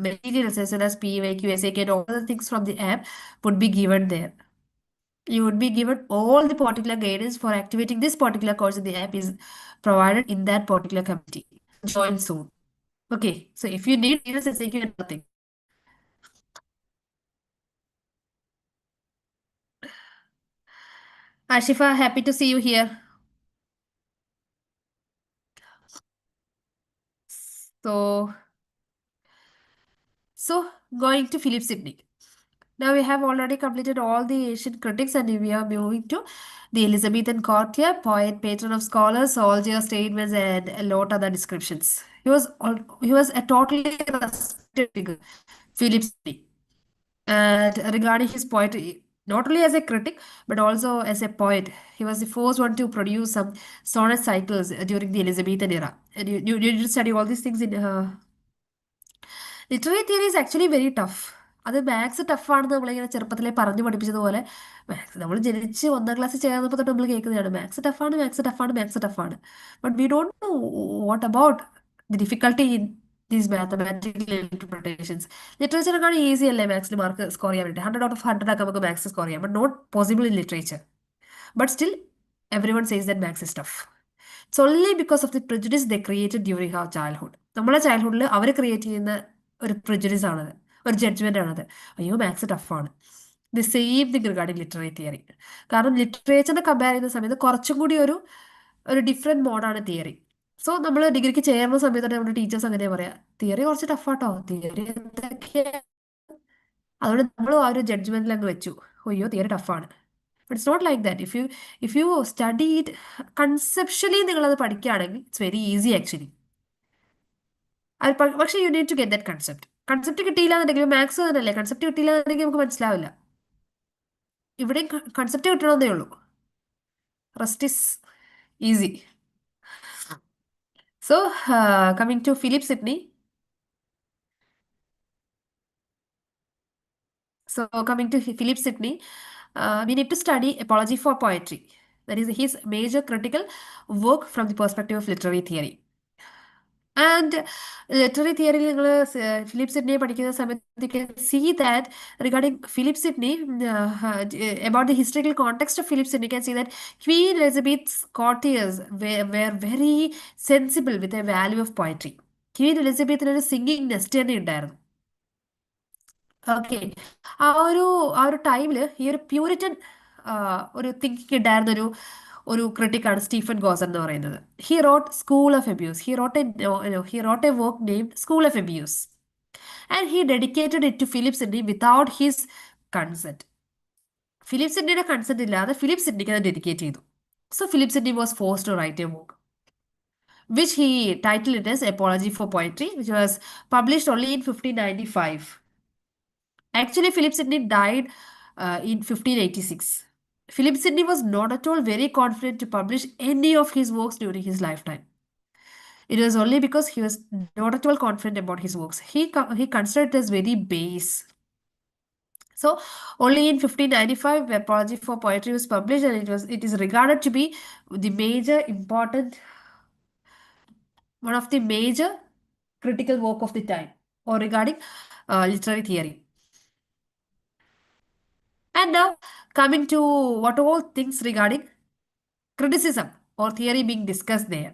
materials as well as PYQ, SAK, and all the things from the app would be given there. You would be given all the particular guidance for activating this particular course in the app is provided in that particular community. Join soon. Okay, so if you need details, SAQ and nothing. Ashifa, happy to see you here. So, going to Philip Sidney. Now we have already completed all the ancient critics, and we are moving to the Elizabethan courtier, poet, patron of scholars, soldier, statesman, and a lot other descriptions. He was a totally respected figure, Philip Sidney. And regarding his poetry, not only as a critic but also as a poet, he was the first one to produce some sonnet cycles during the Elizabethan era. And you did study all these things in literary theory is actually very tough. അത് maths ടഫാണെന്ന് നമ്മളിങ്ങനെ ചെറുപ്പത്തിലെ പറഞ്ഞു പഠിപ്പിച്ചതുപോലെ, maths നമ്മൾ ജനിച്ച് 1ാം ക്ലാസ്സിൽ ചേർന്നപ്പോൾ തൊട്ട് നമ്മൾ കേൾക്കുന്നതാണ് മാത്സ് ടഫാണ്, മാത്സ് ടഫാണ്, മാത്സ് ടഫാണ്. But we don't know what about the difficulty in these mathematical interpretations. ലിറ്ററേച്ചറിനെക്കാളും ഈസി അല്ലേ മാത്സിൽ മാർക്ക് സ്കോർ ചെയ്യാൻ വേണ്ടി? 100 ഔട്ട് ഓഫ് 100 ഒക്കെ നമുക്ക് മാത്സ് സ്കോർ ചെയ്യാം, but not possible in literature. But still, everyone says that maths is tough. It's only because of the prejudice they created during our childhood. നമ്മളെ ചൈൽഡ്ഹുഡിൽ അവർ create ചെയ്യുന്ന ഒരു prejudice ആണത്, ഒരു ജഡ്ജ്മെന്റ് ആണത്. അയ്യോ മാത്സ് ടഫാണ്. The same thing regarding literary theory. കാരണം ലിറ്ററേച്ചറിനെ കമ്പയർ ചെയ്യുന്ന സമയത്ത് കുറച്ചും കൂടി ഒരു ഡിഫറെൻറ്റ് മോഡാണ് തിയറി. സോ നമ്മൾ ഡിഗ്രിക്ക് ചേർന്ന സമയത്ത് തന്നെ നമ്മുടെ ടീച്ചേഴ്സ് അങ്ങനെ പറയാം, തിയറി കുറച്ച് ടഫാട്ടോ, തിയറി എന്തൊക്കെയാ. അതുകൊണ്ട് നമ്മൾ ആ ഒരു ജഡ്ജ്മെന്റിൽ അങ്ങ് വെച്ചു, അയ്യോ തിയറി ടഫാണ്. But it's not like that. If you study it conceptually നിങ്ങളത് പഠിക്കുകയാണെങ്കിൽ ഇറ്റ്സ് വെരി ഈസി ആക്ച്വലി. പക്ഷേ you need to get that concept കിട്ടിയില്ല എന്നുണ്ടെങ്കിൽ മാത്സ് തന്നെയല്ലേ, കൺസെപ്റ്റ് കിട്ടിയില്ല എന്നുണ്ടെങ്കിൽ നമുക്ക് മനസ്സിലാവില്ല. ഇവിടെയും കൺസെപ്റ്റ് കിട്ടണമെന്നേ ഉള്ളൂ. Rest is easy. So coming to Philip Sidney. So coming to Philip Sidney, we need to study apology for poetry. That is his major critical work from the perspective of literary theory. And literary theory, Philip Sidney പഠിക്കുന്ന സമയത്ത് you can see that regarding Philip Sidney, about the historical context of Philip Sidney, you can see that Queen Elizabeth's courtiers were very sensible with the value of poetry. Queen Elizabeth ഒരു singing nest തന്നെ ഉണ്ടായിരുന്നു. Okay, ആ ഒരു ടൈമിൽ ഈ ഒരു Puritan ഒരു thinking ഉണ്ടായിരുന്ന ഒരു ക്രിട്ടിക്കാണ് സ്റ്റീഫൻ ഗോസൻ എന്ന് പറയുന്നത്. He wrote School of Abuse. He wrote a work named School of Abuse and he dedicated it to Philip Sidney without his consent. Philip സിഡ്നിയുടെ കൺസെന്റ് ഇല്ലാതെ ഫിലിപ്പ് സിഡ്നിക്ക് അത് ഡെഡിക്കേറ്റ് ചെയ്തു. So Philip Sidney was forced to write a work which he titled it as Apology for Poetry, which was published only in 1595. Actually, Philip Sidney died in 1586. Philip Sidney was not at all very confident to publish any of his works during his lifetime. It was only because he was not at all confident about his works. He considered it as very base. So, only in 1595, Apology for Poetry was published, and it is regarded to be the one of the major critical work of the time, or regarding literary theory. And now coming to what all things regarding criticism or theory being discussed there.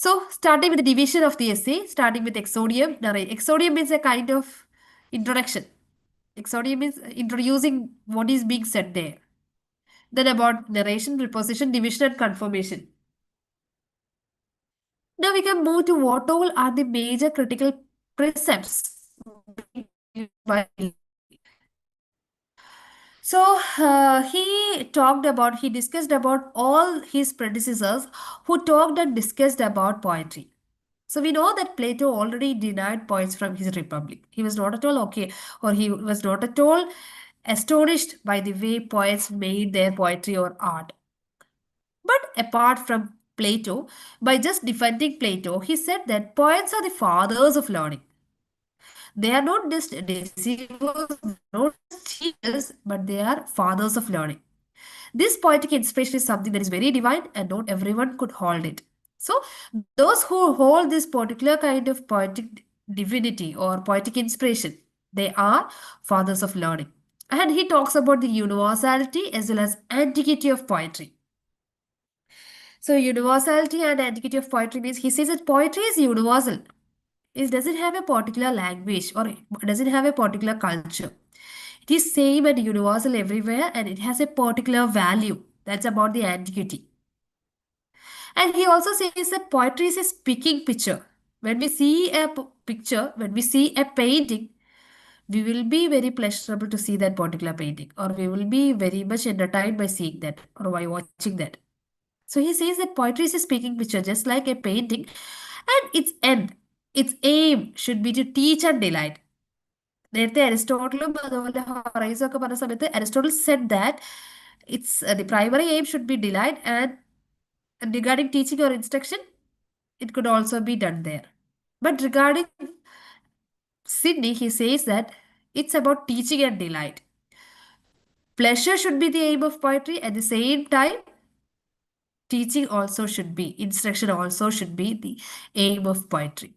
So starting with the division of the essay, starting with exodium. Exodium means a kind of introduction. Exodium means introducing what is being said there. Then about narration, preposition, division, and confirmation. Now we can move to what all are the major critical precepts by. So he discussed about all his predecessors who talked and discussed about poetry. So we know that Plato already denied poets from his republic. He was not at all okay, or he was not at all astonished by the way poets made their poetry or art. But apart from Plato, by just defending Plato, he said that poets are the fathers of learning. They are not just deceivers, not just cheaters, but they are fathers of learning. This poetic inspiration is something that is very divine, and not everyone could hold it. So, those who hold this particular kind of poetic divinity or poetic inspiration, they are fathers of learning. And he talks about the universality as well as antiquity of poetry. So, universality and antiquity of poetry means he says that poetry is universal. It doesn't have a particular language or doesn't have a particular culture. It is same and universal everywhere, and it has a particular value. That's about the antiquity. And he also says that poetry is a speaking picture. When we see a picture, when we see a painting, we will be very pleasurable to see that particular painting, or we will be very much entertained by seeing that or by watching that. So he says that poetry is a speaking picture, just like a painting, and its aim should be to teach and delight. നേരത്തെ അരിസ്റ്റോട്ടിലും അതുപോലെ ഹൊറൈസും ഒക്കെ പറഞ്ഞ സമയത്ത് Aristotle said that it's the primary aim should be delight, and regarding teaching or instruction it could also be done there. But regarding Sidney, he says that it's about teaching and delight. Pleasure should be the aim of poetry. At the same time, teaching also should be, instruction also should be the aim of poetry.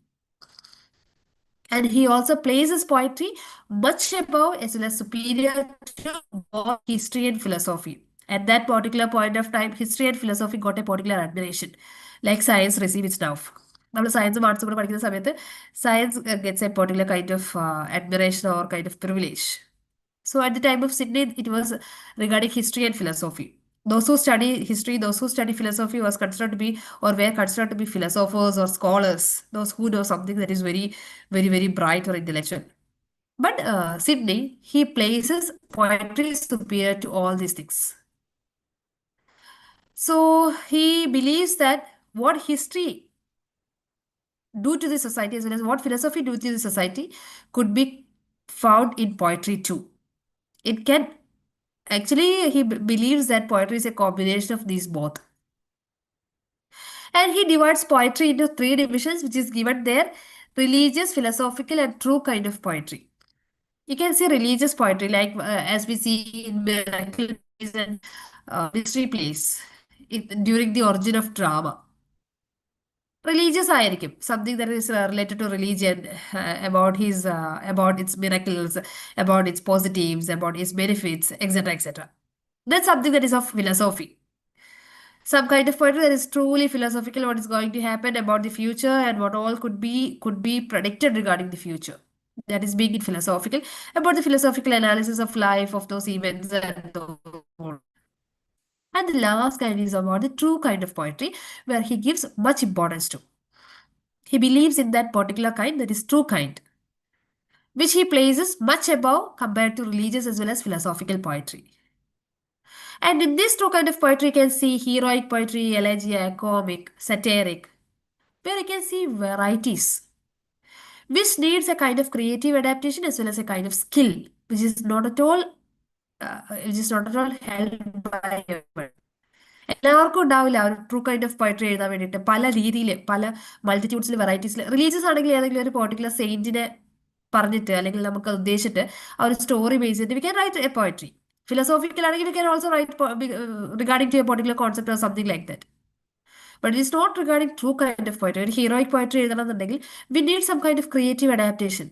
And he also places poetry much above as well as superior to both history and philosophy. At that particular point of time, history and philosophy got a particular admiration, like science receives its now. നമ്മൾ സയൻസും ആർട്സും കൂടെ പഠിക്കുന്ന സമയത്ത് science gets A particular kind of admiration or kind of privilege. So at the time of Sydney, it was regarding history and philosophy. Those who study history, those who study philosophy was considered to be or were considered to be philosophers or scholars. Those who know something that is very, very, very bright or intellectual. But Sydney, he places poetry superior to all these things. So he believes that what history do to the society as well as what philosophy do to the society could be found in poetry too. It can actually, he believes that poetry is a combination of these both. And he divides poetry into three divisions, which is given there: religious, philosophical, and true kind of poetry. You can see religious poetry, like as we see in miracle plays and mystery plays during the origin of drama. Religious ആയിരിക്കും something that is related to religion, about its miracles, about its positives, about its benefits, etc., etc. That's something that is of philosophy. Some kind of poetry that is truly philosophical, what is going to happen about the future and what all could be predicted regarding the future. That is being philosophical, about the philosophical analysis of life, of those events and those. And the last kind is about the true kind of poetry, where he gives much importance to. He believes in that particular kind, that is true kind, which he places much above compared to religious as well as philosophical poetry. And in this true kind of poetry, you can see heroic poetry, elegiac, comic, satiric, where you can see varieties, which needs a kind of creative adaptation as well as a kind of skill, which is not at all held by everyone. എല്ലാവർക്കും ഉണ്ടാവില്ല ഒരു true kind of poetry എഴുതാൻ വേണ്ടിയിട്ട് പല രീതിയിൽ പല മൾട്ടിറ്റ്യൂഡ്സിൽ വെറൈറ്റീസിൽ religious ആണെങ്കിൽ ഏതെങ്കിലും ഒരു പെർട്ടിക്കുലർ സെയിന്റിനെ പറഞ്ഞിട്ട് അല്ലെങ്കിൽ നമുക്ക് ഉദ്ദേശിച്ചിട്ട് ആ ഒരു സ്റ്റോറി ബേസ് ചെയ്തിട്ട് we can write a poetry. Philosophical ആണെങ്കിൽ we can also write regarding to a particular concept or something like that. But it is not regarding true kind of poetry. ഒരു heroic poetry എഴുതണം എന്നുണ്ടെങ്കിൽ we need some kind of creative adaptation.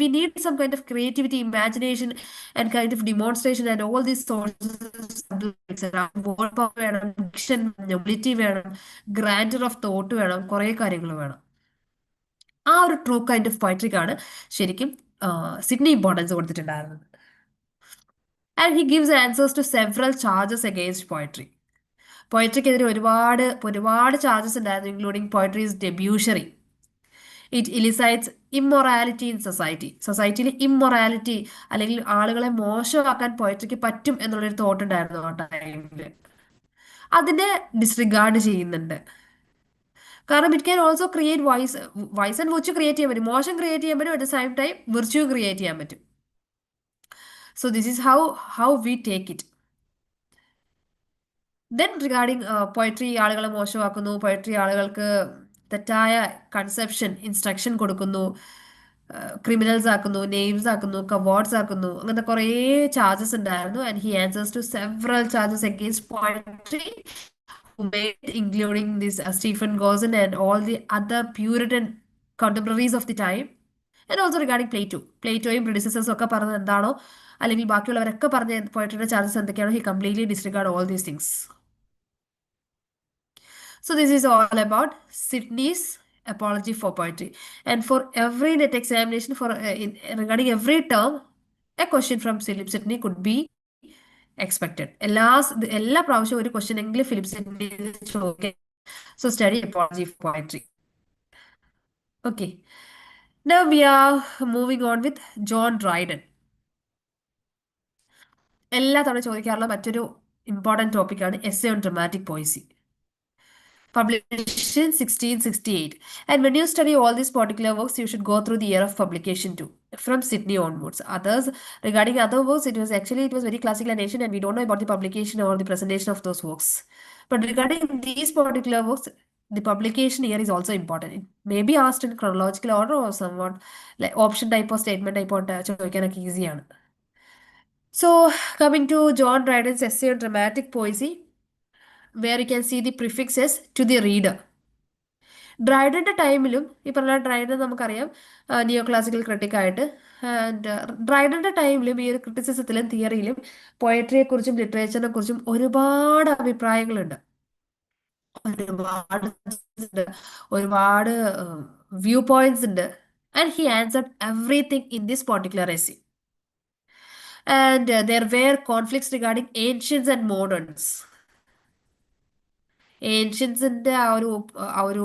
We need some kind of creativity, imagination, and kind of demonstration, and all these sources, word power വേണം, diction, nobility വേണം, grandeur of thought വേണം, കുറേ കാര്യങ്ങൾ വേണം. ആ ഒരു ട്രൂ കൈൻഡ് ഓഫ് പോയട്രിക്കാണ് ശരിക്കും സിഡ്നി ഇമ്പോർട്ടൻസ് കൊടുത്തിട്ടുണ്ടായിരുന്നത്. And he gives answers to several charges against poetry. പോയട്രിക്കെതിരെ ഒരുപാട് ഒരുപാട് ചാർജസ് ഉണ്ടായിരുന്നു, including poetry is debauchery. It elicits immorality in society. സൊസൈറ്റിയിൽ ഇമ്മൊറാലിറ്റി അല്ലെങ്കിൽ ആളുകളെ മോശമാക്കാൻ പോയട്രിക്ക് പറ്റും എന്നുള്ളൊരു തോട്ട് ഉണ്ടായിരുന്നു ആ ടൈമിൽ. അതിനെ ഡിസ്റിഗാർഡ് ചെയ്യുന്നുണ്ട്. കാരണം it can also create vice and virtue create ചെയ്യാൻ പറ്റും. മോശം ക്രിയേറ്റ് ചെയ്യാൻ പറ്റും, at the same time virtue create ചെയ്യാൻ പറ്റും. So this is how we take it. Then regarding poetry ആളുകളെ മോശമാക്കുന്നു, പോയട്രി ആളുകൾക്ക് തെറ്റായ കൺസെപ്ഷൻ ഇൻസ്ട്രക്ഷൻ കൊടുക്കുന്നു, ക്രിമിനൽസ് ആക്കുന്നു, നെയിംസ് ആക്കുന്നു, കവേർഡ്സ് ആക്കുന്നു, അങ്ങനത്തെ കുറേ ചാർജസ് ഉണ്ടായിരുന്നു. And he answers to several charges against poetry including this Stephen Gozan and all the other Puritan contemporaries of the time. And also regarding പ്ലേറ്റോയും പ്രിഡിസസേഴ്സും ഒക്കെ പറഞ്ഞത് എന്താണോ അല്ലെങ്കിൽ ബാക്കിയുള്ളവരൊക്കെ പറഞ്ഞ പോയട്രിയുടെ ചാർജസ് എന്തൊക്കെയാണോ, he completely disregard all these things. So this is all about Sydney's apology for poetry. And for every net examination, regarding every term, a question from Sydney could be expected. എല്ലാ പ്രാവശ്യവും ഒരു question എങ്കിലും Philip Sydney ചോദിക്കാം. So study apology for poetry. Okay. Now we are moving on with John Dryden. എല്ലാ തവണ ചോദിക്കാറുള്ള മറ്റൊരു important ടോപ്പിക്കാണ് essay on dramatic പോയസി. Published in 1668. And when you study all these particular works, you should go through the year of publication too, from Sydney onwards. Regarding other works, it was very classical and ancient, and we don't know about the publication or the presentation of those works. But regarding these particular works, the publication year is also important. It may be asked in chronological order or somewhat like option type or statement type or ചോദിക്കാനൊക്കെ ഈസിയാണ്. So coming to John Dryden's essay on dramatic poesy, where you can see the prefixes to the reader. ഡ്രൈഡന്റെ ടൈമിലും ഈ പറഞ്ഞ Dryden നമുക്കറിയാം നിയോ classical ക്രിട്ടിക്കായിട്ട്. And ഡ്രൈഡന്റെ ടൈമിലും ഈ ഒരു ക്രിറ്റിസിസത്തിലും തിയറിയിലും പോയട്രിയെക്കുറിച്ചും ലിറ്ററേച്ചറിനെ കുറിച്ചും ഒരുപാട് അഭിപ്രായങ്ങളുണ്ട്, ഒരുപാട് ഉണ്ട്, ഒരുപാട് വ്യൂ പോയിന്റ്സ് ഉണ്ട്. And he answered everything in this particular essay. And there were conflicts regarding ancients and moderns. ഏൻഷ്യൻസിന്റെ ആ ഒരു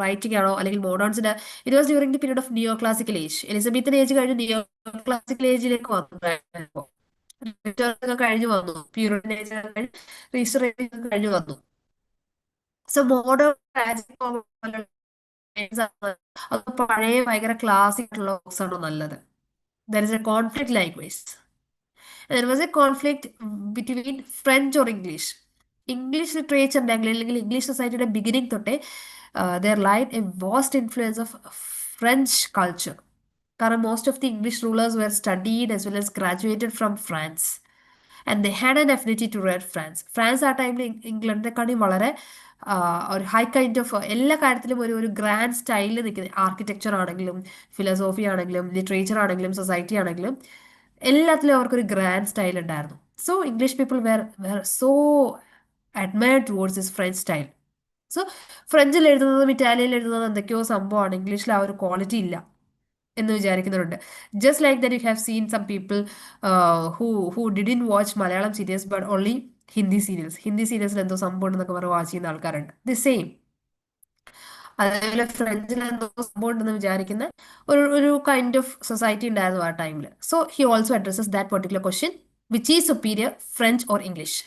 റൈറ്റിംഗ് ആണോ അല്ലെങ്കിൽ മോഡേൺസിന്റെ it was during the period of neo classical age Elizabethan age കഴിഞ്ഞ് നിയോ ക്ലാസിക്കൽ ഏജിലേക്ക് വന്നു ഒക്കെ കഴിഞ്ഞു വന്നു പ്യൂരിറ്റൻ ഏജ് റീസ്റ്റർ ഏജ് കഴിഞ്ഞു വന്നു സോ മോഡേൺ അത് പഴയ ഭയങ്കര ക്ലാസിക് ആയിട്ടുള്ള ബുക്സ് ആണോ നല്ലത് there is a conflict likewise there was a conflict between French or English. English literature അല്ലെങ്കിൽ ഇംഗ്ലീഷ് സൊസൈറ്റിയുടെ ബിഗിനിങ് തൊട്ടേ there lied a vast influence of French culture കാരണം most of the English rulers were studied as well as graduated from France and they had an affinity to read France ആ ടൈമിൽ ഇംഗ്ലണ്ടിനെക്കാളും വളരെ ഒരു high kind of എല്ലാ കാര്യത്തിലും ഒരു grand സ്റ്റൈലിൽ നിൽക്കുന്നത് ആർക്കിടെക്ചർ ആണെങ്കിലും ഫിലോസോഫി ആണെങ്കിലും ലിറ്ററേച്ചർ ആണെങ്കിലും സൊസൈറ്റി ആണെങ്കിലും എല്ലാത്തിലും അവർക്കൊരു ഗ്രാൻഡ് സ്റ്റൈൽ ഉണ്ടായിരുന്നു so English people were so admired towards this French style so ഫ്രഞ്ചിൽ എഴുതുന്നതും ഇറ്റാലിയനിൽ എഴുതുന്നതും എന്തൊക്കെയോ സംഭവമാണ് ഇംഗ്ലീഷിൽ ആ ഒരു ക്വാളിറ്റി ഇല്ല എന്ന് വിചാരിക്കുന്നവരുണ്ട് just like that you have seen some people who didn't watch Malayalam series but only Hindi സീരീസിൽ എന്തോ സംഭവം ഉണ്ടെന്നൊക്കെ പറഞ്ഞ് വാച്ച് ചെയ്യുന്ന ആൾക്കാരുണ്ട് ദി സെയിം അതേപോലെ ഫ്രഞ്ചിൽ എന്തോ സംഭവം ഉണ്ടെന്ന് വിചാരിക്കുന്ന ഒരു കൈൻഡ് ഓഫ് സൊസൈറ്റി ഉണ്ടായിരുന്നു ആ ടൈമിൽ so he also addresses that particular question which is superior French or English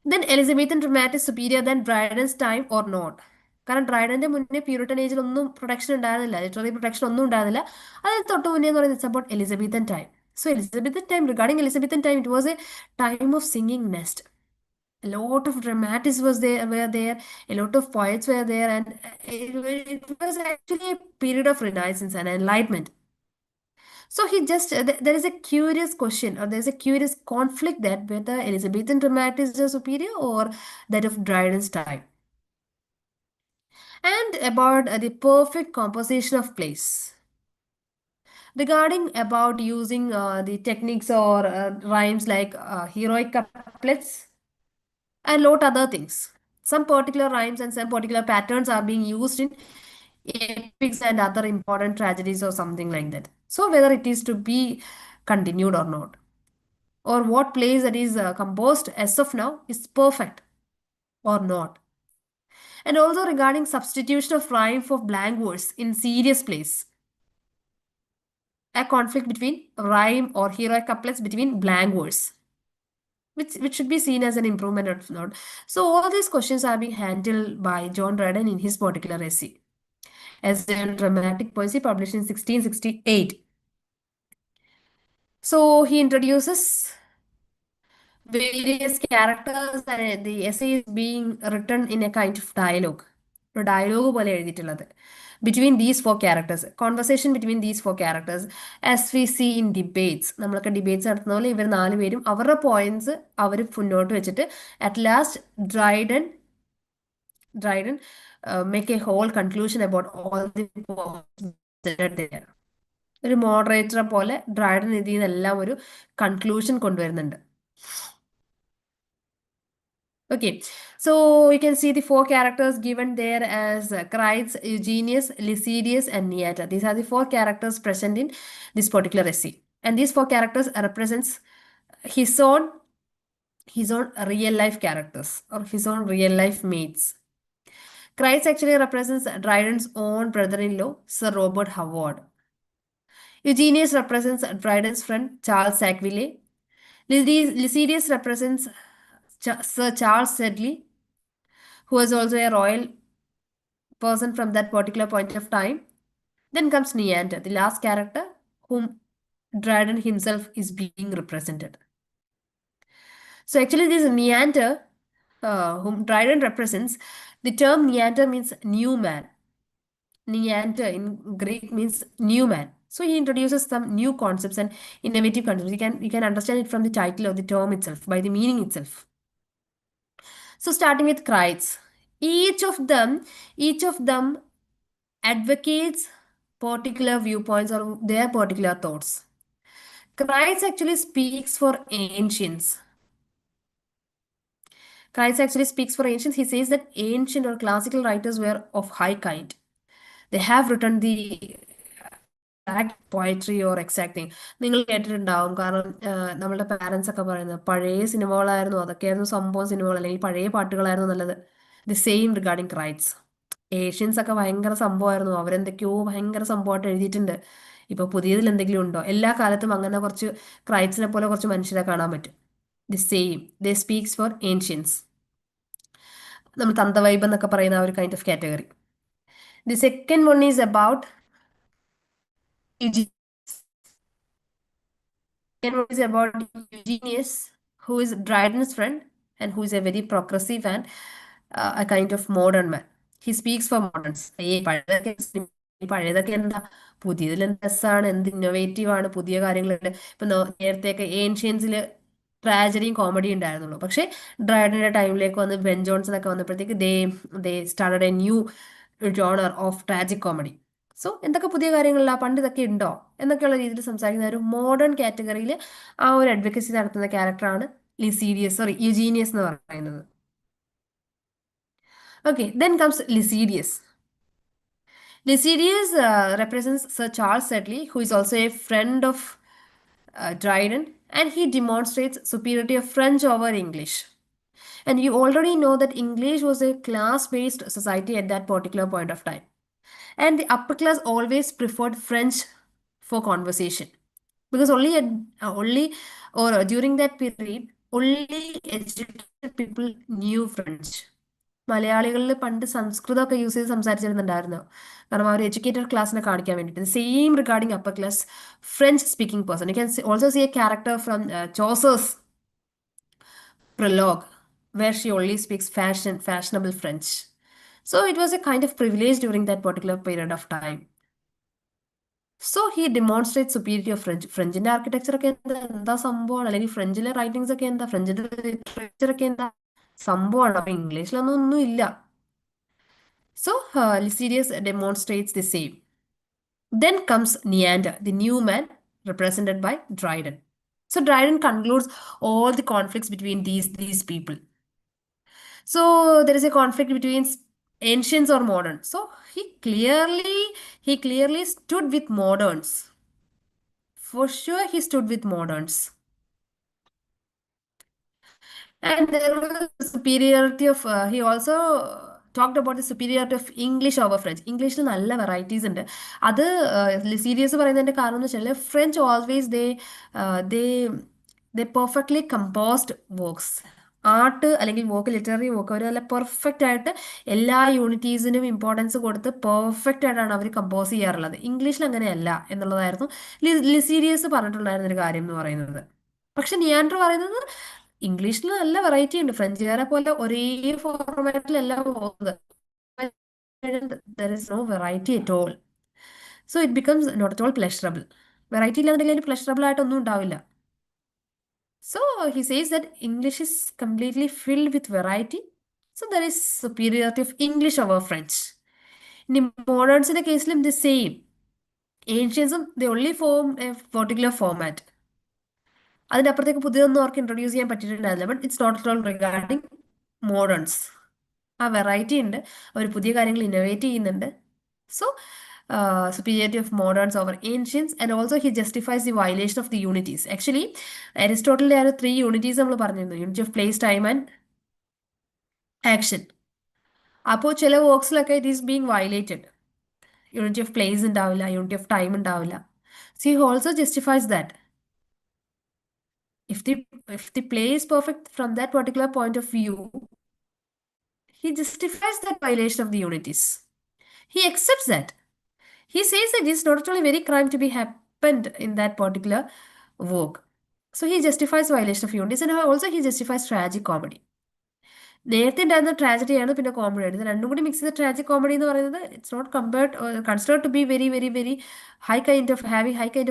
then Elizabethan dramatic superior than Dryden's time or not കാരണം ഡ്രൈഡന്റെ മുന്നേ പ്യൂരിറ്റൻ ഏജിൽ ഒന്നും പ്രൊട്ടക്ഷൻ ഉണ്ടായിരുന്നില്ല ലിറ്റററി പ്രൊട്ടക്ഷൻ ഒന്നും ഉണ്ടായിരുന്നില്ല അതിന് തൊട്ട് മുന്നേ എന്ന് പറയുന്നത് it's about Elizabethan time so Elizabethan time regarding Elizabethan time it was A time of singing nest a lot of dramatists were there, a lot of poets were there, and it was actually a period of renaissance and enlightenment. So there is a curious question or there is a curious conflict that whether Elizabethan dramatists are superior or that of Dryden's time. And about the perfect composition of plays. Regarding about using the techniques or rhymes like heroic couplets, and lot other things. Some particular rhymes and some particular patterns are being used in epics and other important tragedies or something like that. So whether it is to be continued or not, or what plays that is composed as of now is perfect or not. And also regarding substitution of rhyme for blank verse in serious plays. A conflict between rhyme or heroic couplets between blank verse. Which should be seen as an improvement or not. So all these questions are being handled by John Dryden in his particular essay. Essay on Dramatic Poesy published in 1668. So he introduces various characters and the essay is being written in a kind of dialogue. ഒരു dialogue പോലെ എഴുതിയിട്ടുള്ളത് between these four characters conversation between these four characters as we see in debates നമ്മളൊക്കെ debates നടത്തുന്ന പോലെ ഇവർ നാലുപേരും അവരുടെ points അവർ മുന്നോട്ട് വെച്ചിട്ട് at last Dryden make a whole conclusion about all the ഒരു മോഡറേറ്ററെ പോലെ ഡ്രൈഡൻ ഇതിൽ നിന്നെല്ലാം ഒരു കൺക്ലൂഷൻ കൊണ്ടുവരുന്നുണ്ട് Okay, so you can see the four characters given there as Crites, Eugenius, Lycidius, and Neater. These are the four characters present in this particular essay. And these four characters represents his own real life characters or his own real life mates. Crites actually represents Dryden's own brother-in-law, Sir Robert Howard. Eugenius represents Dryden's friend, Charles Sackville. Lycidius represents Sir Charles Sedley, who was also a royal person from that particular point of time. Then comes Neander, the last character whom Dryden himself is being represented. So actually this Neander, whom Dryden represents, the term Neander means new man. Neander in Greek means new man. So he introduces some new concepts and innovative concepts. You can understand it from the title of the term itself, by the meaning itself. So starting with Crites, each of them advocates particular viewpoints or their particular thoughts. Crites actually speaks for ancients. He says that ancient or classical writers were of high kind. They have written the exact poetry or exacting. നിങ്ങൾ കേട്ടിട്ടുണ്ടാവും കാരണം നമ്മളുടെ parents ഒക്കെ പറയുന്നത് പഴയ സിനിമകളായിരുന്നു അതൊക്കെയായിരുന്നു സംഭവം സിനിമകൾ അല്ലെങ്കിൽ പഴയ പാട്ടുകളായിരുന്നു നല്ലത്. The same regarding Crites. Ancients ഒക്കെ ഭയങ്കര സംഭവമായിരുന്നു, അവരെന്തൊക്കെയോ ഭയങ്കര സംഭവമായിട്ട് എഴുതിയിട്ടുണ്ട്. ഇപ്പൊ പുതിയതിൽ എന്തെങ്കിലും ഉണ്ടോ? എല്ലാ കാലത്തും അങ്ങനെ കുറച്ച് ക്രൈറ്റ്സിനെ പോലെ കുറച്ച് മനുഷ്യരെ കാണാൻ പറ്റും. The same they speaks for ancients. നമ്മൾ തന്തവൈബ് എന്നൊക്കെ പറയുന്ന ആ ഒരു kind of category. The second one is about second one is about Eugenius, who is Dryden's friend and who is a very progressive and a kind of modern man. He speaks for moderns. പഴയതൊക്കെ എന്താ, പുതിയതിൽ എന്ത് രസമാണ്, എന്ത് innovative ആണ്, പുതിയ കാര്യങ്ങളുണ്ട്. ഇപ്പൊ നേരത്തെയൊക്കെ ഏൻഷ്യൻസിൽ ട്രാജഡിയും കോമഡിയും ഉണ്ടായിരുന്നുള്ളൂ. പക്ഷെ ഡ്രൈഡന്റെ ടൈമിലേക്ക് വന്ന് ബെൻ ജോൺസൺ ഒക്കെ വന്നപ്പോഴത്തേക്ക് ദേ started A new genre of tragic comedy. So എന്തൊക്കെ പുതിയ കാര്യങ്ങളില്ല, പണ്ട് ഇതൊക്കെ ഉണ്ടോ എന്നൊക്കെയുള്ള രീതിയിൽ സംസാരിക്കുന്ന ഒരു മോഡേൺ കാറ്റഗറിയിൽ ആ ഒരു അഡ്വക്കസി നടത്തുന്ന ക്യാരക്ടറാണ് യുജീനിയസ് എന്ന് പറയുന്നത്. Okay, then comes Lisideius. Lycidius represents Sir Charles Sedley, who is also a friend of Dryden, and he demonstrates superiority of French over English. And you already know that English was a class-based society at that particular point of time. And the upper class always preferred French for conversation because only or during that period only educated people knew French. മലയാളികളിൽ പണ്ട് സംസ്കൃതമൊക്കെ use ചെയ്ത് സംസാരിച്ചിരുന്നുണ്ടായിരുന്നു, കാരണം ആ ഒരു educated ക്ലാസ്സിനെ കാണിക്കാൻ വേണ്ടിയിട്ട്. Same regarding upper class French speaking person. You can also see a character from Chaucer's prologue where she only speaks fashionable French. So it was a kind of privilege during that particular period of time. So he demonstrates superiority of French. ഫ്രഞ്ചിന്റെ architecture ഒക്കെ എന്താ സംഭവമാണ്, അല്ലെങ്കിൽ ഫ്രഞ്ചിലെ writings ഒക്കെ എന്താ, ഫ്രഞ്ചിന്റെ literature ഒക്കെ എന്താ സംഭവമാണ്. അപ്പൊ ഇംഗ്ലീഷിലൊന്നും ഒന്നും ഇല്ല. So Lycidius demonstrates the same. Then comes Neander, the new man represented by Dryden. So Dryden concludes all the conflicts between these people. So there is a conflict between ancients or moderns. So he clearly stood with moderns. For sure, he stood with moderns. And there was superiority of, he also talked about the superiority of English over French. ഇംഗ്ലീഷിൽ നല്ല varieties ഉണ്ട്. അത് serious പറയുന്നതിൻ്റെ കാരണം എന്ന് വെച്ചാൽ French always ദേ ദേ perfectly composed works. Art അല്ലെങ്കിൽ work, literary work, അവർ നല്ല പെർഫെക്റ്റ് ആയിട്ട് എല്ലാ യൂണിറ്റീസിനും ഇമ്പോർട്ടൻസ് കൊടുത്ത് പെർഫെക്റ്റ് ആയിട്ടാണ് അവർ കമ്പോസ് ചെയ്യാറുള്ളത്. ഇംഗ്ലീഷിൽ അങ്ങനെയല്ല എന്നുള്ളതായിരുന്നു ലിസീരിയസ് പറഞ്ഞിട്ടുണ്ടായിരുന്ന ഒരു കാര്യം എന്ന് പറയുന്നത്. പക്ഷെ നിയാൻഡർ പറയുന്നത് ഇംഗ്ലീഷിൽ നല്ല വെറൈറ്റി ഉണ്ട്, ഫ്രഞ്ചുകാരെ പോലെ ഒരേ ഫോർമാറ്റിലല്ല പോകുന്നത്. There is no variety at all. So it becomes not at all pleasurable. Variety ഇല്ലാന്നുണ്ടെങ്കിൽ പ്ലഷറബിൾ ആയിട്ടൊന്നും ഉണ്ടാവില്ല. So he says that English is completely filled with variety. So there is superiority of English over French. ഇനി മോഡേൺസിന്റെ കേസിലും the same. Ancients they only form a particular format. അതിൻ്റെ അപ്പുറത്തേക്ക് പുതിയതൊന്നും അവർക്ക് introduce ചെയ്യാൻ പറ്റിയിട്ടുണ്ടായിരുന്നില്ല. But it's not at all regarding moderns. ആ variety ഉണ്ട്, അവർ പുതിയ കാര്യങ്ങൾ ഇന്നോവേറ്റ് ചെയ്യുന്നുണ്ട്. So superiority of moderns over ancients, and also he justifies the violation of the unities. Actually, Aristotle there are 3 unities നമ്മൾ പറഞ്ഞിരുന്നു, unity of place, time and action. അപ്പോൾ ചില വർക്ക്സിലൊക്കെ it is being violated. Unity of place ഉണ്ടാവില്ല, unity of time ഉണ്ടാവില്ല. So he also justifies that. If the play is perfect from that particular point of view, he justifies that violation of the unities. He accepts that. He says that it is not only very crime to be happened in that particular work. So he justifies violation of unities, and also he justifies tragic comedy. നേരത്തെ ഉണ്ടായിരുന്ന ട്രാജഡിയാണ്, പിന്നെ comedy ആണ്. ഇത് രണ്ടും കൂടി mix ചെയ്ത tragic comedy എന്ന് പറയുന്നത് it's not considered to be very very very high kind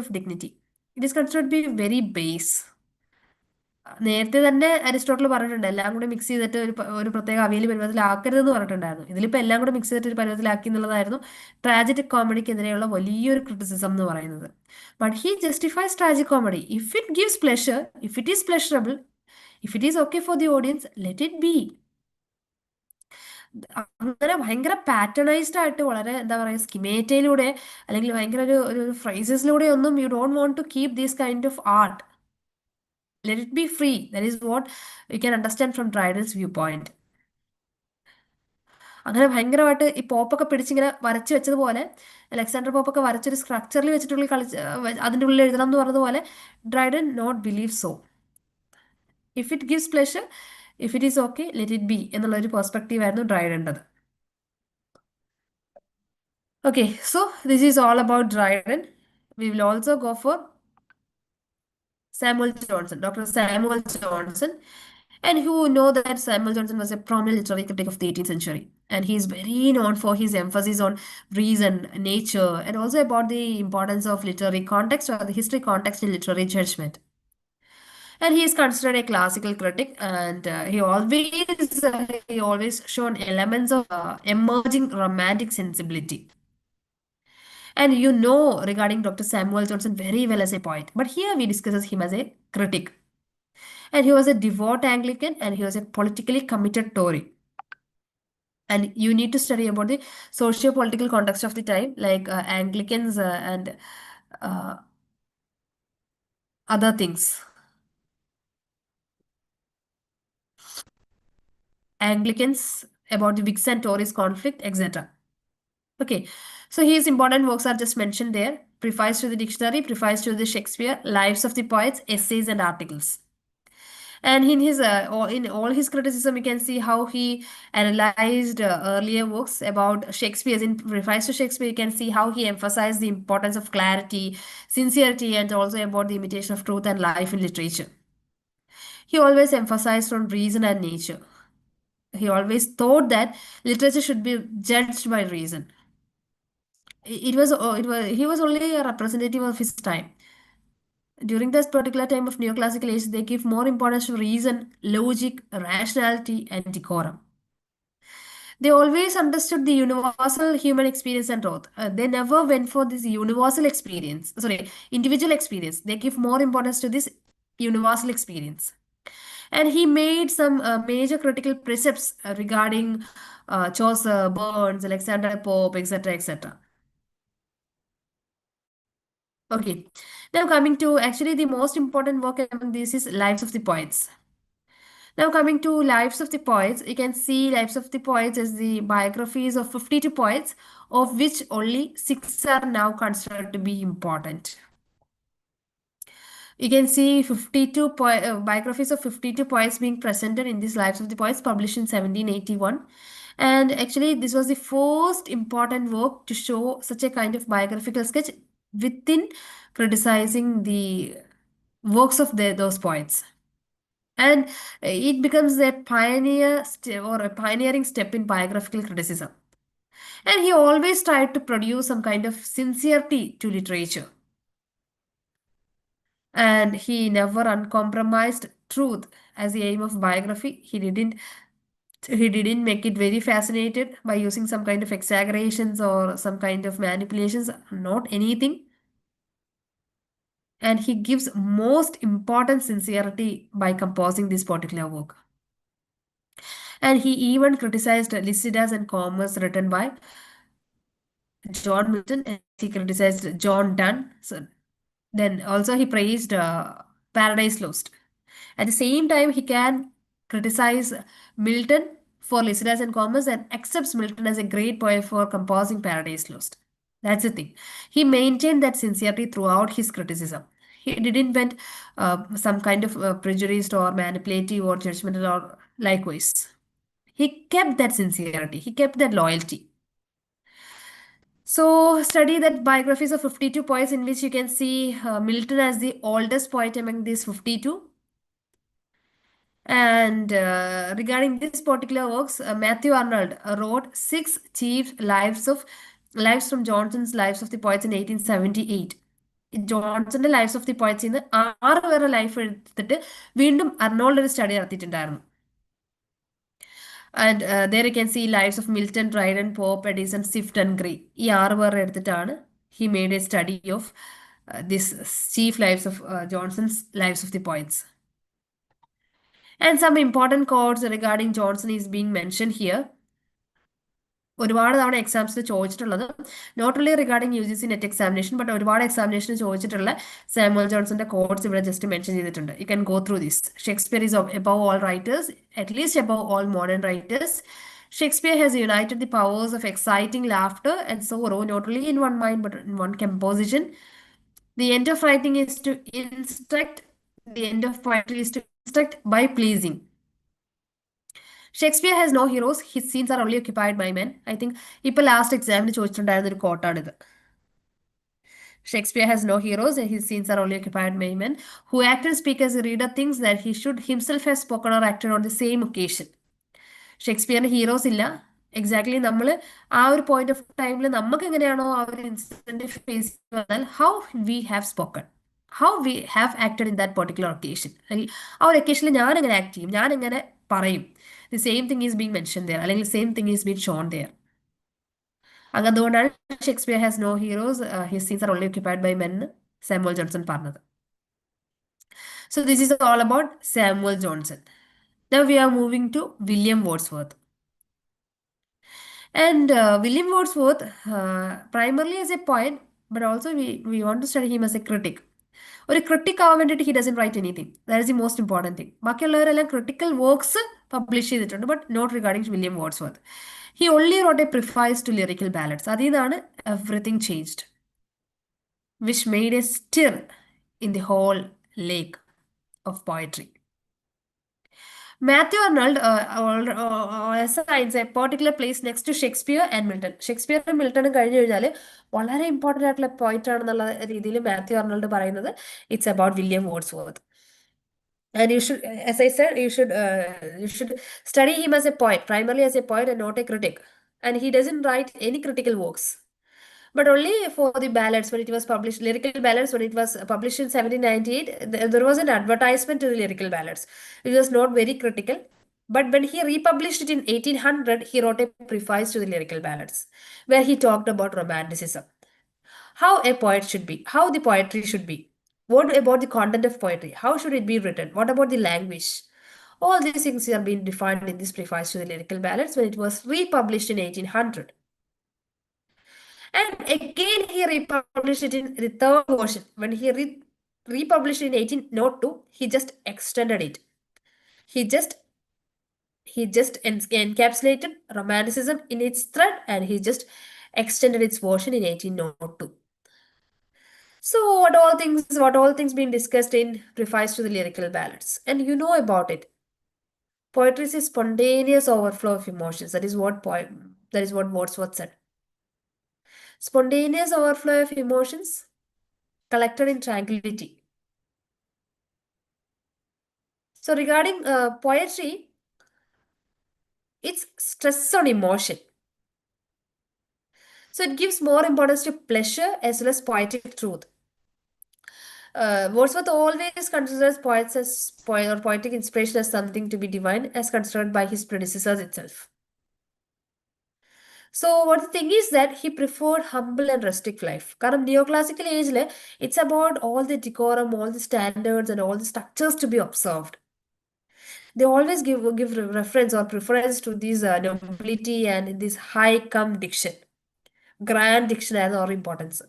of dignity. It is considered to be very base. നേരത്തെ തന്നെ അരിസ്റ്റോട്ടിൽ പറഞ്ഞിട്ടുണ്ട് എല്ലാം കൂടെ മിക്സ് ചെയ്തിട്ട് ഒരു പ്രത്യേക അവിയൽ പരുവത്തിലാക്കരുതെന്ന് പറഞ്ഞിട്ടുണ്ടായിരുന്നു. ഇതിലിപ്പോൾ എല്ലാം കൂടെ മിക്സ് ചെയ്തിട്ട് ഒരു പരുവത്തിലാക്കി എന്നുള്ളതായിരുന്നു ട്രാജഡിക് കോമഡിക്കെതിരെയുള്ള വലിയൊരു ക്രിറ്റിസിസം എന്ന് പറയുന്നത്. But he justifies tragic comedy. If it gives pleasure, if it is pleasurable, if it is okay for the audience, let it B. അങ്ങനെ ഭയങ്കര പാറ്റേണൈസ്ഡ് ആയിട്ട് വളരെ എന്താ പറയുക സ്കിമേറ്റയിലൂടെ അല്ലെങ്കിൽ ഭയങ്കര ഒരു ഫ്രൈസസിലൂടെ ഒന്നും you don't want to keep these kind of art. Let it be free. That is what you can understand from Dryden's view point. അങ്ങനെ ഭയങ്കരമായിട്ട് ഈ പോപ്പൊക്കെ പിടിച്ചിങ്ങനെ വരച്ച് വെച്ചതുപോലെ അലക്സാണ്ടർ പോപ്പൊക്കെ വരച്ചൊരു സ്ട്രക്ചറിൽ വെച്ചിട്ടുള്ളിൽ കളിച്ച് അതിൻ്റെ ഉള്ളിൽ എഴുതണം എന്ന് പറഞ്ഞതുപോലെ Dryden not believe so. If it gives pleasure, if it is okay, let it be എന്നുള്ള ഒരു പെർസ്പെക്റ്റീവ് ആയിരുന്നു ഡ്രൈഡൻ്റെത്. Okay, so this is all about Dryden. We will also go for Samuel Johnson, Dr. Samuel Johnson. And who know that Samuel Johnson was a prominent literary critic of the 18th century. And he is very known for his emphasis on reason, nature, and also about the importance of literary context or the history context in literary judgment. And he is considered a classical critic, and he always shown elements of emerging romantic sensibility. And you know regarding Dr. Samuel Johnson very well as a poet. But here we discuss him as a critic. And he was a devout Anglican and he was a politically committed Tory. And you need to study about the socio-political context of the time, like Anglicans and uh, other things. Anglicans, about the Whigs and Tories conflict, etc. Okay, so his important works are just mentioned there. Preface to the dictionary, preface to the Shakespeare, lives of the poets, essays and articles. And in all his criticism, you can see how he analyzed earlier works about Shakespeare. In reference to Shakespeare, you can see how he emphasized the importance of clarity, sincerity, and also about the imitation of truth and life in literature. He always emphasized on reason and nature. He always thought that literature should be judged by reason. He was only a representative of his time. During this particular time of neoclassical age, they give more importance to reason, logic, rationality, and decorum. They always understood the universal human experience and truth. They never went for this universal experience, sorry, individual experience. They give more importance to this universal experience. And he made some major critical precepts regarding Chaucer, Burns, Alexander Pope, etc., etc. Okay, now coming to actually the most important work among these is Lives of the Poets. Now coming to Lives of the Poets, you can see Lives of the Poets as the biographies of 52 poets, of which only 6 are now considered to be important. You can see biographies of 52 poets being presented in these Lives of the Poets published in 1781. And actually, this was the first important work to show such a kind of biographical sketch within criticizing the works of those poets. And it becomes a pioneer step or a pioneering step in biographical criticism. And he always tried to produce some kind of sincerity to literature. And he never uncompromised truth as the aim of biography. He didn't make it very fascinated by using some kind of exaggerations or some kind of manipulations, not anything. And he gives most important sincerity by composing this particular work. And he even criticized Lycidas and Commerce written by John Milton, and he criticized John Donne. So then also he praised Paradise Lost. At the same time, he can criticize Milton for Lycidas and Commerce and accepts Milton as a great poet for composing Paradise Lost. That's the thing. He maintained that sincerity throughout his criticism. He didn't invent some kind of prejudiced or manipulative or judgmental or likewise. He kept that sincerity. He kept that loyalty. So, study that biographies of 52 poets in which you can see Milton as the oldest poet among these 52. And regarding this particular works, Matthew Arnold wrote 6 chief lives from Johnson's Lives of the Poets in 1878. ജോൺസന്റെ Lives of the പോയറ്റ്സിൽ നിന്ന് 6 പേരുടെ life എടുത്തിട്ട് വീണ്ടും Arnold ഒരു study നടത്തിയിട്ടുണ്ടായിരുന്നു. And there you can see lives of Milton, Dryden, Pope, Edison, Swift and Gray. ഈ 6 പേരുടെ എടുത്തിട്ടാണ് he made a study of this chief lives of Johnson's Lives of the Poets. And some important quotes regarding Johnson is being mentioned here. ഒരുപാട് തവണ എക്സാംസിന് ചോദിച്ചിട്ടുള്ളത്, not only regarding UGC net examination but ഒരുപാട് എക്സാമിനേഷന് ചോദിച്ചിട്ടുള്ള Samuel ജോൺസന്റെ quotes ഇവിടെ just mention ചെയ്തിട്ടുണ്ട്. You can go through this. Shakespeare is above all writers, at least above all modern writers. Shakespeare has united the powers of exciting laughter and sorrow not only in one mind but in one composition. The end of writing is to instruct, the end of poetry is to instruct by pleasing. Shakespeare has no heroes, his scenes are only occupied by men. I think ഇപ്പൊ last എക്സാമിന് ചോദിച്ചിട്ടുണ്ടായിരുന്ന ഒരു കോട്ടാണിത്. Shakespeare has no heroes and his scenes are only occupied by men who act and speak as the reader thinks that he should himself have spoken or acted on the same occasion. ഷേക്സ്പിയറിന് heroes ഇല്ല. Exactly നമ്മൾ ആ ഒരു point of ടൈമിൽ നമുക്ക് എങ്ങനെയാണോ ആ ഒരു ഇൻസിഡന്റ് ഫേസ് വന്നാൽ how we have spoken, how we have acted in that particular occasion, അല്ലെങ്കിൽ ആ ഒരു ഒക്കേഷനിൽ ഞാൻ എങ്ങനെ ആക്ട് ചെയ്യും, ഞാൻ എങ്ങനെ പറയും, the same thing is being mention there, അല്ലെങ്കിൽ same thing is being shown there. അതുകൊണ്ടാണ് Shakespeare has no heroes, his scenes are only occupied by men എന്ന് സാമുവൽ ജോൺസൺ പറഞ്ഞത്. So this is all about Samuel Johnson. Now we are moving to William Wordsworth. And William Wordsworth, primarily as a poet, but also we want to study him as a critic. ഒരു critic ആവാൻ വേണ്ടിയിട്ട് he doesn't write anything, that is the most important thing. ബാക്കിയുള്ളവരെല്ലാം critical works publish ചെയ്തിട്ടുണ്ട്, but not regarding William Wordsworth. He only wrote a preface to Lyrical Ballads. അതിൽ നിന്നാണ് everything changed, which made a stir in the whole lake of poetry. Matthew Arnold assigns a particular place next to Shakespeare and Milton. ഷേക്സ്പിയറും മിൽട്ടണും കഴിഞ്ഞു കഴിഞ്ഞാൽ വളരെ important ആയിട്ടുള്ള point ആണെന്നുള്ള രീതിയിൽ Matthew Arnold പറയുന്നത് it's about William Wordsworth. And you should, as I said, you should study him as a poet, primarily as a poet and not a critic. And he doesn't write any critical works, but only for the ballads when it was published, lyrical ballads when it was published in 1798. There was an advertisement to the lyrical ballads. It was not very critical, but when he republished it in 1800, he wrote a preface to the lyrical ballads where he talked about romanticism, how a poet should be, how the poetry should be, what about the content of poetry, how should it be written, what about the language. All these things are being defined in this preface to the lyrical ballads when it was republished in 1800. And again, he republished it in the third version. When he republished it in 1802, he just extended it. He just encapsulated romanticism in its thread, and he just extended its version in 1802. So what all things being discussed in preface to the lyrical ballads, and you know about it. Poetry is a spontaneous overflow of emotions. That is what Wordsworth said. Spontaneous overflow of emotions collected in tranquility. So regarding poetry, it's stress on emotion. So it gives more importance to pleasure as well as poetic truth. Wordsworth always considers poets as or poetic inspiration as something to be divine, as considered by his predecessors itself. So what the thing is that he preferred humble and rustic life. Because neoclassical age, it's about all the decorum, all the standards, and all the structures to be observed. They always give reference or preference to this nobility and this high come diction, grand diction as our importance.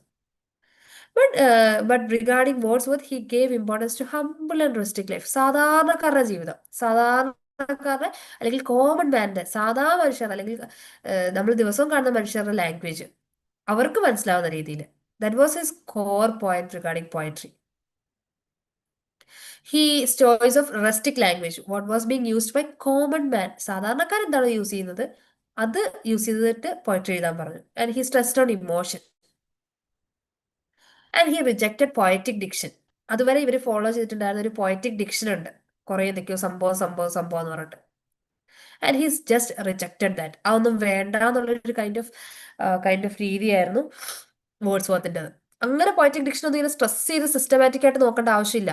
But regarding Wordsworth, he gave importance to humble and rustic life. സാധാരണക്കാരുടെ ജീവിതം, സാധാരണക്കാരുടെ അല്ലെങ്കിൽ common മാൻ്റെ, സാധാ മനുഷ്യർ അല്ലെങ്കിൽ നമ്മൾ ദിവസവും കാണുന്ന മനുഷ്യരുടെ ലാംഗ്വേജ് അവർക്ക് മനസ്സിലാവുന്ന രീതിയിൽ. That was his core point regarding poetry. His choice of rustic language, what was being used by common man, സാധാരണക്കാർ എന്താണ് യൂസ് ചെയ്യുന്നത് അത് യൂസ് ചെയ്തിട്ട് പോയട്രി എഴുതാൻ പറഞ്ഞു. And he stressed on emotion. And he rejected poetic diction. അതുവരെ ഇവർ follow ചെയ്തിട്ടുണ്ടായിരുന്ന ഒരു poetic diction ഉണ്ട്, കുറേ എന്തൊക്കെയോ സംഭവം എന്ന് പറഞ്ഞിട്ട്. And he's just rejected that. അതൊന്നും വേണ്ട എന്നുള്ളൊരു കൈൻഡ് ഓഫ് രീതിയായിരുന്നു വേർഡ്സ്വർത്തിൻ്റെത്. അങ്ങനെ poetic diction ഒന്നും ഇങ്ങനെ സ്ട്രെസ് ചെയ്ത് സിസ്റ്റമാറ്റിക് ആയിട്ട് നോക്കേണ്ട ആവശ്യമില്ല.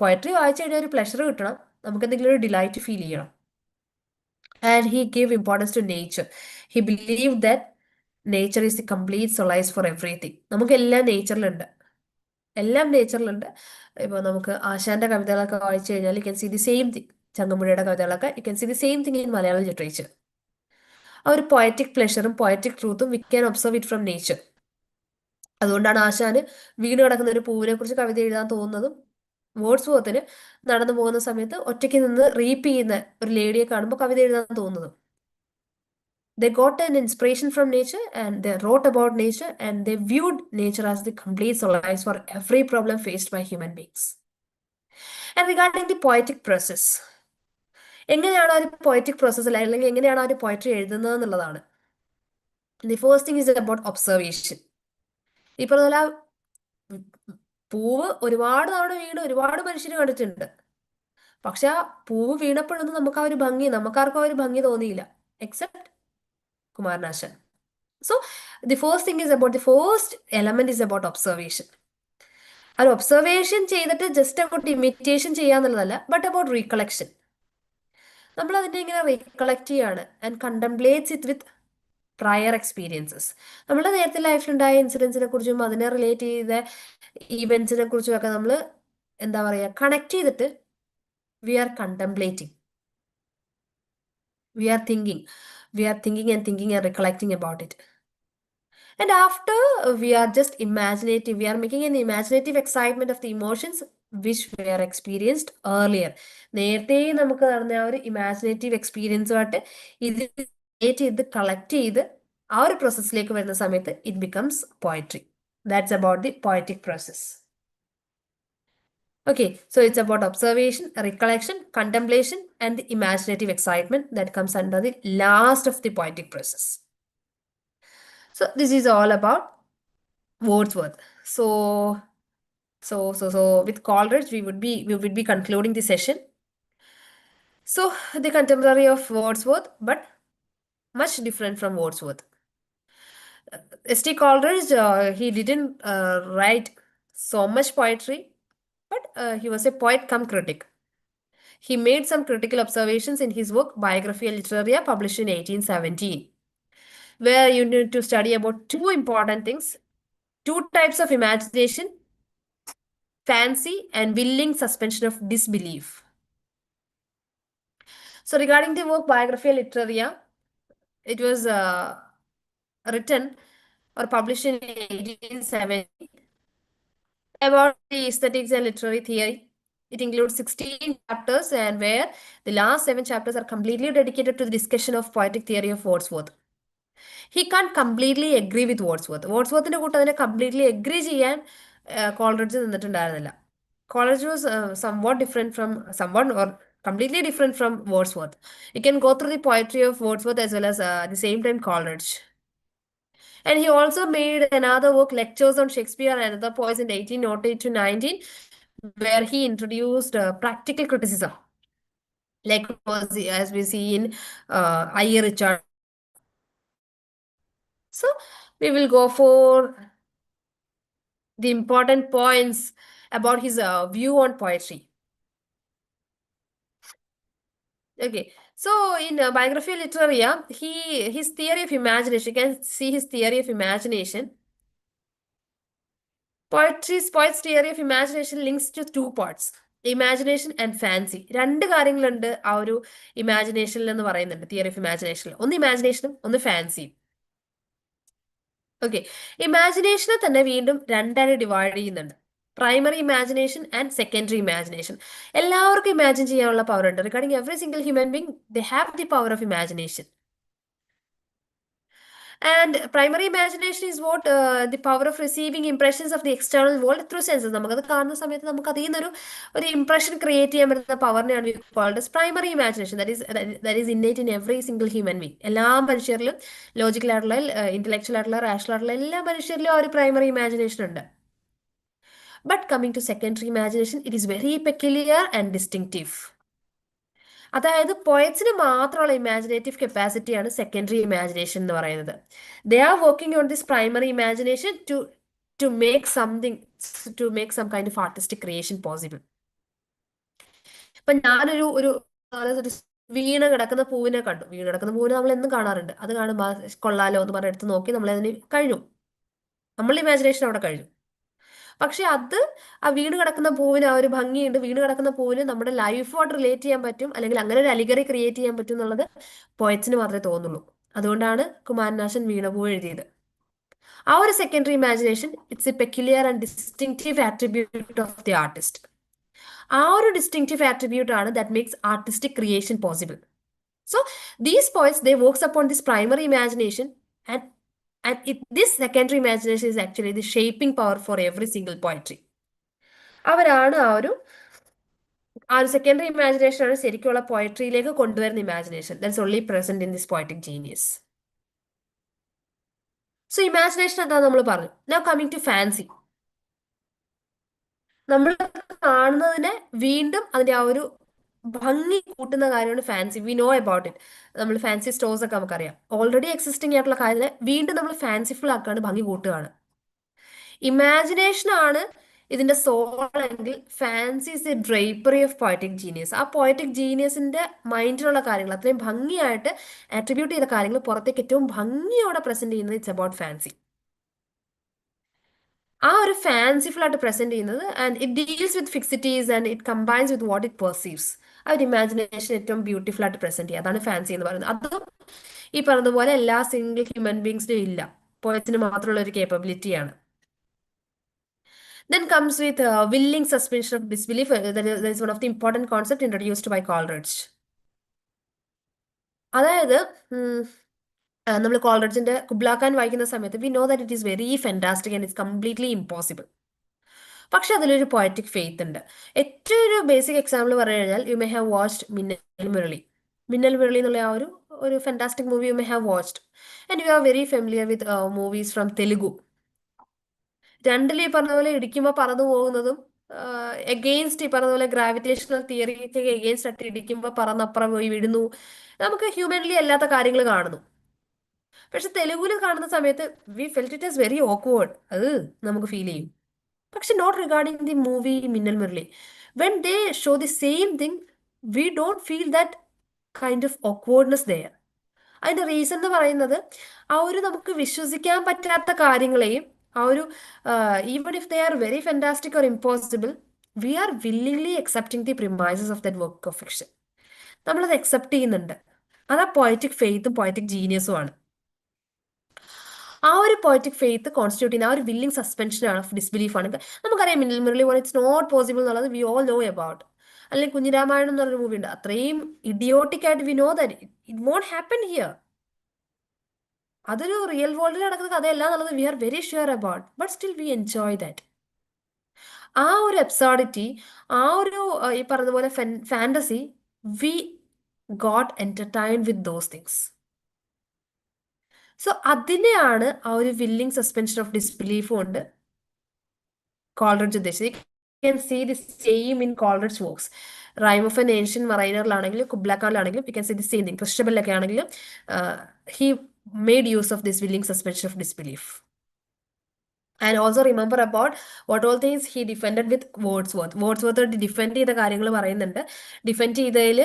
പോയട്രി വായിച്ചു കഴിഞ്ഞാൽ ഒരു പ്ലഷർ കിട്ടണം, നമുക്ക് എന്തെങ്കിലും ഒരു ഡിലൈറ്റ് ഫീൽ ചെയ്യണം. And he gave importance to nature. He believed that nature is the complete solace for everything. നമുക്ക് എല്ലാം നേച്ചറിലുണ്ട്. ഇപ്പോൾ നമുക്ക് ആശാന്റെ കവിതകളൊക്കെ വായിച്ചു കഴിഞ്ഞാൽ you can see the same thing. ചങ്ങമ്പുഴയുടെ കവിതകളൊക്കെ you can see the same thing in Malayalam literature. ആ ഒരു പോയറ്റിക് പ്ലഷറും പോയറ്റിക് ട്രൂത്തും we can observe it from nature. അതുകൊണ്ടാണ് ആശാന് വീണ് കിടക്കുന്ന ഒരു പൂവിനെ കുറിച്ച് കവിത എഴുതാൻ തോന്നുന്നതും വേർഡ്സ്വർത്തിന് നടന്നു പോകുന്ന സമയത്ത് ഒറ്റയ്ക്ക് നിന്ന് റീപ്പ് ചെയ്യുന്ന ഒരു ലേഡിയെ കാണുമ്പോൾ കവിത എഴുതാൻ തോന്നുന്നതും. They got an inspiration from nature and they wrote about nature and they viewed nature as the complete solace for every problem faced by human beings. And regarding the poetic process, എങ്ങനെയാണ് ആ ഒരു poetic പ്രോസസ്സിൽ അല്ലെങ്കിൽ എങ്ങനെയാണ് ആ ഒരു poetry എഴുതുന്നത് എന്നുള്ളതാണ്. The first thing is about observation. ഈ പറഞ്ഞ പോലെ പൂവ് ഒരുപാട് തവണ വീണ് ഒരുപാട് മനുഷ്യർ കണ്ടിട്ടുണ്ട്. പക്ഷെ ആ പൂവ് വീണപ്പോഴൊന്നും നമുക്കാർക്കും ആ ഒരു ഭംഗി തോന്നിയില്ല, except Kumaranasan. So the first thing is about the first element is about observation. ആ ഒബ്സർവേഷൻ ചെയ്തിട്ട് ജസ്റ്റ് അങ്ങോട്ട് ഇമിറ്റേഷൻ ചെയ്യാന്നുള്ളതല്ല, ബട്ട് അബൌട്ട് റീകളക്ഷൻ. നമ്മൾ അതിനെ ഇങ്ങനെ റീകളക്ട് ചെയ്യാണ് and contemplates it with prior experiences. നമ്മുടെ നേരത്തെ ലൈഫിലുണ്ടായ ഇൻസിഡൻസിനെ കുറിച്ചും അതിനെ റിലേറ്റ് ചെയ്ത ഈവെന്റ്സിനെ കുറിച്ചും ഒക്കെ നമ്മൾ എന്താ പറയുക കണക്ട് ചെയ്തിട്ട് we are contemplating, we are thinking and recollecting about it. And after we are just imaginative, we are making an imaginative excitement of the emotions which we are experienced earlier. നേരത്തെ നമുക്ക് നടന്ന ആ ഒരു imaginative എക്സ്പീരിയൻസുമായിട്ട് ഇത് ചെയ്ത് collect ചെയ്ത് ആ ഒരു പ്രോസസ്സിലേക്ക് വരുന്ന സമയത്ത് it becomes poetry. That's about the poetic process. Okay, so it's about observation, recollection, contemplation, and the imaginative excitement that comes under the last of the poetic process. So this is all about Wordsworth. So with Coleridge, we would be concluding the session. So the contemporary of Wordsworth, but much different from Wordsworth. S.T. Coleridge, he didn't write so much poetry, but he was a poet cum critic. He made some critical observations in his work Biographia Literaria, published in 1817, where you need to study about two important things: two types of imagination, fancy and willing suspension of disbelief. So regarding the work Biographia Literaria, it was written or published in 1870 about the aesthetics and literary theory. It includes 16 chapters, and where the last 7 chapters are completely dedicated to the discussion of poetic theory of Wordsworth. He can't completely agree with Wordsworth. Wordsworthന്റെ കൂട്ട് അതിനെ completely agree ചെയ്യാൻ Coleridge നിന്നിട്ടുണ്ടായിരുന്നില്ല. Coleridge was somewhat different from or completely different from Wordsworth. You can go through the poetry of Wordsworth as well as at the same time Coleridge. And he also made another work, Lectures on Shakespeare and Other Poets, in 1808 to 19, where he introduced practical criticism, like as we see in Aifer Richard. So we will go for the important points about his view on poetry. Okay, so in Biographia Literaria, his theory of imagination, you can see his theory of imagination. Poet's theory of imagination links to two parts: imagination and fancy. രണ്ട് കാര്യങ്ങളുണ്ട് ആ ഒരു ഇമാജിനേഷനിൽ എന്ന് പറയുന്നുണ്ട്, theory of ഇമാജിനേഷനിൽ. ഒന്ന് ഇമാജിനേഷനും ഒന്ന് ഫാൻസിയും. Okay, ഇമാജിനേഷനെ തന്നെ വീണ്ടും രണ്ടായി ഡിവൈഡ് ചെയ്യുന്നുണ്ട്: primary imagination and secondary imagination. എല്ലാവർക്കും ഇമാജിൻ ചെയ്യാനുള്ള പവർ ഉണ്ട്. Regarding every single human being, they have the power of imagination. And primary imagination is what the power of receiving impressions of the external world through senses. നമുക്കത് കാണുന്ന സമയത്ത് നമുക്ക് അതിൽ നിന്നൊരു impression create ചെയ്യാൻ പറ്റുന്ന പവറിനെയാണ് we called as primary imagination. That is innate in every single human being. എല്ലാ മനുഷ്യരിലും, ലോജിക്കൽ ആയിട്ടുള്ള, ഇന്റലക്ച്വൽ ആയിട്ടുള്ള, റാഷണൽ ആയിട്ടുള്ള എല്ലാ മനുഷ്യരിലും ആ ഒരു പ്രൈമറി ഇമാജിനേഷൻ ഉണ്ട്. But coming to secondary imagination, it is very peculiar and distinctive. അതായത് പോയറ്റ്സിന് മാത്രമുള്ള ഇമാജിനേറ്റീവ് കപ്പാസിറ്റിയാണ് സെക്കൻഡറി ഇമാജിനേഷൻ എന്ന് പറയുന്നത്. They are working on this primary imagination to make some kind of artistic creation possible. ഇപ്പൊ ഞാനൊരു വീണ് കിടക്കുന്ന പൂവിനെ കണ്ടു. വീണ് കിടക്കുന്ന പൂവിനെ നമ്മൾ എന്നും കാണാറുണ്ട്. അത് കാണുമ്പോൾ കൊള്ളാലോ എന്ന് പറഞ്ഞ് എടുത്ത് നോക്കി നമ്മളതിന് കഴിഞ്ഞു, നമ്മളുടെ ഇമാജിനേഷൻ അവിടെ കഴിഞ്ഞു. പക്ഷെ അത് ആ വീണ് കിടക്കുന്ന പൂവിന് ആ ഒരു ഭംഗിയുണ്ട്. വീണ് കിടക്കുന്ന പൂവിന് നമ്മുടെ ലൈഫോട് റിലേറ്റ് ചെയ്യാൻ പറ്റും, അല്ലെങ്കിൽ അങ്ങനെ ഒരു അലിഗറി ക്രിയേറ്റ് ചെയ്യാൻ പറ്റും എന്നുള്ളത് പോയറ്റ്സിന് മാത്രമേ തോന്നുള്ളൂ. അതുകൊണ്ടാണ് കുമാരനാശൻ വീണപൂ എഴുതിയത്. ആ ഒരു secondary imagination it's A peculiar and distinctive attribute of the artist. ആ ഒരു ഡിസ്റ്റിങ്റ്റീവ് ആട്രിബ്യൂട്ട് ആണ് that makes artistic creation possible. So these poets they works upon this primary imagination, this secondary imagination is actually the shaping power for every single poetry. അവരാണ് ആ ഒരു secondary imagination ആണ് ശരിക്കുള്ള പോയട്രിയിലേക്ക് കൊണ്ടുവരുന്ന imagination that's only present in this poetic genius. So imagination എന്താ നമ്മൾ പറഞ്ഞു. Now coming to fancy. നമ്മൾ കാണുന്നതിനെ വീണ്ടും അതിന്റെ ആ ഒരു ഭംഗി കൂട്ടുന്ന കാര്യമാണ് fancy. We know about it. നമ്മൾ ഫാൻസി സ്റ്റോഴ്സ് ഒക്കെ നമുക്കറിയാം. ഓൾറെഡി എക്സിസ്റ്റിംഗ് ആയിട്ടുള്ള കാര്യത്തിനെ വീണ്ടും നമ്മൾ ഫാൻസിഫുൾ ആക്കാണ്, ഭംഗി കൂട്ടുകയാണ്. ഇമാജിനേഷൻ ആണ് ഇതിന്റെ സോൾ എങ്കിൽ fancy is a drapery of poetic genius. ആ പോയറ്റിക് ജീനിയസിന്റെ മൈൻഡിലുള്ള കാര്യങ്ങൾ അത്രയും ഭംഗിയായിട്ട് ആട്രിബ്യൂട്ട് ചെയ്ത കാര്യങ്ങൾ പുറത്തേക്ക് ഏറ്റവും ഭംഗിയോടെ പ്രസന്റ് ചെയ്യുന്നത് ഇറ്റ്സ് അബൌട്ട് ഫാൻസി. ആ ഒരു ഫാൻസിഫുൾ ആയിട്ട് പ്രസന്റ് ചെയ്യുന്നത് and it deals with fixities and it combines with what it perceives. ആ ഒരു ഇമാജിനേഷൻ ഏറ്റവും ബ്യൂട്ടിഫുൾ ആയിട്ട് പ്രസന്റ് ചെയ്യുക, അതാണ് ഫാൻസി എന്ന് പറയുന്നത്. അതും ഈ പറഞ്ഞതുപോലെ എല്ലാ സിംഗിൾ ഹ്യൂമൻ ബീങ്സിനും ഇല്ല, പോയറ്റിന് മാത്രമുള്ള ഒരു കേപ്പബിലിറ്റിയാണ്. Then comes with willing suspension of disbelief. That is one of the important concept introduced by Coleridge. അതായത് നമ്മൾ കോൾറിഡ്ജിന്റെ കുബ്ലാഖാൻ വായിക്കുന്ന സമയത്ത് V know that it is very fantastic and it's completely impossible. പക്ഷെ അതിലൊരു പോയറ്റിക് ഫെയ്ത്ത് ഉണ്ട്. ഏറ്റവും ഒരു ബേസിക് എക്സാമ്പിൾ പറഞ്ഞു കഴിഞ്ഞാൽ you may have watched Minnal Murali. Minnal Murali എന്നുള്ള ആ ഒരു fantastic movie you may have watched and you are very familiar with movies from Telugu. രണ്ടിൽ ഈ പറഞ്ഞ പോലെ ഇടിക്കുമ്പോൾ പറന്നു പോകുന്നതും എഗെയിൻസ്റ്റ് ഈ പറഞ്ഞ പോലെ ഗ്രാവിറ്റേഷണൽ തിയറിക്ക് എഗെയിൻസ്റ്റ് ആയിട്ട് ഇടിക്കുമ്പോൾ പറന്നപ്പുറം പോയി വിടുന്നു, നമുക്ക് ഹ്യൂമൻലി അല്ലാത്ത കാര്യങ്ങൾ കാണുന്നു. പക്ഷെ തെലുഗുവിൽ കാണുന്ന സമയത്ത് V felt it as very awkward, അത് നമുക്ക് ഫീൽ ചെയ്യും. പക്ഷെ not regarding the movie Minnal Murali. When they show the same thing we don't feel that kind of awkwardness there. അതിന്റെ റീസൺ എന്ന് പറയുന്നത് ആ ഒരു നമുക്ക് വിശ്വസിക്കാൻ പറ്റാത്ത കാര്യങ്ങളെയും ആ ഒരു even if they are very fantastic or impossible we are willingly accepting the premises of that work of fiction. നമ്മളത് അക്സെപ്റ്റ് ചെയ്യുന്നുണ്ട്. അത് ആ പോയറ്റിക് ഫെയ്ത്തും പോയറ്റിക് ജീനിയസും ആണ്. ആ ഒരു പോയറ്റിക് ഫെയ്ത്ത് കോൺസ്റ്റിറ്റ്യൂട്ട് ചെയ്യുന്ന ആ ഒരു വില്ലിംഗ് സസ്പെൻഷൻ ഓഫ് ഡിസ്ബിലീഫ് ആണ്. നമുക്കറിയാം മിന്നൽ മുരളി പോലെ ഇറ്റ്സ് നോട്ട് പോസിബിൾ എന്നുള്ളത് വി ഓൾ നോ അബൌട്ട്. അല്ലെങ്കിൽ കുഞ്ഞിരാമായണം എന്ന് പറഞ്ഞൊരു മൂവി ഉണ്ട്, അത്രയും ഇഡിയോട്ടിക് ആയിട്ട് we know that it won't happen here. അതൊരു റിയൽ വേൾഡിൽ നടക്കുന്ന കഥയല്ല എന്നുള്ളത് we are very sure about, but still we enjoy that. ആ ഒരു അബ്സോർഡിറ്റി, ആ ഒരു ഈ പറഞ്ഞതുപോലെ fantasy, we got entertained with those things. So അതിനെയാണ് ആ ഒരു വില്ലിംഗ് സസ്പെൻഷൻ ഓഫ് ഡിസ്ബിലീഫ് കൊണ്ട് കോൾറിഡ്ജ് ഉദ്ദേശിച്ചത്. U can see the same in Coleridge works. Rime of an Ancient മറൈനറിലാണെങ്കിലും കുബ്ലാഖാനിലാണെങ്കിലും you can see the same thing. ക്രിസ്റ്റബലിലൊക്കെ ആണെങ്കിലും he made use of this willing suspension of disbelief. And also remember about what all things he defended with Wordsworth. Wordsworth defend ചെയ്ത കാര്യങ്ങൾ പറയുന്നുണ്ട്. Defend ചെയ്തതിൽ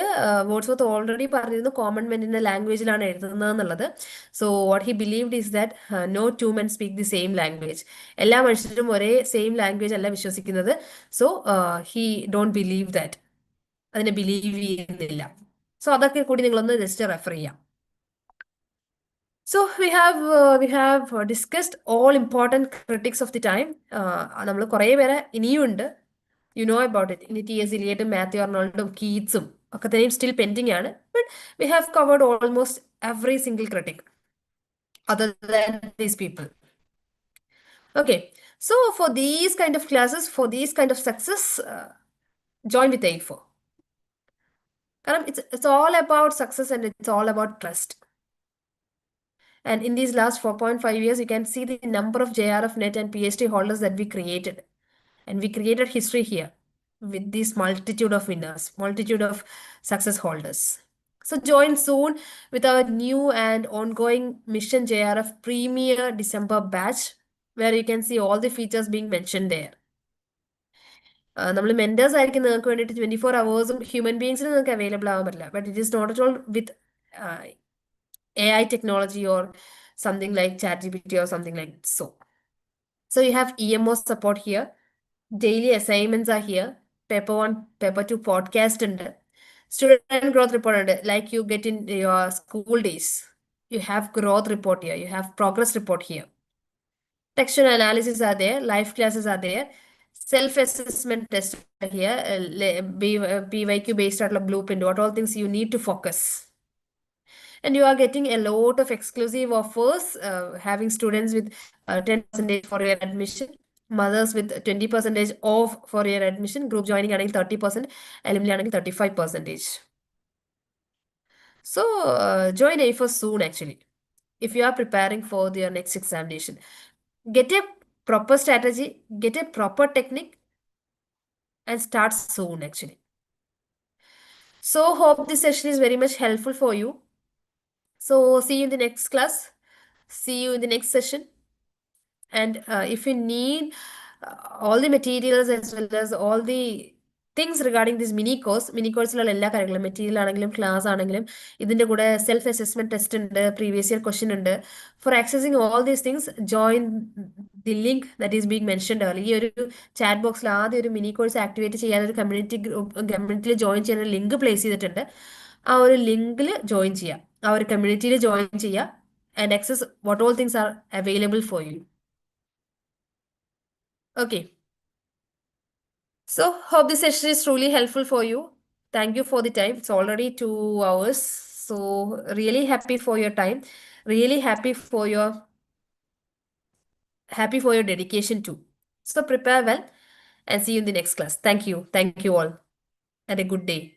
Wordsworth already പറഞ്ഞിരുന്നു common മെന്നിന്റെ ലാംഗ്വേജിലാണ് എഴുതുന്നത് എന്നുള്ളത്. So what he believed is that no two men speak the same language. എല്ലാ മനുഷ്യരും ഒരേ സെയിം ലാംഗ്വേജ് അല്ല വിശ്വസിക്കുന്നത്. So he don't believe that, അതിനെ ബിലീവ് ചെയ്യുന്നില്ല. സോ അതൊക്കെ കൂടി നിങ്ങളൊന്ന് ജസ്റ്റ് റെഫർ ചെയ്യാം. So we have discussed all important critics of the time. നമ്മൾ കുറേ പേരെ ഇനിയും ഉണ്ട്. You know about it. ഇനി ടി എസ് ഇലിയറ്റും മാത്യു അർണോൾഡും കീറ്റ്സും ഒക്കെ തന്നെയും സ്റ്റിൽ പെൻഡിങ് ആണ്. But we have covered almost every single critic other than these people. Okay, so for these kind of classes, for these kind of success, join with Aifer. കാരണം it's all about success and it's all about trust. And in these last 4.5 years, you can see the number of JRF NET and PhD holders that we created. And we created history here with this multitude of winners, multitude of success holders. So join soon with our new and ongoing Mission JRF Premier December batch, where you can see all the features being mentioned there. നമ്മൾ mentors ആയിരിക്കും നിങ്ങൾക്ക് വേണ്ടിയിട്ട് 24 hours human ബീങ്സിന് നിങ്ങൾക്ക് available ആവാൻ പറ്റില്ല. But it is not at all with AI technology or something like ChatGPT or something like so. So you have EMO support here. Daily assignments are here. Paper 1, Paper 2 podcast and student growth report like you get in your school days. You have growth report here. You have progress report here. Textual analysis are there. Live classes are there. Self-assessment test are here. PYQ based on blueprint. What all things you need to focus. And you are getting a lot of exclusive offers, having students with 10% for your admission, mothers with 20% off for your admission, group joining ആണെങ്കിൽ 30%, alumni ആണെങ്കിൽ 35%. So join Aifer soon actually, if you are preparing for your next examination. Get a proper strategy, get a proper technique, and start soon actually. So hope this session is very much helpful for you. So see you in the next class. See you in the next session. And if you need all the materials as well as all the things regarding this mini course material class self assessment test and previous year question and for accessing all these things, join the link that is being mentioned earlier. Chat box mini course activate community group join link place our link join our community join and access what all things are available for you. Okay. So hope this session is truly helpful for you. Thank you for the time. It's already 2 hours. So really happy for your time. Really happy for your dedication too. So prepare well and see you in the next class. Thank you. Thank you all. And a good day.